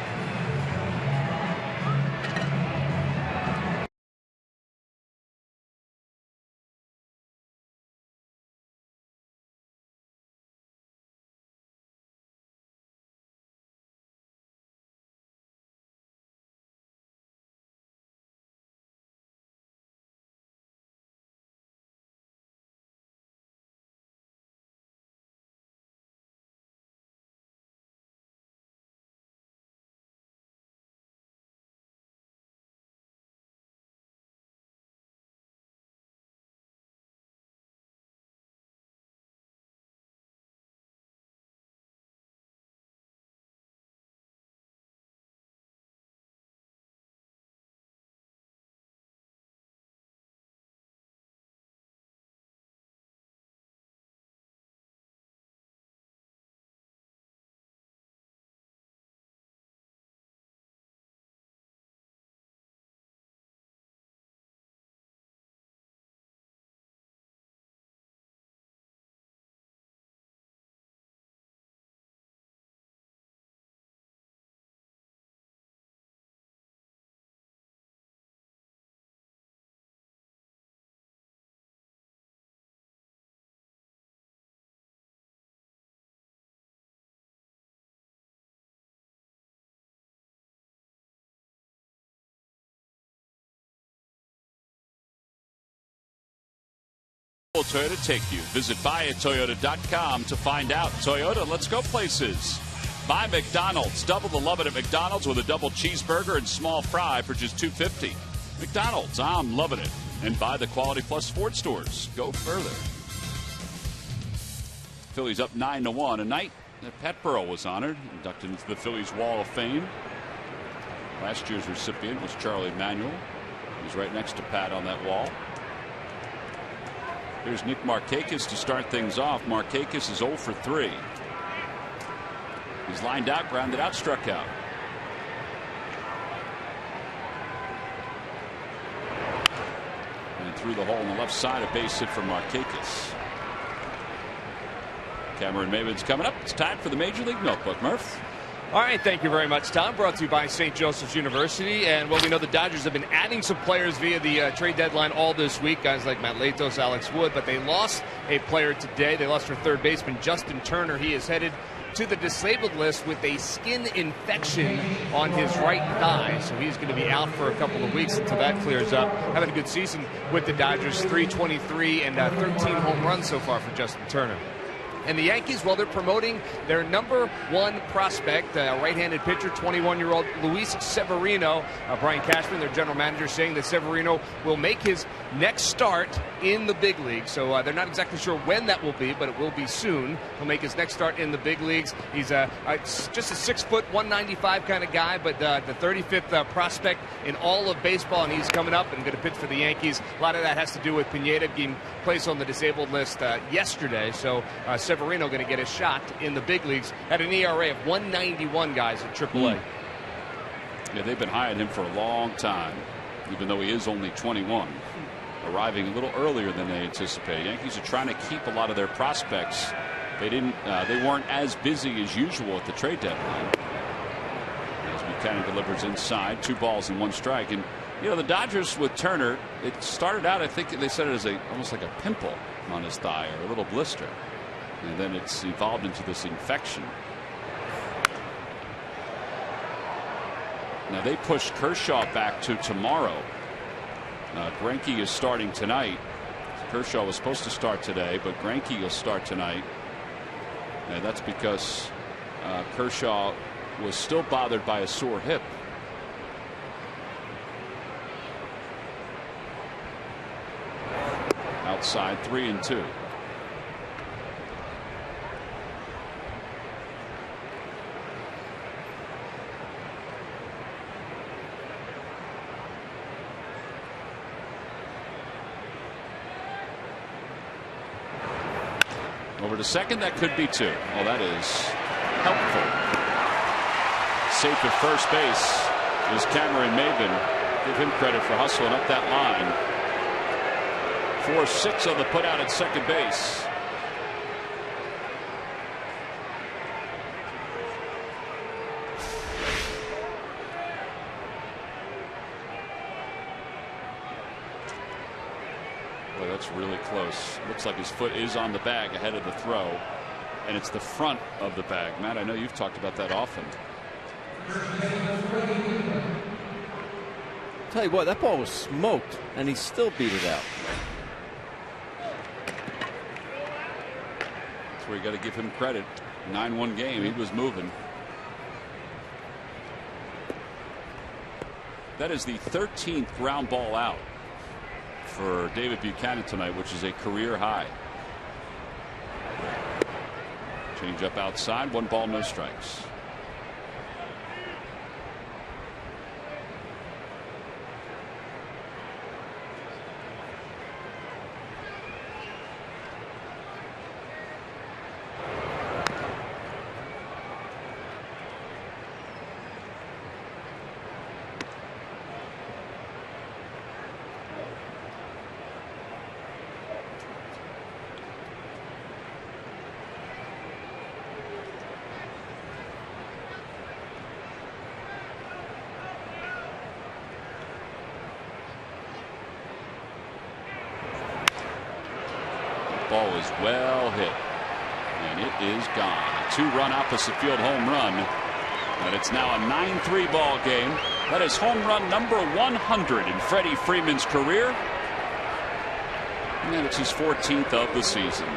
Toyota take you. Visit buyatoyota.com to find out. Toyota, let's go places. Buy McDonald's. Double the love it at McDonald's with a double cheeseburger and small fry for just $2.50. McDonald's, I'm loving it. And buy the Quality Plus Ford stores. Go further. Phillies up 9-1. A night that Pat Burrell was honored, inducted into the Phillies Wall of Fame. Last year's recipient was Charlie Manuel. He's right next to Pat on that wall. Here's Nick Markakis to start things off. Markakis is 0 for 3. He's lined out, grounded out, struck out. And through the hole on the left side, a base hit from Markakis. Cameron Maybin's coming up. It's time for the Major League Notebook. Murph. All right, thank you very much, Tom. Brought to you by St. Joseph's University. And well, we know the Dodgers have been adding some players via the trade deadline all this week. Guys like Matt Latos, Alex Wood, but they lost a player today. They lost their third baseman, Justin Turner. He is headed to the disabled list with a skin infection on his right thigh. So he's going to be out for a couple of weeks until that clears up. Having a good season with the Dodgers, 323 and 13 home runs so far for Justin Turner. And the Yankees, well, they're promoting their number 1 prospect, right-handed pitcher, 21-year-old Luis Severino. Brian Cashman, their general manager, saying that Severino will make his next start in the big league. So they're not exactly sure when that will be, but it will be soon. He'll make his next start in the big leagues. He's just a 6-foot, 195 kind of guy, but the 35th prospect in all of baseball, and he's coming up and going to pitch for the Yankees. A lot of that has to do with Pineda being placed on the disabled list yesterday. So Severino going to get a shot in the big leagues at an ERA of 191, guys, at AAA. Yeah, they've been high on him for a long time, even though he is only 21, arriving a little earlier than they anticipated. Yankees are trying to keep a lot of their prospects. They weren't as busy as usual at the trade deadline. As Buchanan delivers inside, 2 balls and 1 strike. And you know, the Dodgers with Turner, it started out, I think they said it as almost like a pimple on his thigh or a little blister. And then it's evolved into this infection. Now they pushed Kershaw back to tomorrow. Greinke is starting tonight. Kershaw was supposed to start today, but Greinke will start tonight. And that's because Kershaw was still bothered by a sore hip. Outside, 3-2. Over to second, that could be 2. Well, that is helpful. Safe at first base. is Cameron Maben. Give him credit for hustling up that line. 4-6 on the putout at second base. Boy, that's really close. Looks like his foot is on the bag ahead of the throw, and it's the front of the bag. Matt, I know you've talked about that often. Tell you what, that ball was smoked, and he still beat it out. That's where you got to give him credit. 9-1 game. He was moving. That is the 13th ground ball out for David Buchanan tonight, which is a career high. Change up outside. 1 ball, no strikes. Ball is well hit, and it is gone. A 2-run opposite field home run, and it's now a 9-3 ball game. That is home run number 100 in Freddie Freeman's career, and it's his 14th of the season.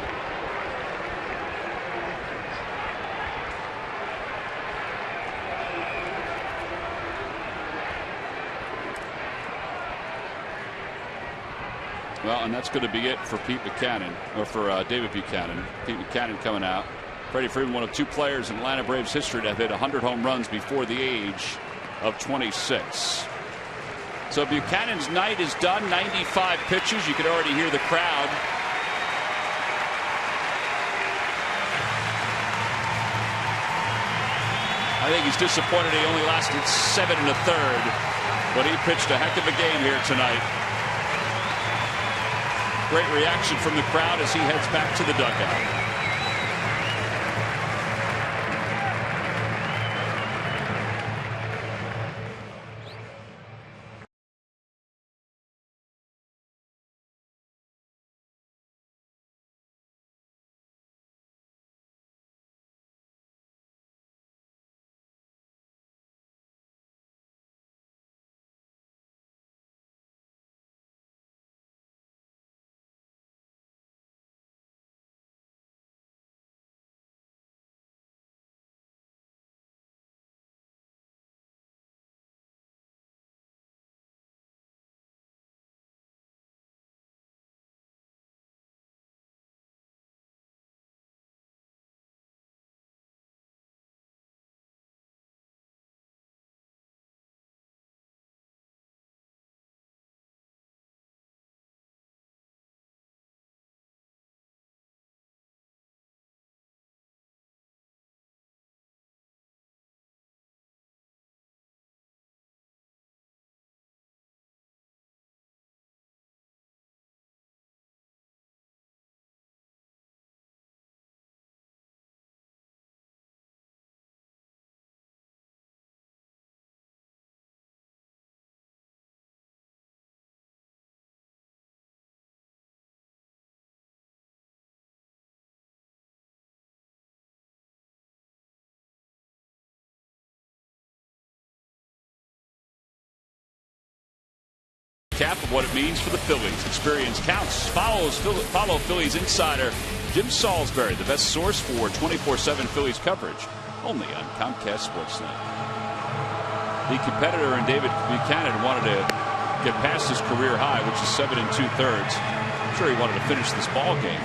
Well, and that's going to be it for Pete Buchanan, or for David Buchanan. Pete Buchanan coming out. Freddie Freeman, one of 2 players in Atlanta Braves history to have hit 100 home runs before the age of 26. So Buchanan's night is done. 95 pitches. You can already hear the crowd. I think he's disappointed he only lasted 7 1/3, but he pitched a heck of a game here tonight. Great reaction from the crowd as he heads back to the dugout. Cap of what it means for the Phillies. Experience counts. Follow Phillies insider Jim Salisbury, the best source for 24/7 Phillies coverage, only on Comcast Sportsnet. The competitor in David Buchanan wanted to get past his career high, which is 7 2/3. I'm sure he wanted to finish this ball game.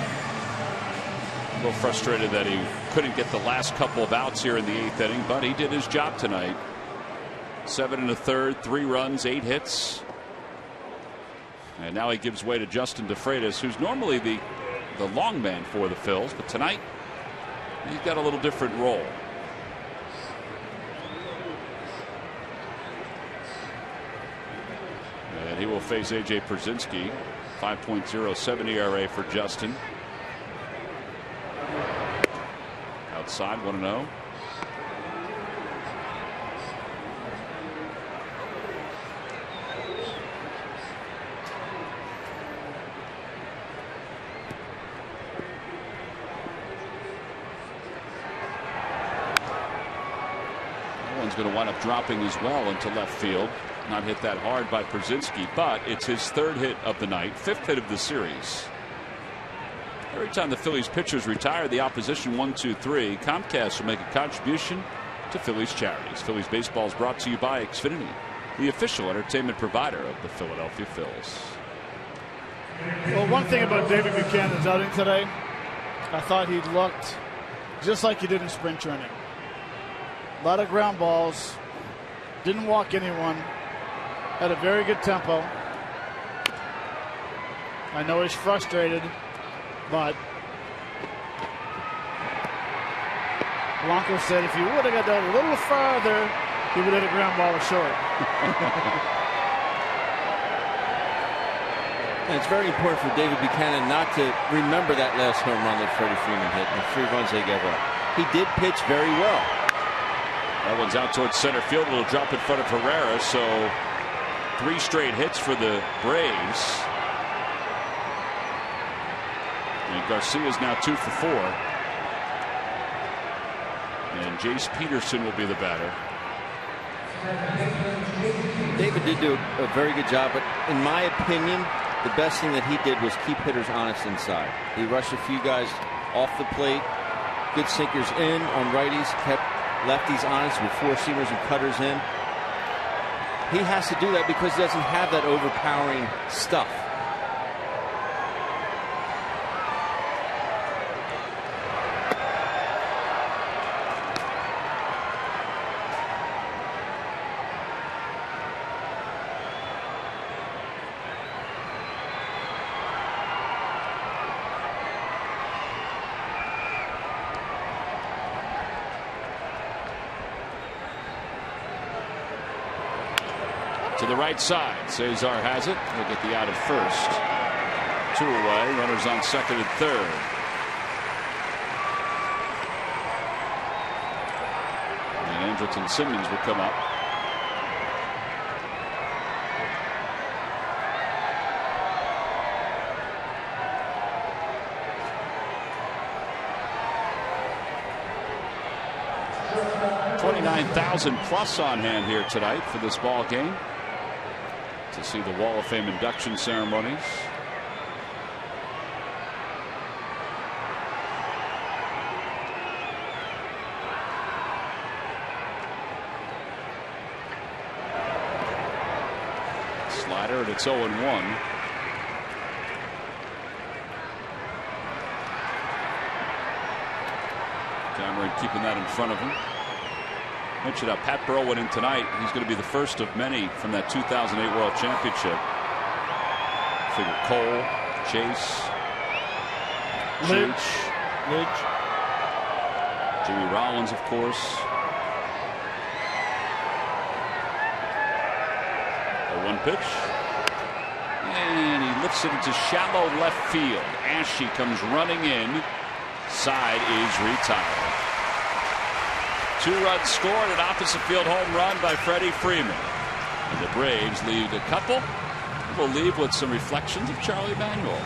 A little frustrated that he couldn't get the last couple of outs here in the 8th inning, but he did his job tonight. 7 1/3, 3 runs, 8 hits. And now he gives way to Justin DeFreitas, who's normally the long man for the Phils, but tonight he's got a little different role. And he will face A.J. Pierzynski. 5.07 ERA for Justin. Outside 1-0. One's going to wind up dropping as well into left field. Not hit that hard by Pierzynski, but it's his 3rd hit of the night, 5th hit of the series. Every time the Phillies pitchers retire, the opposition 1-2-3. Comcast will make a contribution to Phillies charities. Phillies baseball is brought to you by Xfinity, the official entertainment provider of the Philadelphia Phils. Well, one thing about David Buchanan's outing today, I thought he looked just like he did in spring training. A lot of ground balls, didn't walk anyone, had a very good tempo. I know he's frustrated, but Blanco said if he would have got that a little farther, he would have hit a ground ball short. And it's very important for David Buchanan not to remember that last home run that Freddie Freeman hit and the 3 runs they gave up. He did pitch very well. That one's out towards center field. It'll drop in front of Herrera. So 3 straight hits for the Braves. And Garcia's now 2 for 4. And Jace Peterson will be the batter. David did do a very good job, but in my opinion, the best thing that he did was keep hitters honest inside. He rushed a few guys off the plate, good sinkers in on righties, kept lefties honest with 4-seamers and cutters in. He has to do that because he doesn't have that overpowering stuff. To the right side. Cesar has it. He'll get the out at first. 2 away. Runners on second and third. And Andrelton Simmons will come up. $29,000+ on hand here tonight for this ball game. To see the Wall of Fame induction ceremonies. Slider, and it's 0-1. Cameron keeping that in front of him. Mentioned how Pat Burrell went in tonight. He's going to be the first of many from that 2008 World Championship. Figure Cole, Chase, Lynch, Jimmy Rollins, of course. A 1 pitch. And he lifts it into shallow left field. Ashe comes running in. Side is retired. 2 runs scored, an opposite field home run by Freddie Freeman. And the Braves lead a couple. We'll leave with some reflections of Charlie Manuel.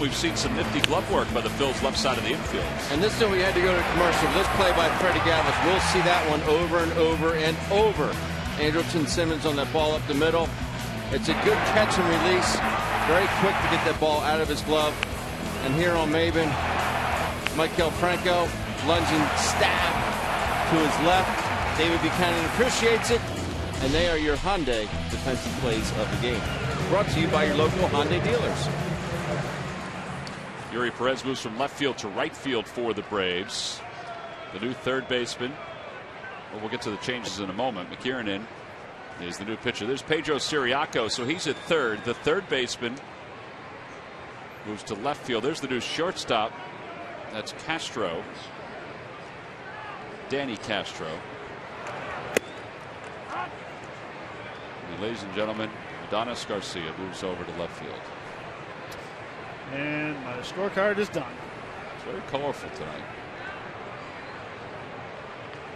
We've seen some nifty glove work by the Phils left side of the infield. And this time we had to go to commercial. This play by Freddie Galvis. We'll see that one over and over and over. Andrelton Simmons on that ball up the middle. It's a good catch and release. Very quick to get that ball out of his glove. And here on Maven, Michael Franco, lunging stab to his left. David Buchanan appreciates it. And they are your Hyundai defensive plays of the game. Brought to you by your local Hyundai dealers. Yuri Perez moves from left field to right field for the Braves. The new third baseman. Well, we'll get to the changes in a moment. McKiernan is the new pitcher. There's Pedro Siriaco, so he's at third. The third baseman moves to left field. There's the new shortstop. That's Castro. Danny Castro. And ladies and gentlemen, Adonis Garcia moves over to left field. And my scorecard is done. It's very colorful tonight.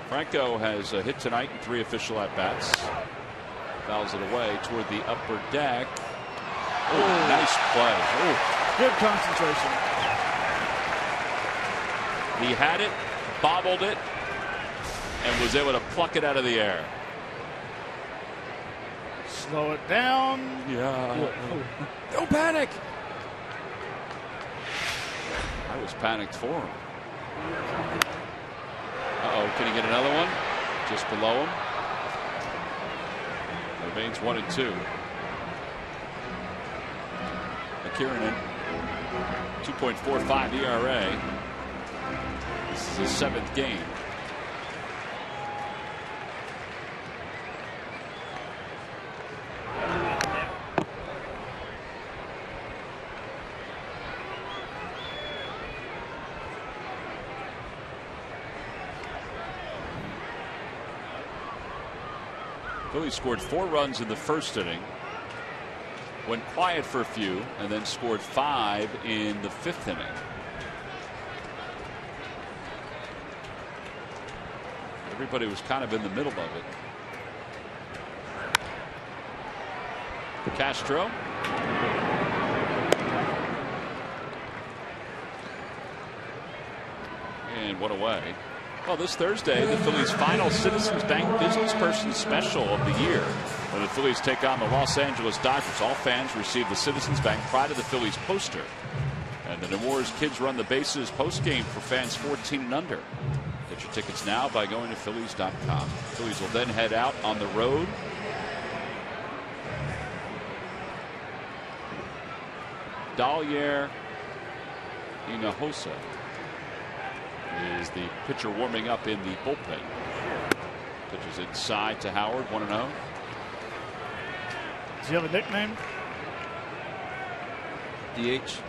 Franco has a hit tonight in 3 official at-bats. Fouls it away toward the upper deck. Oh, nice play. Oh, good concentration. He had it, bobbled it, and was able to pluck it out of the air. Slow it down. Yeah. Don't panic. I was panicked for him. Uh-oh, can he get another one? Just below him. Remains 1-2. McKiernan, 2.45 ERA. This is his 7th game. Phillies scored 4 runs in the first inning, went quiet for a few, and then scored 5 in the 5th inning. Everybody was kind of in the middle of it. Castro. And one away. Well, this Thursday, the Phillies' final Citizens Bank Business Person Special of the year, when the Phillies take on the Los Angeles Dodgers. All fans receive the Citizens Bank Pride of the Phillies poster. And the Nemours Kids Run the Bases postgame for fans 14 and under. Get your tickets now by going to Phillies.com. Phillies will then head out on the road. Dalier Hinojosa is the pitcher warming up in the bullpen. Pitches inside to Howard, 1-0. Does he have a nickname? DH.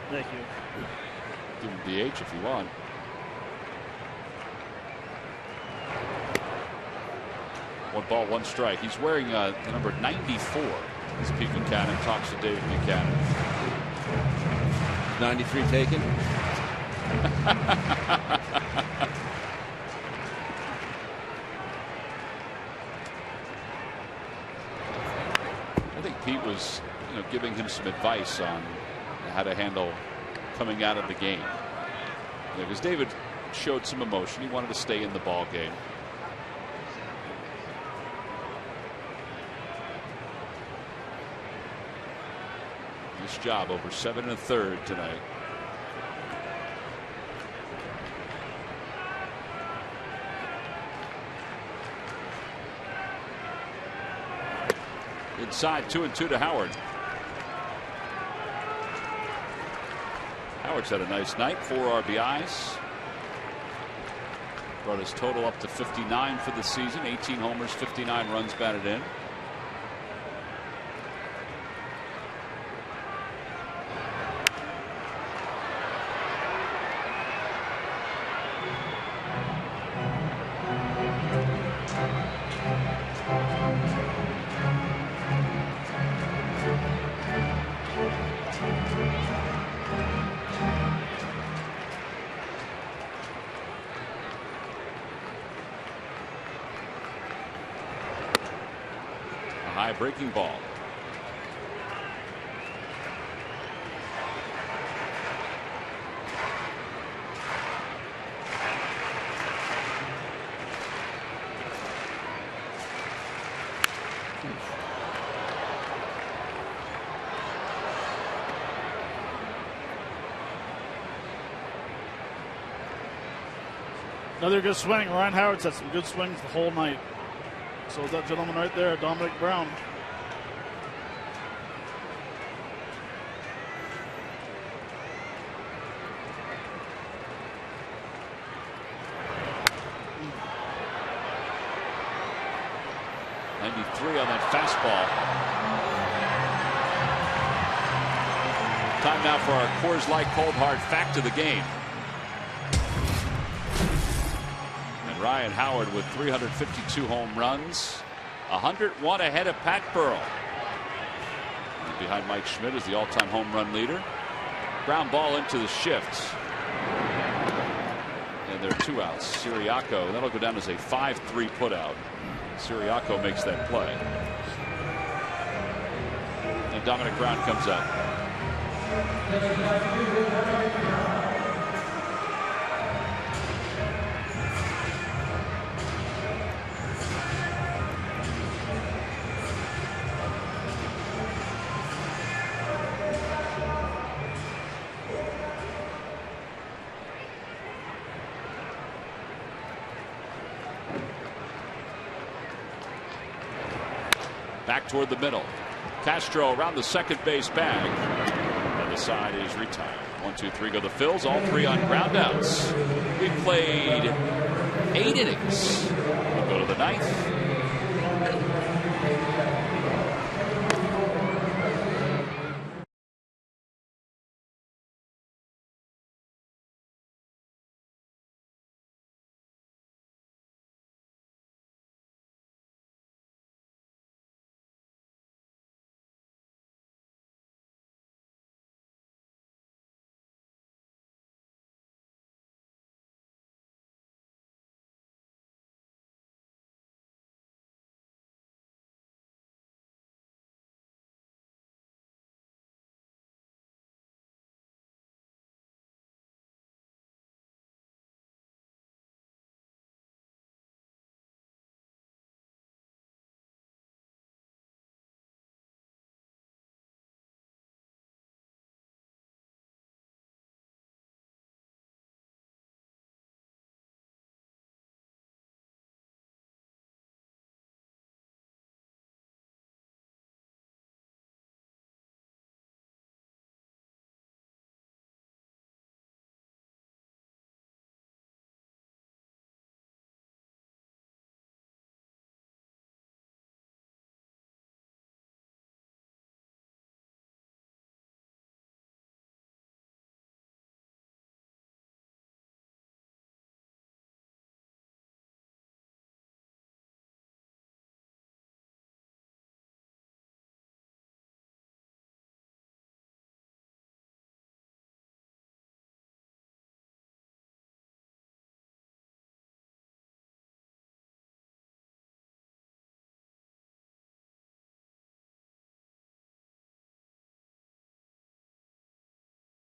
Thank you. Give him DH if you want. One ball, one strike. He's wearing the number 94. As Pete Buchanan talks to David Buchanan. 93 taken. I think Pete was, giving him some advice on how to handle coming out of the game. Because David showed some emotion. He wanted to stay in the ball game. Nice job, over 7 1/3 tonight. Inside, 2-2 to Howard. Howard's had a nice night, 4 RBIs. Brought his total up to 59 for the season. 18 homers, 59 runs batted in. High breaking ball. Another good swing. Ryan Howard's had some good swings the whole night. So is that gentleman right there, Dominic Brown. '93 on that fastball. Time now for our Coors Light Cold Hard fact of the game. And Ryan Howard with 352 home runs, 101 ahead of Pat Burrell. And behind Mike Schmidt is the all-time home run leader. Ground ball into the shift. And there are 2 outs. Siriaco, that'll go down as a 5-3 putout. Siriaco makes that play. And Dominic Brown comes up. Back toward the middle. Castro around the second base bag. And the side is retired. 1, 2, 3 go the Phils. All 3 on ground outs. We played 8 innings. We'll go to the 9th.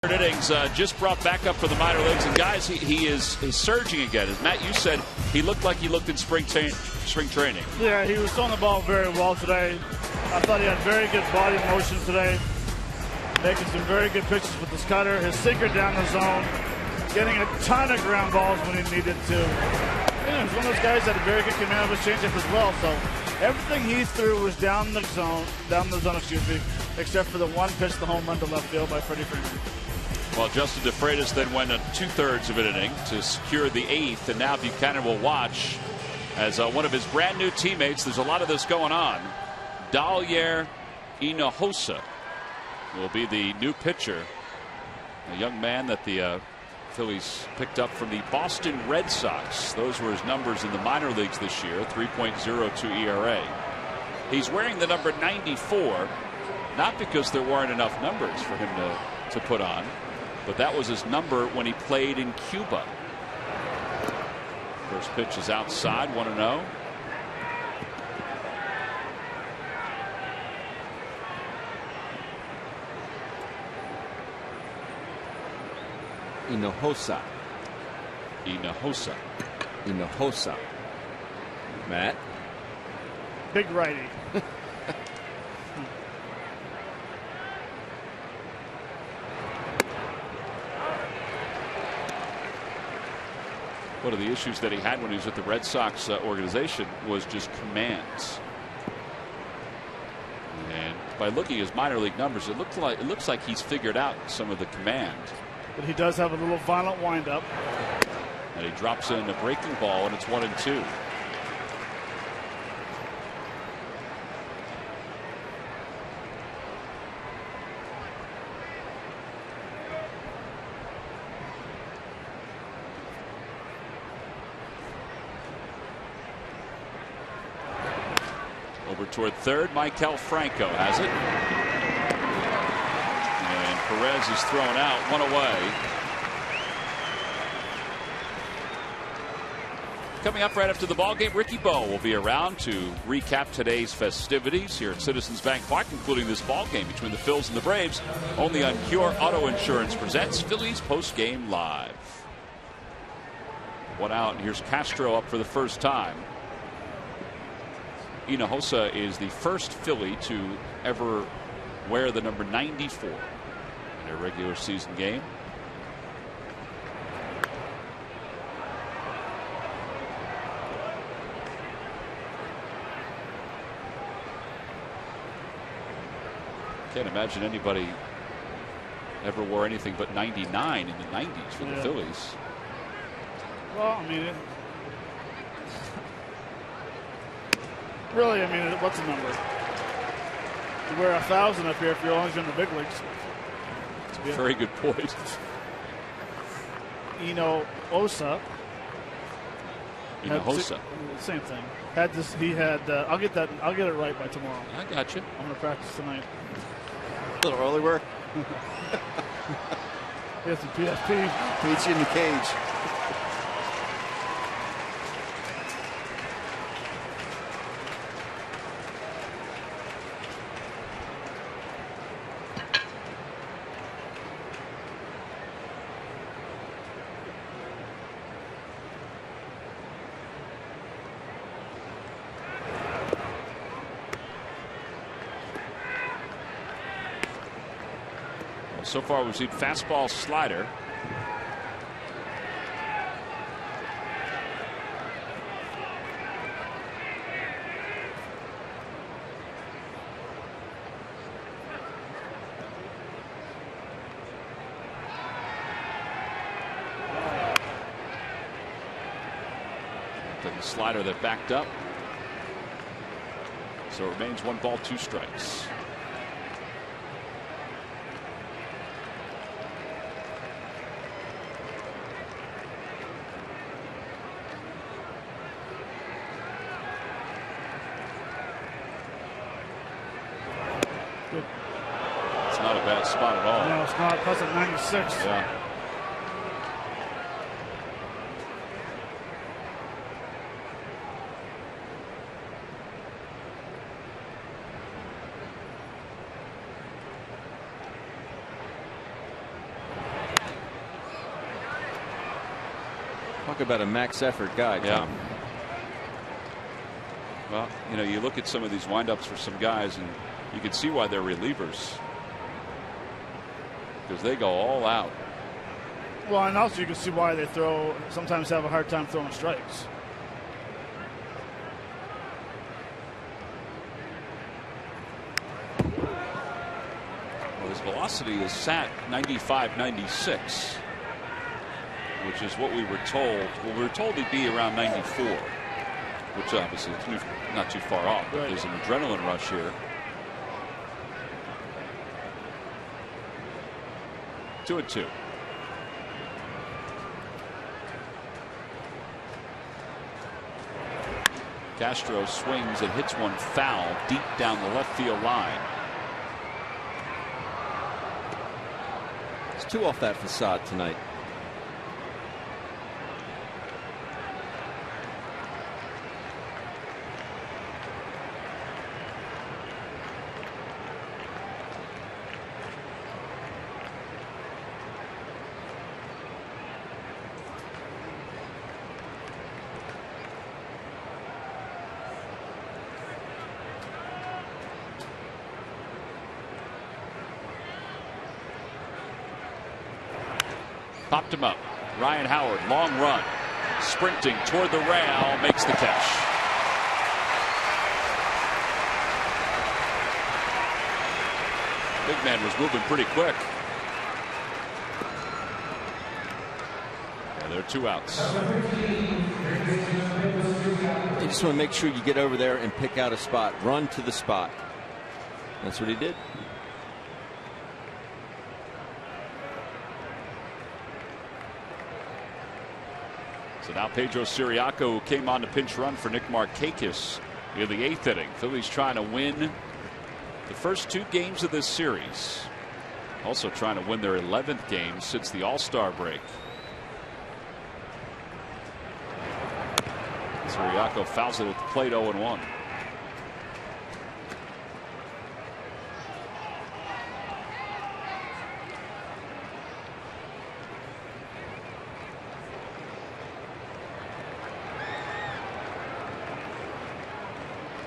Innings just brought back up for the minor leagues, and guys, he is surging again. As Matt, you said, he looked like he looked in spring training. Yeah, he was throwing the ball very well today. I thought he had very good body motion today, making some very good pitches with his cutter, his sinker down the zone, getting a ton of ground balls when he needed to. Yeah, he's one of those guys that had a very good command of his changeup as well. So everything he threw was down the zone, except for the one pitch, the home run to left field by Freddie Freeman. Well, Justin DeFreitas then went 2/3 of an inning to secure the 8th, and now Buchanan will watch as one of his brand new teammates. There's a lot of this going on. Dalyer Hinojosa will be the new pitcher, a young man that the Phillies picked up from the Boston Red Sox. Those were his numbers in the minor leagues this year, 3.02 ERA. He's wearing the number 94, not because there weren't enough numbers for him to put on, but that was his number when he played in Cuba. First pitch is outside, 1-0. Hinojosa. Matt. Big righty. One of the issues that he had when he was with the Red Sox organization was just commands. And by looking at his minor league numbers, it looks like he's figured out some of the command. But he does have a little violent windup. And he drops in a breaking ball, and it's 1-2. Over toward third, Michael Franco has it. And Perez is thrown out, one away. Coming up right after the ballgame, Ricky Bowe will be around to recap today's festivities here at Citizens Bank Park, including this ballgame between the Phils and the Braves. Only on Cure Auto Insurance presents Phillies Postgame Live. One out, and here's Castro up for the first time. Hinojosa is the first Philly to ever wear the number 94 in a regular season game. Can't imagine anybody ever wore anything but 99 in the 90s for the Phillies. Well, I mean, really, I mean, what's the number? You wear 1,000 up here if you're only in the big leagues. Very good point. Hinojosa. Same thing. Had this. He had. I'll get that. I'll get it right by tomorrow. I got you. I'm going to practice tonight. A little early work. Yes, the PSP. Meets you in the cage. So far, we've seen fastball, slider. The slider that backed up. So it remains 1 ball, 2 strikes. Spot at all. No, it's not. Plus at 96. Yeah. Talk about a max effort guy, Tom. Yeah. Well, you look at some of these windups for some guys, and you can see why they're relievers. Because they go all out. Well, and also you can see why they sometimes have a hard time throwing strikes. Well, his velocity is sat 95, 96, which is what we were told. Well, we were told he'd be around 94, which obviously is not too far off. But there's an adrenaline rush here. 2-2. Castro swings and hits one foul deep down the left field line. It's 2 off that facade tonight. Popped him up. Ryan Howard, long run. sprinting toward the rail, makes the catch. Big man was moving pretty quick. Yeah, there are 2 outs. You just want to make sure you get over there and pick out a spot. Run to the spot. That's what he did. So now Pedro Siriaco came on to pinch run for Nick Markakis in the 8th inning. Phillies trying to win the first 2 games of this series. Also trying to win their 11th game since the All-Star break. Siriaco fouls it at the plate, 0-1.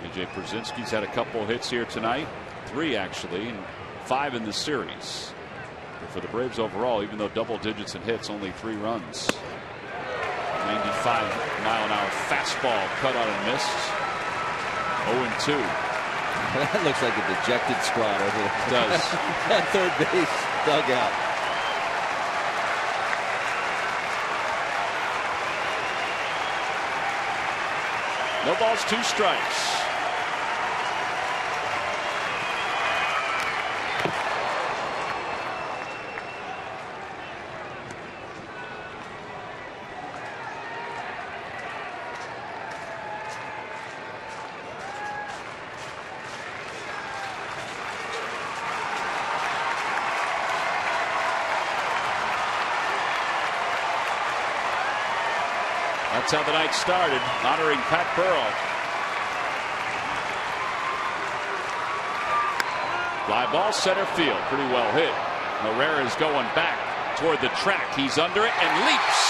AJ Pierzynski's had a couple hits here tonight. 3 actually, and 5 in the series. But for the Braves overall, even though double digits in hits, only 3 runs. 95-mile-an-hour fastball cut on and missed. 0-2. That looks like a dejected squad over there. It does. That third base dugout. No balls, 2 strikes. That's how the night started, honoring Pat Burrell. Fly ball center field, pretty well hit. Herrera's going back toward the track. He's under it and leaps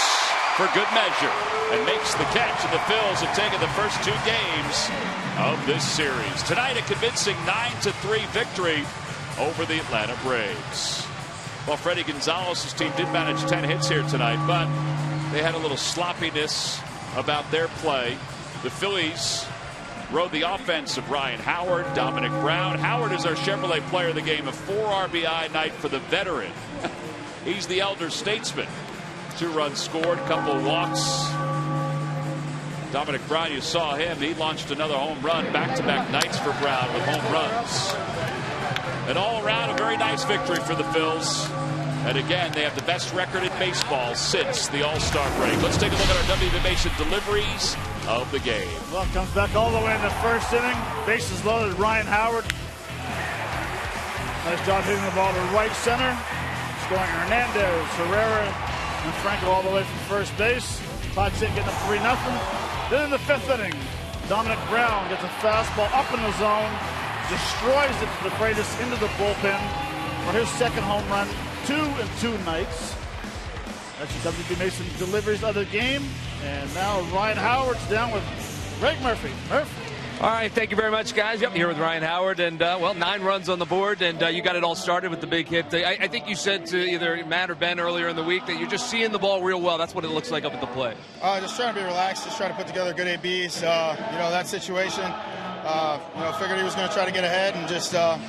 for good measure and makes the catch. And the Phils have taken the first 2 games of this series. Tonight, a convincing 9-3 victory over the Atlanta Braves. Well, Freddie Gonzalez's team did manage 10 hits here tonight, but they had a little sloppiness about their play. The Phillies rode the offense of Ryan Howard, Dominic Brown. Howard is our Chevrolet player of the game, a 4 RBI night for the veteran. He's the elder statesman. 2 runs scored, couple walks. Dominic Brown, you saw him. He launched another home run, back-to-back nights for Brown with home runs. And all around, a very nice victory for the Phils. And again, they have the best record in baseball since the All-Star break. Let's take a look at our WB Mason deliveries of the game. Well, comes back all the way in the first inning. Bases loaded, Ryan Howard. Nice job hitting the ball to right center. Scoring Hernandez, Herrera, and Franco all the way from first base. Padres getting up 3-0. Then in the 5th inning, Dominic Brown gets a fastball up in the zone, destroys it to the Freitas into the bullpen for his 2nd home run. 2 in 2 nights. That's your WB Mason deliveries of the game. And now Ryan Howard's down with Greg Murphy. All right, thank you very much, guys. Yep, here with Ryan Howard, and well, 9 runs on the board, and you got it all started with the big hit. I think you said to either Matt or Ben earlier in the week that you're just seeing the ball real well. That's what it looks like up at the plate. Just trying to be relaxed, just trying to put together good ABs. That situation. Figured he was going to try to get ahead and just, let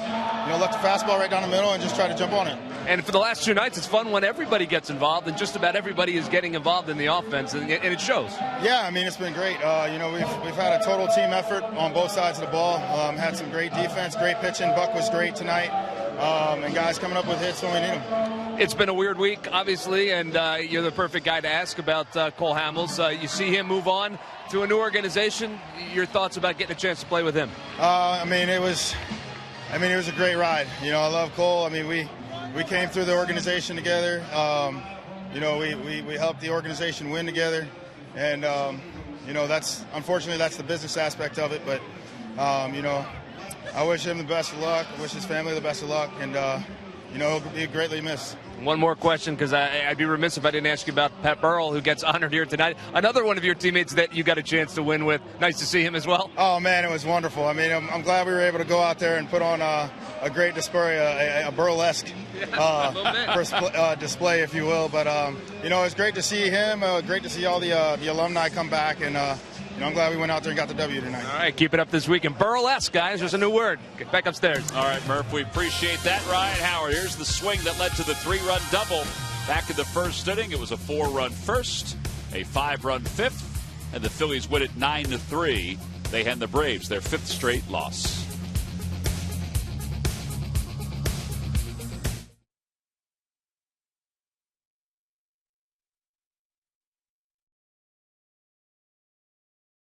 the fastball right down the middle and just try to jump on it. And for the last 2 nights, it's fun when everybody gets involved, and just about everybody is getting involved in the offense, and it shows. Yeah, it's been great. We've had a total team effort on both sides of the ball. Had some great defense, great pitching. Buck was great tonight, and guys coming up with hits when we need them. It's been a weird week, obviously, and you're the perfect guy to ask about Cole Hamels. You see him move on to a new organization. Your thoughts about getting a chance to play with him? It was a great ride. I love Cole. We came through the organization together. We helped the organization win together, and that's unfortunately that's the business aspect of it. But I wish him the best of luck. I wish his family the best of luck, and he'll be greatly missed. One more question, because I'd be remiss if I didn't ask you about Pat Burrell, who gets honored here tonight. Another one of your teammates that you got a chance to win with. Nice to see him as well. Oh, man, it was wonderful. I mean, I'm glad we were able to go out there and put on a great display, a burlesque display, if you will. But, it's great to see him. Great to see all the alumni come back. And, I'm glad we went out there and got the W tonight. All right, keep it up this weekend. Burlesque, guys. There's a new word. Get back upstairs. All right, Murph, we appreciate that. Ryan Howard, here's the swing that led to the 3-run double. Back in the first inning, it was a 4-run first, a 5-run fifth, and the Phillies win it 9-3. They hand the Braves their 5th straight loss.